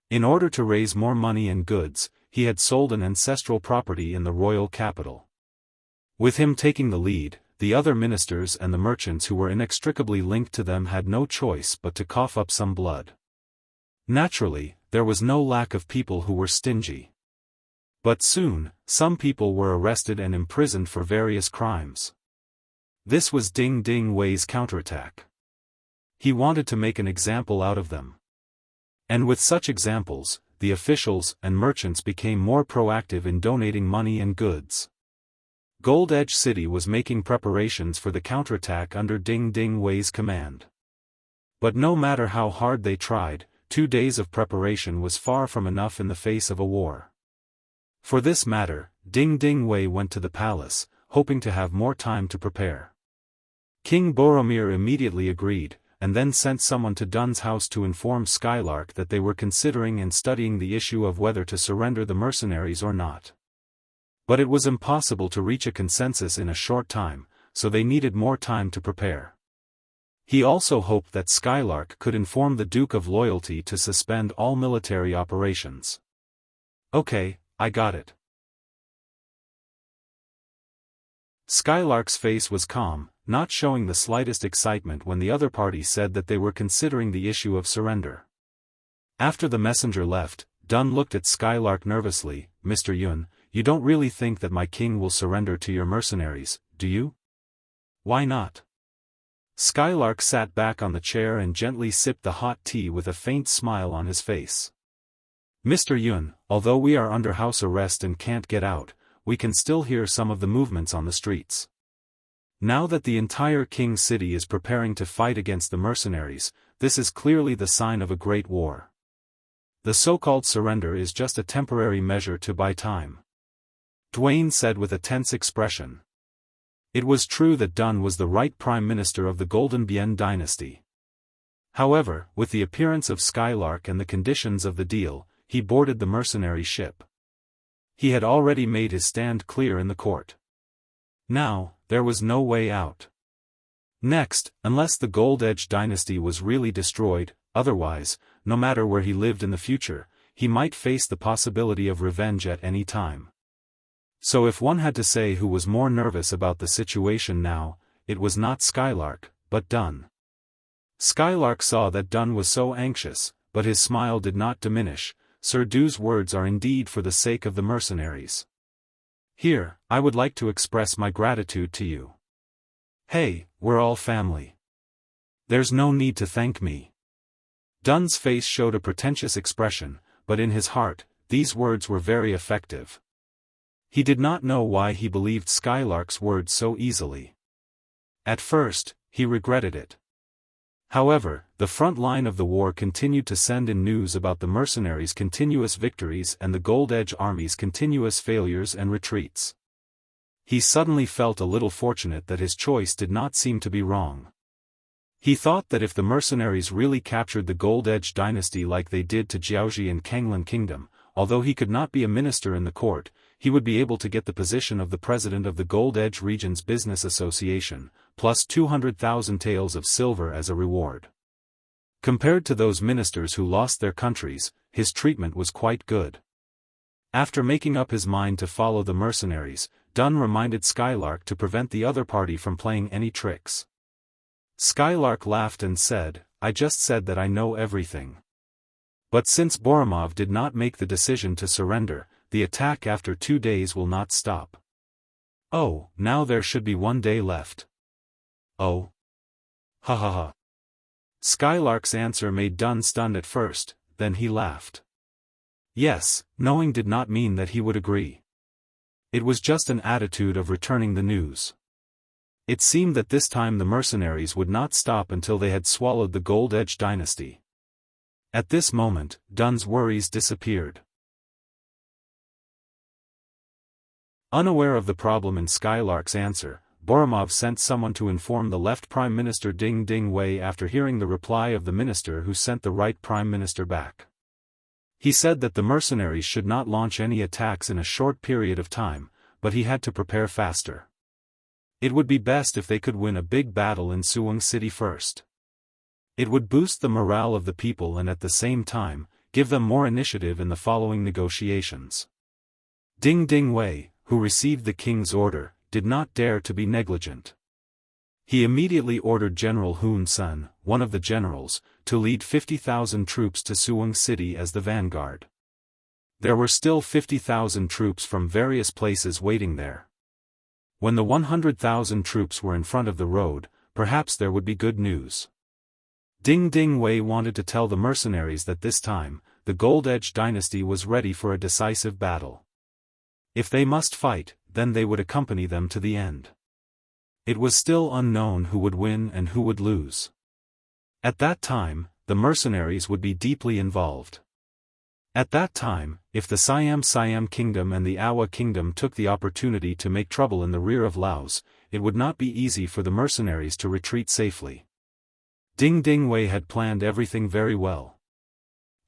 In order to raise more money and goods, he had sold an ancestral property in the royal capital. With him taking the lead, the other ministers and the merchants who were inextricably linked to them had no choice but to cough up some blood. Naturally, there was no lack of people who were stingy. But soon, some people were arrested and imprisoned for various crimes. This was Ding Ding Wei's counterattack. He wanted to make an example out of them. And with such examples, the officials and merchants became more proactive in donating money and goods. Gold Edge City was making preparations for the counterattack under Ding Ding Wei's command. But no matter how hard they tried, 2 days of preparation was far from enough in the face of a war. For this matter, Ding Ding Wei went to the palace, hoping to have more time to prepare. King Boromir immediately agreed, and then sent someone to Dun's house to inform Skylark that they were considering and studying the issue of whether to surrender the mercenaries or not. But it was impossible to reach a consensus in a short time, so they needed more time to prepare. He also hoped that Skylark could inform the Duke of Loyalty to suspend all military operations. Okay, I got it. Skylark's face was calm, not showing the slightest excitement when the other party said that they were considering the issue of surrender. After the messenger left, Dun looked at Skylark nervously. Mr. Yuan, you don't really think that my king will surrender to your mercenaries, do you? Why not? Skylark sat back on the chair and gently sipped the hot tea with a faint smile on his face. Mr. Yuan, although we are under house arrest and can't get out, we can still hear some of the movements on the streets. Now that the entire King City is preparing to fight against the mercenaries, this is clearly the sign of a great war. The so-called surrender is just a temporary measure to buy time. Dwayne said with a tense expression. It was true that Dun was the right prime minister of the Golden Bien dynasty. However, with the appearance of Skylark and the conditions of the deal, he boarded the mercenary ship. He had already made his stand clear in the court. Now, there was no way out. Next, unless the Gold Edge dynasty was really destroyed, otherwise, no matter where he lived in the future, he might face the possibility of revenge at any time. So if one had to say who was more nervous about the situation now, it was not Skylark, but Dun. Skylark saw that Dun was so anxious, but his smile did not diminish. Sir Du's words are indeed for the sake of the mercenaries. Here, I would like to express my gratitude to you. Hey, we're all family. There's no need to thank me. Dun's face showed a pretentious expression, but in his heart, these words were very effective. He did not know why he believed Skylark's words so easily. At first, he regretted it. However, the front line of the war continued to send in news about the mercenaries' continuous victories and the Gold Edge army's continuous failures and retreats. He suddenly felt a little fortunate that his choice did not seem to be wrong. He thought that if the mercenaries really captured the Gold Edge dynasty like they did to Jianghu and Kanglan Kingdom, although he could not be a minister in the court, he would be able to get the position of the president of the Gold Edge Region's Business Association, plus 200,000 taels of silver as a reward. Compared to those ministers who lost their countries, his treatment was quite good. After making up his mind to follow the mercenaries, Dun reminded Skylark to prevent the other party from playing any tricks. Skylark laughed and said, I just said that I know everything. But since Boromir did not make the decision to surrender, the attack after 2 days will not stop. Oh, now there should be 1 day left. Oh. Ha ha ha. Skylark's answer made Dun stunned at first, then he laughed. Yes, knowing did not mean that he would agree. It was just an attitude of returning the news. It seemed that this time the mercenaries would not stop until they had swallowed the Gold Edge dynasty. At this moment, Dun's worries disappeared. Unaware of the problem in Skylark's answer, Boromir sent someone to inform the left Prime Minister Ding Ding Wei after hearing the reply of the minister who sent the right Prime Minister back. He said that the mercenaries should not launch any attacks in a short period of time, but he had to prepare faster. It would be best if they could win a big battle in Suwung City first. It would boost the morale of the people and at the same time, give them more initiative in the following negotiations. Ding Ding Wei, who received the king's order, did not dare to be negligent. He immediately ordered General Hun Sen, one of the generals, to lead 50,000 troops to Suwung City as the vanguard. There were still 50,000 troops from various places waiting there. When the 100,000 troops were in front of the road, perhaps there would be good news. Ding Ding Wei wanted to tell the mercenaries that this time, the Gold Edge dynasty was ready for a decisive battle. If they must fight, then they would accompany them to the end. It was still unknown who would win and who would lose. At that time, the mercenaries would be deeply involved. At that time, if the Siam kingdom and the Awa kingdom took the opportunity to make trouble in the rear of Laos, it would not be easy for the mercenaries to retreat safely. Ding Ding Wei had planned everything very well.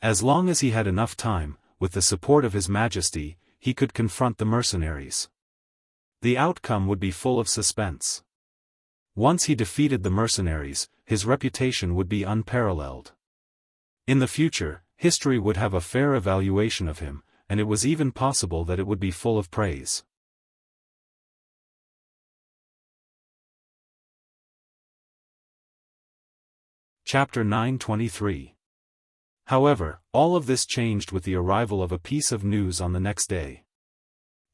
As long as he had enough time, with the support of His Majesty, he could confront the mercenaries. The outcome would be full of suspense. Once he defeated the mercenaries, his reputation would be unparalleled. In the future, history would have a fair evaluation of him, and it was even possible that it would be full of praise. Chapter 923. However, all of this changed with the arrival of a piece of news on the next day.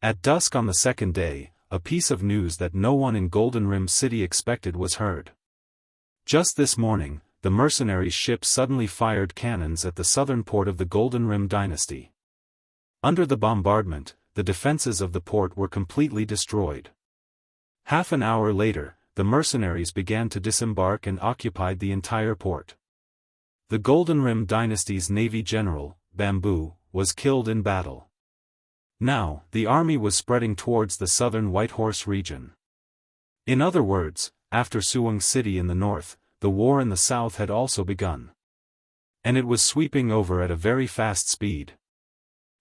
At dusk on the second day, a piece of news that no one in Golden Rim City expected was heard. Just this morning, the mercenaries' ship suddenly fired cannons at the southern port of the Golden Rim Dynasty. Under the bombardment, the defenses of the port were completely destroyed. Half an hour later, the mercenaries began to disembark and occupied the entire port. The Golden Rim Dynasty's navy general, Bamboo, was killed in battle. Now, the army was spreading towards the southern Whitehorse region. In other words, after Suwon City in the north, the war in the south had also begun. And it was sweeping over at a very fast speed.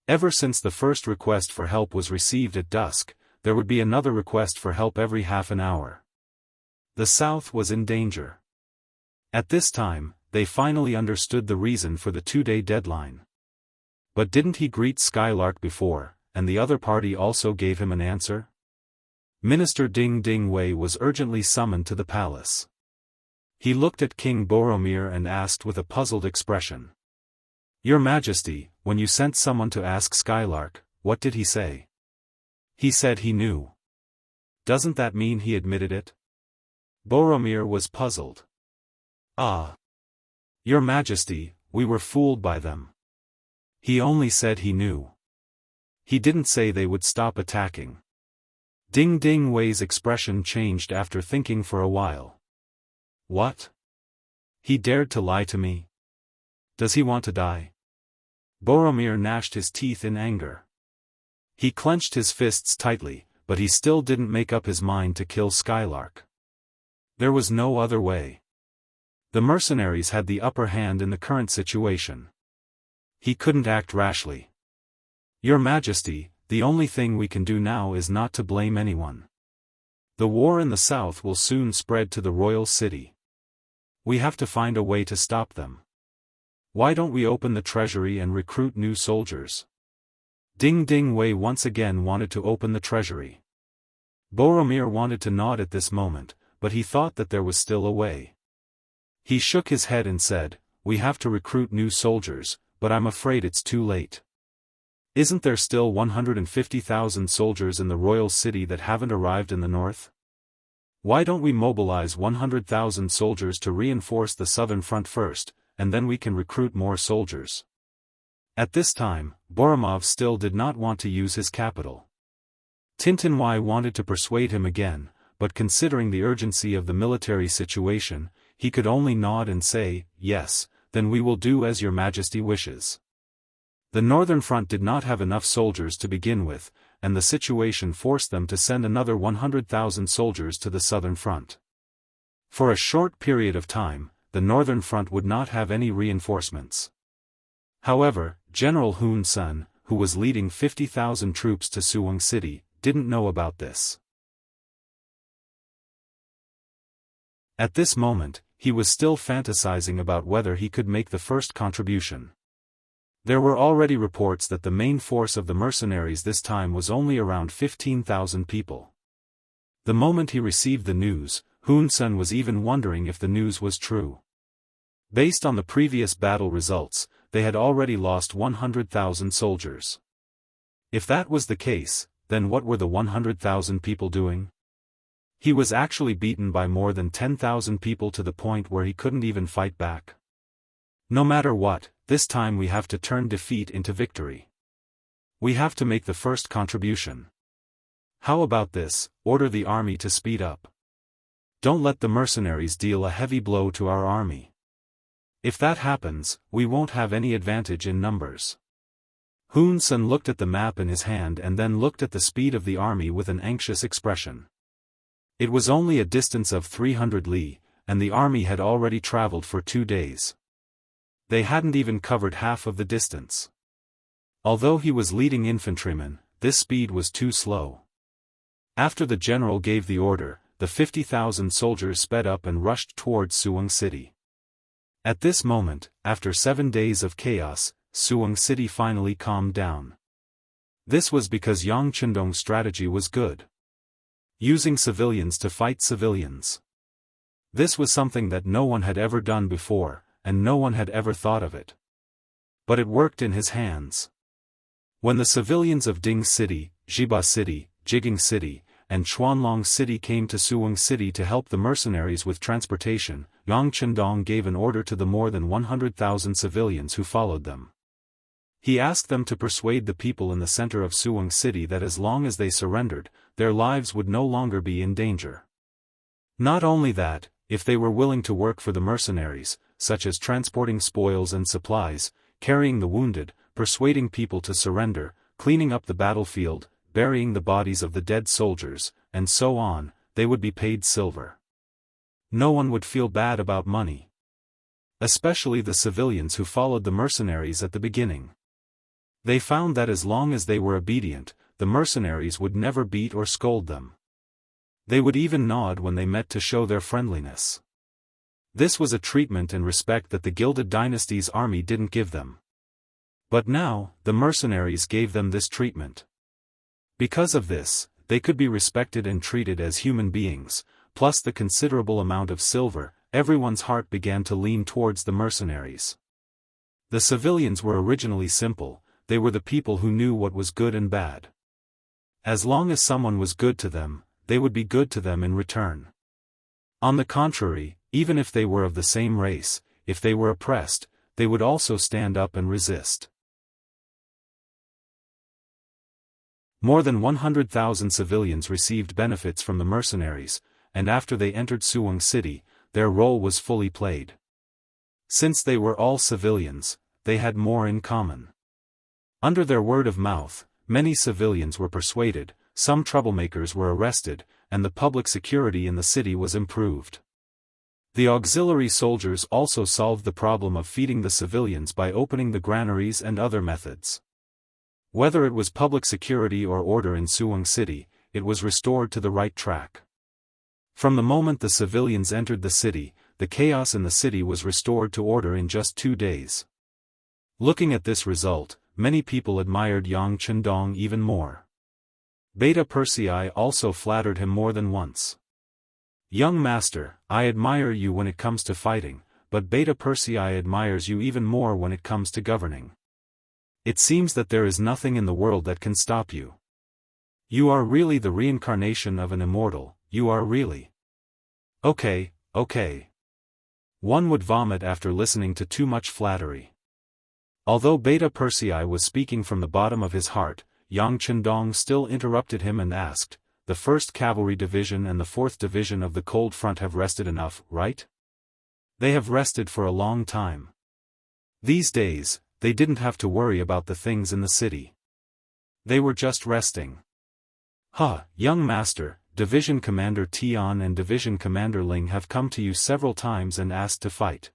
Ever since the first request for help was received at dusk, there would be another request for help every half an hour. The South was in danger. At this time, they finally understood the reason for the 2-day deadline. But didn't he greet Skylark before, and the other party also gave him an answer? Minister Ding Ding Wei was urgently summoned to the palace. He looked at King Boromir and asked with a puzzled expression. "Your Majesty, when you sent someone to ask Skylark, what did he say?" "He said he knew." "Doesn't that mean he admitted it?" Boromir was puzzled. "Ah. Your Majesty, we were fooled by them. He only said he knew. He didn't say they would stop attacking." Ding Ding Wei's expression changed after thinking for a while. "What? He dared to lie to me? Does he want to die?" Boromir gnashed his teeth in anger. He clenched his fists tightly, but he still didn't make up his mind to kill Skylark. There was no other way. The mercenaries had the upper hand in the current situation. He couldn't act rashly. "Your Majesty, the only thing we can do now is not to blame anyone. The war in the south will soon spread to the royal city. We have to find a way to stop them. Why don't we open the treasury and recruit new soldiers?" Ding Ding Wei once again wanted to open the treasury. Boromir wanted to nod at this moment, but he thought that there was still a way. He shook his head and said, "We have to recruit new soldiers, but I'm afraid it's too late. Isn't there still 150,000 soldiers in the royal city that haven't arrived in the north? Why don't we mobilize 100,000 soldiers to reinforce the southern front first, and then we can recruit more soldiers?" At this time, Boromir still did not want to use his capital. Tintinwai wanted to persuade him again, but considering the urgency of the military situation, he could only nod and say, "Yes, then we will do as your Majesty wishes." The northern front did not have enough soldiers to begin with, and the situation forced them to send another 100,000 soldiers to the southern front. For a short period of time, the northern front would not have any reinforcements. However, General Hun Sen, who was leading 50,000 troops to Suwon City, didn't know about this. At this moment, he was still fantasizing about whether he could make the first contribution. There were already reports that the main force of the mercenaries this time was only around 15,000 people. The moment he received the news, Hun Sen was even wondering if the news was true. Based on the previous battle results, they had already lost 100,000 soldiers. If that was the case, then what were the 100,000 people doing? He was actually beaten by more than 10,000 people to the point where he couldn't even fight back. No matter what, this time we have to turn defeat into victory. We have to make the first contribution. How about this? Order the army to speed up. Don't let the mercenaries deal a heavy blow to our army. If that happens, we won't have any advantage in numbers. Hun Sen looked at the map in his hand and then looked at the speed of the army with an anxious expression. It was only a distance of 300 li, and the army had already traveled for 2 days. They hadn't even covered half of the distance. Although he was leading infantrymen, this speed was too slow. After the general gave the order, the 50,000 soldiers sped up and rushed towards Suwon City. At this moment, after 7 days of chaos, Suwon City finally calmed down. This was because Yang Chendong's strategy was good. Using civilians to fight civilians. This was something that no one had ever done before, and no one had ever thought of it. But it worked in his hands. When the civilians of Ding City, Jiba City, Jiging City, and Chuanlong City came to Suwon City to help the mercenaries with transportation, Yang Chendong gave an order to the more than 100,000 civilians who followed them. He asked them to persuade the people in the center of Suwon City that as long as they surrendered, their lives would no longer be in danger. Not only that, if they were willing to work for the mercenaries, such as transporting spoils and supplies, carrying the wounded, persuading people to surrender, cleaning up the battlefield, burying the bodies of the dead soldiers, and so on, they would be paid silver. No one would feel bad about money. Especially the civilians who followed the mercenaries at the beginning. They found that as long as they were obedient, the mercenaries would never beat or scold them. They would even nod when they met to show their friendliness. This was a treatment and respect that the Gilded Dynasty's army didn't give them. But now, the mercenaries gave them this treatment. Because of this, they could be respected and treated as human beings, plus the considerable amount of silver, everyone's heart began to lean towards the mercenaries. The civilians were originally simple, they were the people who knew what was good and bad. As long as someone was good to them, they would be good to them in return. On the contrary, even if they were of the same race, if they were oppressed, they would also stand up and resist. More than 100,000 civilians received benefits from the mercenaries, and after they entered Suwon City, their role was fully played. Since they were all civilians, they had more in common. Under their word of mouth, many civilians were persuaded, some troublemakers were arrested, and the public security in the city was improved. The auxiliary soldiers also solved the problem of feeding the civilians by opening the granaries and other methods. Whether it was public security or order in Suwon City, it was restored to the right track. From the moment the civilians entered the city, the chaos in the city was restored to order in just 2 days. Looking at this result, many people admired Yang Chendong even more. Beta Persei also flattered him more than once. Young master, I admire you when it comes to fighting, but Beta Persei admires you even more when it comes to governing. It seems that there is nothing in the world that can stop you. You are really the reincarnation of an immortal, you are really. Okay. One would vomit after listening to too much flattery. Although Beta Persei was speaking from the bottom of his heart, Yang Chendong still interrupted him and asked, the 1st Cavalry Division and the 4th Division of the Cold Front have rested enough, right? They have rested for a long time. These days, they didn't have to worry about the things in the city. They were just resting. Young master, Division Commander Tian and Division Commander Ling have come to you several times and asked to fight.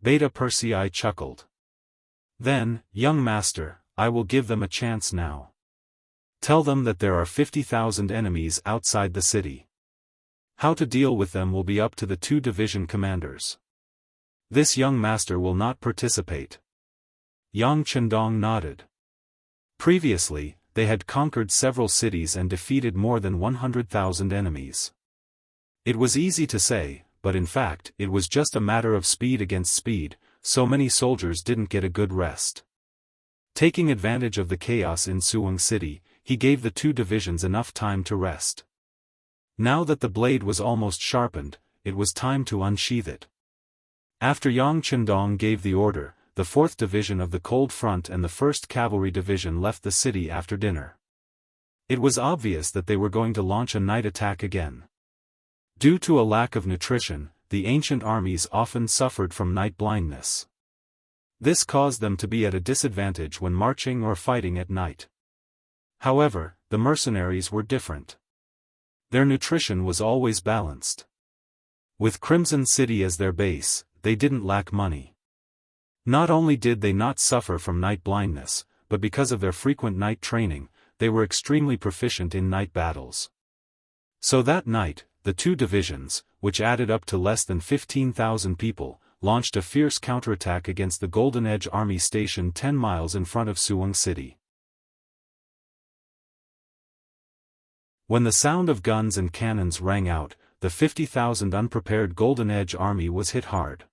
Beta Persei chuckled. Then, young master, I will give them a chance now. Tell them that there are 50,000 enemies outside the city. How to deal with them will be up to the 2 division commanders. This young master will not participate. Yang Chendong nodded. Previously, they had conquered several cities and defeated more than 100,000 enemies. It was easy to say, but in fact, it was just a matter of speed against speed, so many soldiers didn't get a good rest. Taking advantage of the chaos in Suwon City, he gave the 2 divisions enough time to rest. Now that the blade was almost sharpened, it was time to unsheath it. After Yang Chendong gave the order, the 4th Division of the Cold Front and the 1st Cavalry Division left the city after dinner. It was obvious that they were going to launch a night attack again. Due to a lack of nutrition, the ancient armies often suffered from night blindness. This caused them to be at a disadvantage when marching or fighting at night. However, the mercenaries were different. Their nutrition was always balanced. With Crimson City as their base, they didn't lack money. Not only did they not suffer from night blindness, but because of their frequent night training, they were extremely proficient in night battles. So that night, the 2 divisions, which added up to less than 15,000 people, launched a fierce counterattack against the Golden Edge Army stationed 10 miles in front of Suwon City. When the sound of guns and cannons rang out, the 50,000 unprepared Golden Edge Army was hit hard.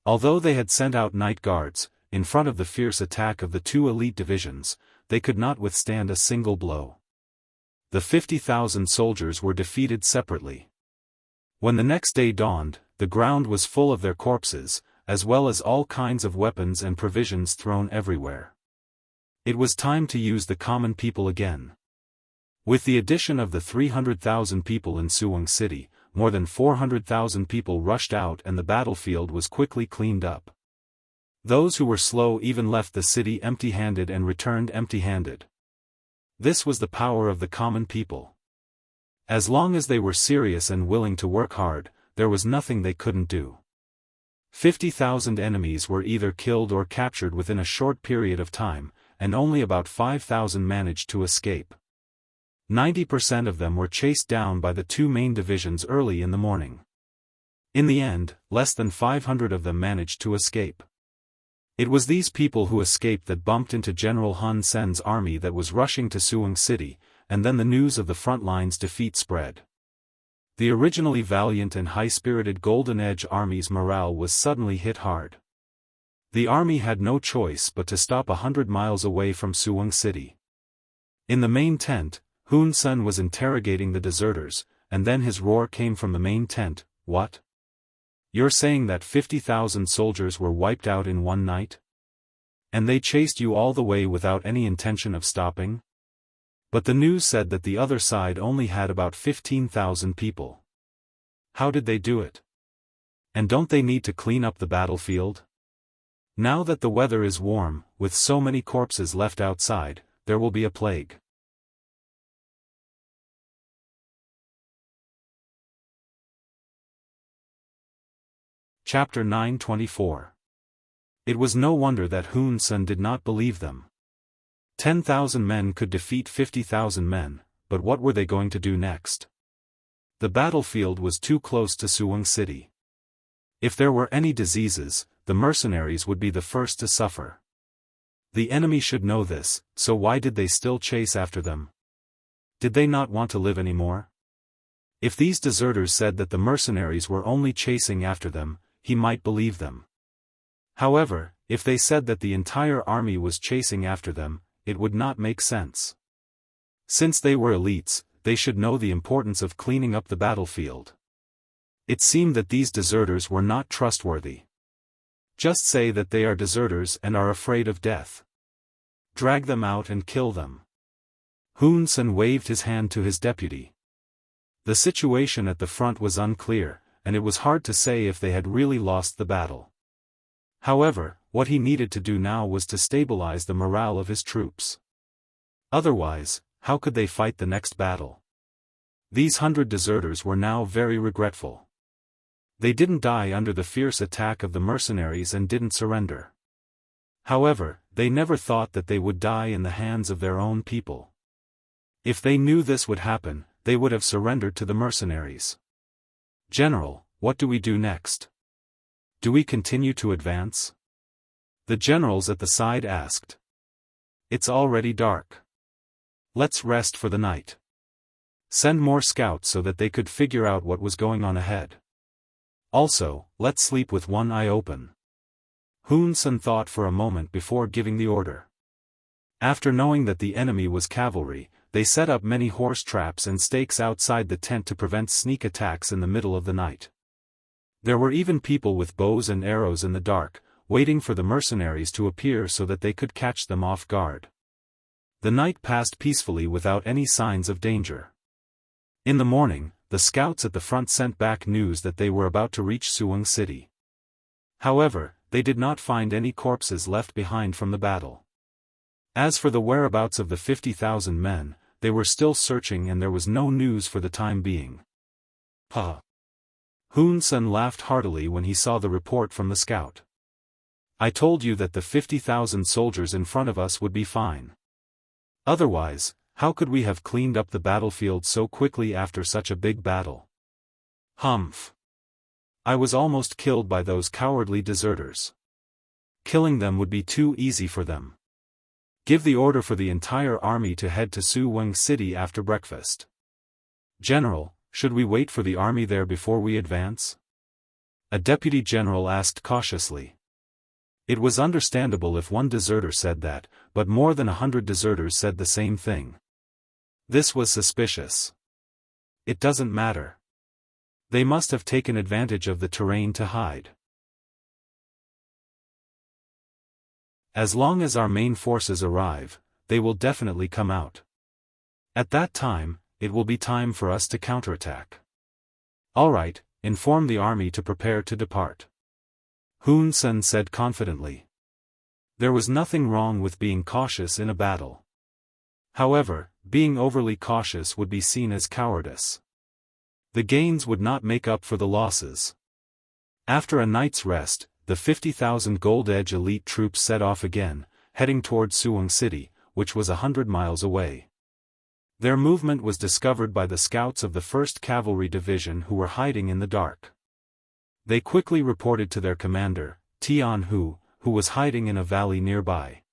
Although they had sent out night guards, in front of the fierce attack of the 2 elite divisions, they could not withstand a single blow. The 50,000 soldiers were defeated separately. When the next day dawned, the ground was full of their corpses, as well as all kinds of weapons and provisions thrown everywhere. It was time to use the common people again. With the addition of the 300,000 people in Suwon City, more than 400,000 people rushed out and the battlefield was quickly cleaned up. Those who were slow even left the city empty-handed and returned empty-handed. This was the power of the common people. As long as they were serious and willing to work hard, there was nothing they couldn't do. 50,000 enemies were either killed or captured within a short period of time, and only about 5,000 managed to escape. 90% of them were chased down by the 2 main divisions early in the morning. In the end, less than 500 of them managed to escape. It was these people who escaped that bumped into General Hun Sen's army that was rushing to Suwon City, and then the news of the front line's defeat spread. The originally valiant and high-spirited Golden Edge Army's morale was suddenly hit hard. The army had no choice but to stop 100 miles away from Suwon City. In the main tent, Hun Sen was interrogating the deserters, and then his roar came from the main tent, "What? You're saying that 50,000 soldiers were wiped out in one night? And they chased you all the way without any intention of stopping?" But the news said that the other side only had about 15,000 people. How did they do it? And don't they need to clean up the battlefield? Now that the weather is warm, with so many corpses left outside, there will be a plague. Chapter 924. It was no wonder that Hun Sen did not believe them. 10,000 men could defeat 50,000 men, but what were they going to do next? The battlefield was too close to Suwon City. If there were any diseases, the mercenaries would be the first to suffer. The enemy should know this, so why did they still chase after them? Did they not want to live anymore? If these deserters said that the mercenaries were only chasing after them, he might believe them. However, if they said that the entire army was chasing after them, it would not make sense. Since they were elites, they should know the importance of cleaning up the battlefield. It seemed that these deserters were not trustworthy. Just say that they are deserters and are afraid of death. Drag them out and kill them. Hun Sen waved his hand to his deputy. The situation at the front was unclear, and it was hard to say if they had really lost the battle. However, what he needed to do now was to stabilize the morale of his troops. Otherwise, how could they fight the next battle? These 100 deserters were now very regretful. They didn't die under the fierce attack of the mercenaries and didn't surrender. However, they never thought that they would die in the hands of their own people. If they knew this would happen, they would have surrendered to the mercenaries. "General, what do we do next? Do we continue to advance?" The generals at the side asked. "It's already dark. Let's rest for the night. Send more scouts so that they could figure out what was going on ahead. Also, let's sleep with one eye open." Hun Sen thought for a moment before giving the order. After knowing that the enemy was cavalry, they set up many horse traps and stakes outside the tent to prevent sneak attacks in the middle of the night. There were even people with bows and arrows in the dark, waiting for the mercenaries to appear so that they could catch them off guard. The night passed peacefully without any signs of danger. In the morning, the scouts at the front sent back news that they were about to reach Suwang City. However, they did not find any corpses left behind from the battle. As for the whereabouts of the 50,000 men, they were still searching and there was no news for the time being. Ha! Hun Sen laughed heartily when he saw the report from the scout. I told you that the 50,000 soldiers in front of us would be fine. Otherwise, how could we have cleaned up the battlefield so quickly after such a big battle? Humph! I was almost killed by those cowardly deserters. Killing them would be too easy for them. Give the order for the entire army to head to Suwang City after breakfast. General, should we wait for the army there before we advance? A deputy general asked cautiously. It was understandable if one deserter said that, but more than 100 deserters said the same thing. This was suspicious. It doesn't matter. They must have taken advantage of the terrain to hide. As long as our main forces arrive, they will definitely come out. At that time, it will be time for us to counterattack. All right, inform the army to prepare to depart. Hun Sen said confidently. There was nothing wrong with being cautious in a battle. However, being overly cautious would be seen as cowardice. The gains would not make up for the losses. After a night's rest, the 50,000 Gold Edge elite troops set off again, heading towards Suwang City, which was 100 miles away. Their movement was discovered by the scouts of the 1st Cavalry Division who were hiding in the dark. They quickly reported to their commander, Tianhu, who was hiding in a valley nearby.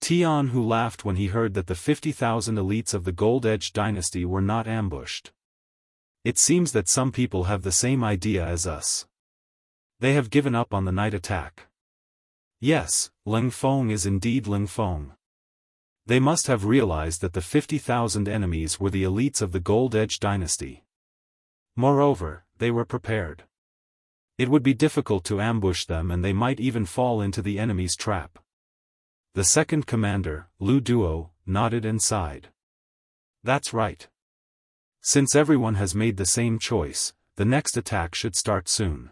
Tianhu laughed when he heard that the 50,000 elites of the Gold Edge dynasty were not ambushed. It seems that some people have the same idea as us. They have given up on the night attack. Yes, Ling Feng is indeed Ling Feng. They must have realized that the 50,000 enemies were the elites of the Gold Edge dynasty. Moreover, they were prepared. It would be difficult to ambush them and they might even fall into the enemy's trap. The second commander, Lu Duo, nodded and sighed. That's right. Since everyone has made the same choice, the next attack should start soon.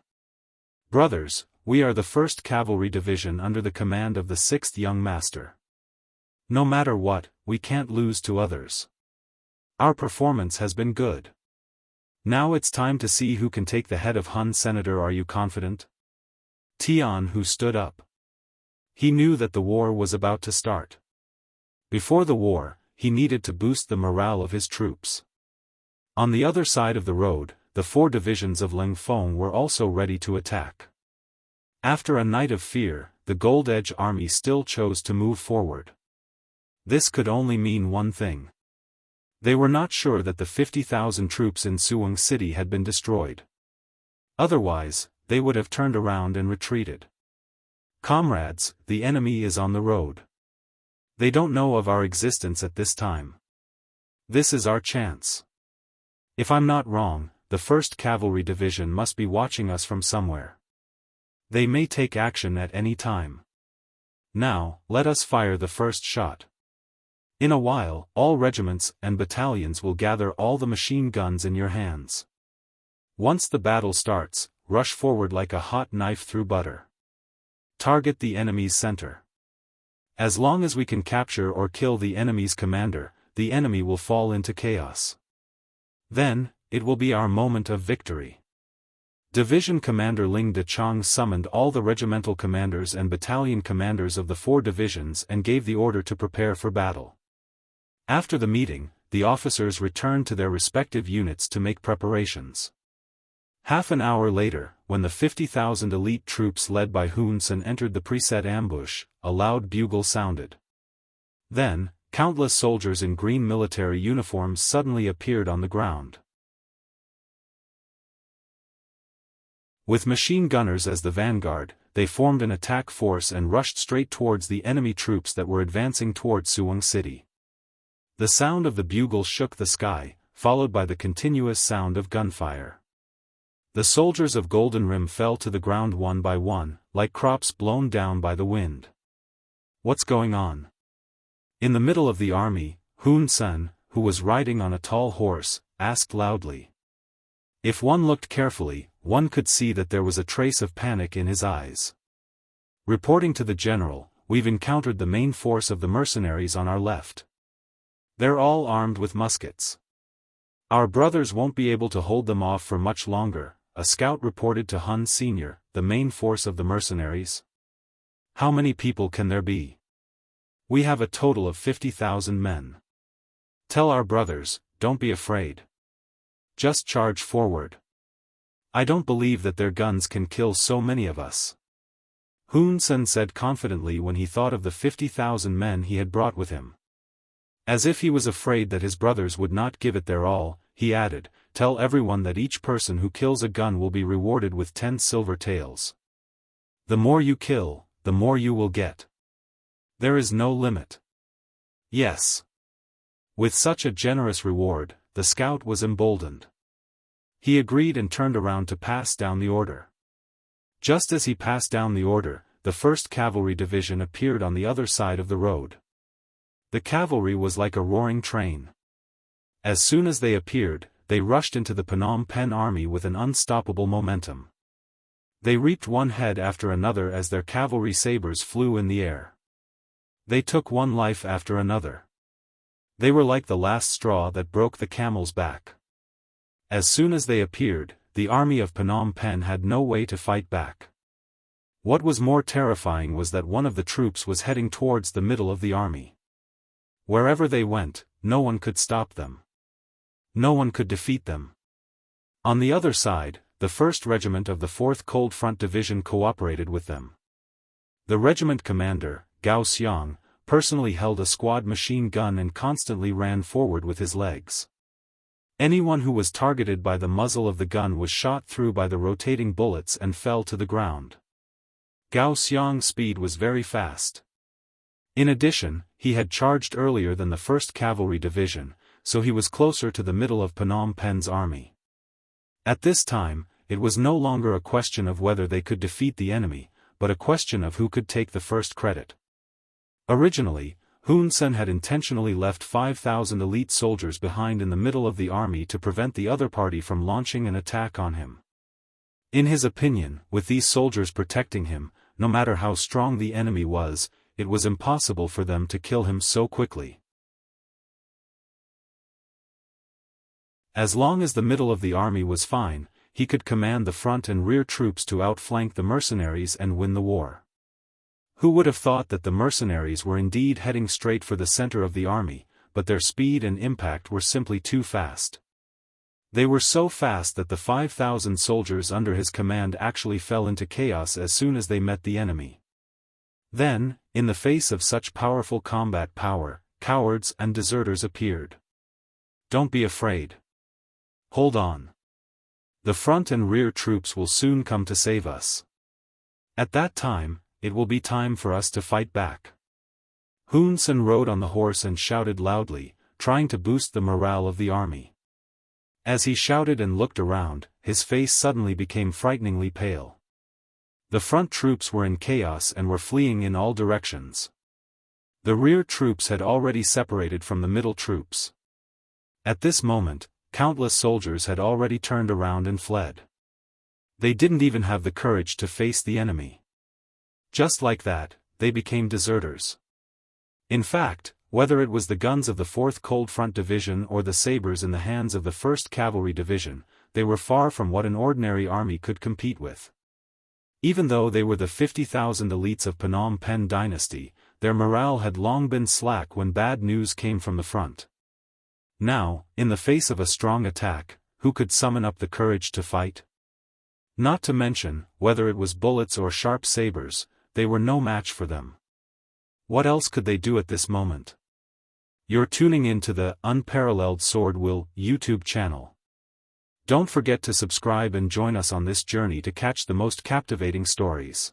Brothers, we are the 1st Cavalry Division under the command of the 6th Young Master. No matter what, we can't lose to others. Our performance has been good. Now it's time to see who can take the head of Hun. Senator, are you confident? Tianhu stood up. He knew that the war was about to start. Before the war, he needed to boost the morale of his troops. On the other side of the road, the 4 divisions of Ling Feng were also ready to attack. After a night of fear, the Gold Edge army still chose to move forward. This could only mean one thing. They were not sure that the 50,000 troops in Suwang City had been destroyed. Otherwise, they would have turned around and retreated. Comrades, the enemy is on the road. They don't know of our existence at this time. This is our chance. If I'm not wrong, the 1st Cavalry Division must be watching us from somewhere. They may take action at any time. Now, let us fire the first shot. In a while, all regiments and battalions will gather all the machine guns in your hands. Once the battle starts, rush forward like a hot knife through butter. Target the enemy's center. As long as we can capture or kill the enemy's commander, the enemy will fall into chaos. Then, it will be our moment of victory. Division Commander Ling Dechang summoned all the regimental commanders and battalion commanders of the 4 divisions and gave the order to prepare for battle. After the meeting, the officers returned to their respective units to make preparations. Half an hour later, when the 50,000 elite troops led by Hun Sen entered the preset ambush, a loud bugle sounded. Then, countless soldiers in green military uniforms suddenly appeared on the ground. With machine gunners as the vanguard, they formed an attack force and rushed straight towards the enemy troops that were advancing towards Suwang City. The sound of the bugle shook the sky, followed by the continuous sound of gunfire. The soldiers of Golden Rim fell to the ground one by one, like crops blown down by the wind. What's going on? In the middle of the army, Hun Sen, who was riding on a tall horse, asked loudly. If one looked carefully, one could see that there was a trace of panic in his eyes. Reporting to the general, we've encountered the main force of the mercenaries on our left. They're all armed with muskets. Our brothers won't be able to hold them off for much longer, a scout reported to Hun Sr., the main force of the mercenaries. How many people can there be? We have a total of 50,000 men. Tell our brothers, don't be afraid. Just charge forward. I don't believe that their guns can kill so many of us. Hun Sen said confidently when he thought of the 50,000 men he had brought with him. As if he was afraid that his brothers would not give it their all, he added, tell everyone that each person who kills a gun will be rewarded with 10 silver taels. The more you kill, the more you will get. There is no limit. Yes. With such a generous reward, the scout was emboldened. He agreed and turned around to pass down the order. Just as he passed down the order, the 1st Cavalry Division appeared on the other side of the road. The cavalry was like a roaring train. As soon as they appeared, they rushed into the Phnom Penh army with an unstoppable momentum. They reaped one head after another as their cavalry sabers flew in the air. They took one life after another. They were like the last straw that broke the camel's back. As soon as they appeared, the army of Phnom Penh had no way to fight back. What was more terrifying was that one of the troops was heading towards the middle of the army. Wherever they went, no one could stop them. No one could defeat them. On the other side, the 1st Regiment of the 4th Cold Front Division cooperated with them. The regiment commander, Gao Xiang, personally held a squad machine gun and constantly ran forward with his legs. Anyone who was targeted by the muzzle of the gun was shot through by the rotating bullets and fell to the ground. Gao Xiang's speed was very fast. In addition, he had charged earlier than the 1st Cavalry Division, so he was closer to the middle of Phnom Penh's army. At this time, it was no longer a question of whether they could defeat the enemy, but a question of who could take the first credit. Originally, Hun Sen had intentionally left 5,000 elite soldiers behind in the middle of the army to prevent the other party from launching an attack on him. In his opinion, with these soldiers protecting him, no matter how strong the enemy was, it was impossible for them to kill him so quickly. As long as the middle of the army was fine, he could command the front and rear troops to outflank the mercenaries and win the war. Who would have thought that the mercenaries were indeed heading straight for the center of the army, but their speed and impact were simply too fast. They were so fast that the 5,000 soldiers under his command actually fell into chaos as soon as they met the enemy. Then, in the face of such powerful combat power, cowards and deserters appeared. Don't be afraid. Hold on. The front and rear troops will soon come to save us. At that time, it will be time for us to fight back. Hun Sen rode on the horse and shouted loudly, trying to boost the morale of the army. As he shouted and looked around, his face suddenly became frighteningly pale. The front troops were in chaos and were fleeing in all directions. The rear troops had already separated from the middle troops. At this moment, countless soldiers had already turned around and fled. They didn't even have the courage to face the enemy. Just like that, they became deserters. In fact, whether it was the guns of the 4th Cold Front Division or the sabers in the hands of the 1st Cavalry Division, they were far from what an ordinary army could compete with. Even though they were the 50,000 elites of Phnom Penh Dynasty, their morale had long been slack when bad news came from the front. Now, in the face of a strong attack, who could summon up the courage to fight? Not to mention, whether it was bullets or sharp sabers, they were no match for them. What else could they do at this moment? You're tuning in to the Unparalleled Sword Will YouTube channel. Don't forget to subscribe and join us on this journey to catch the most captivating stories.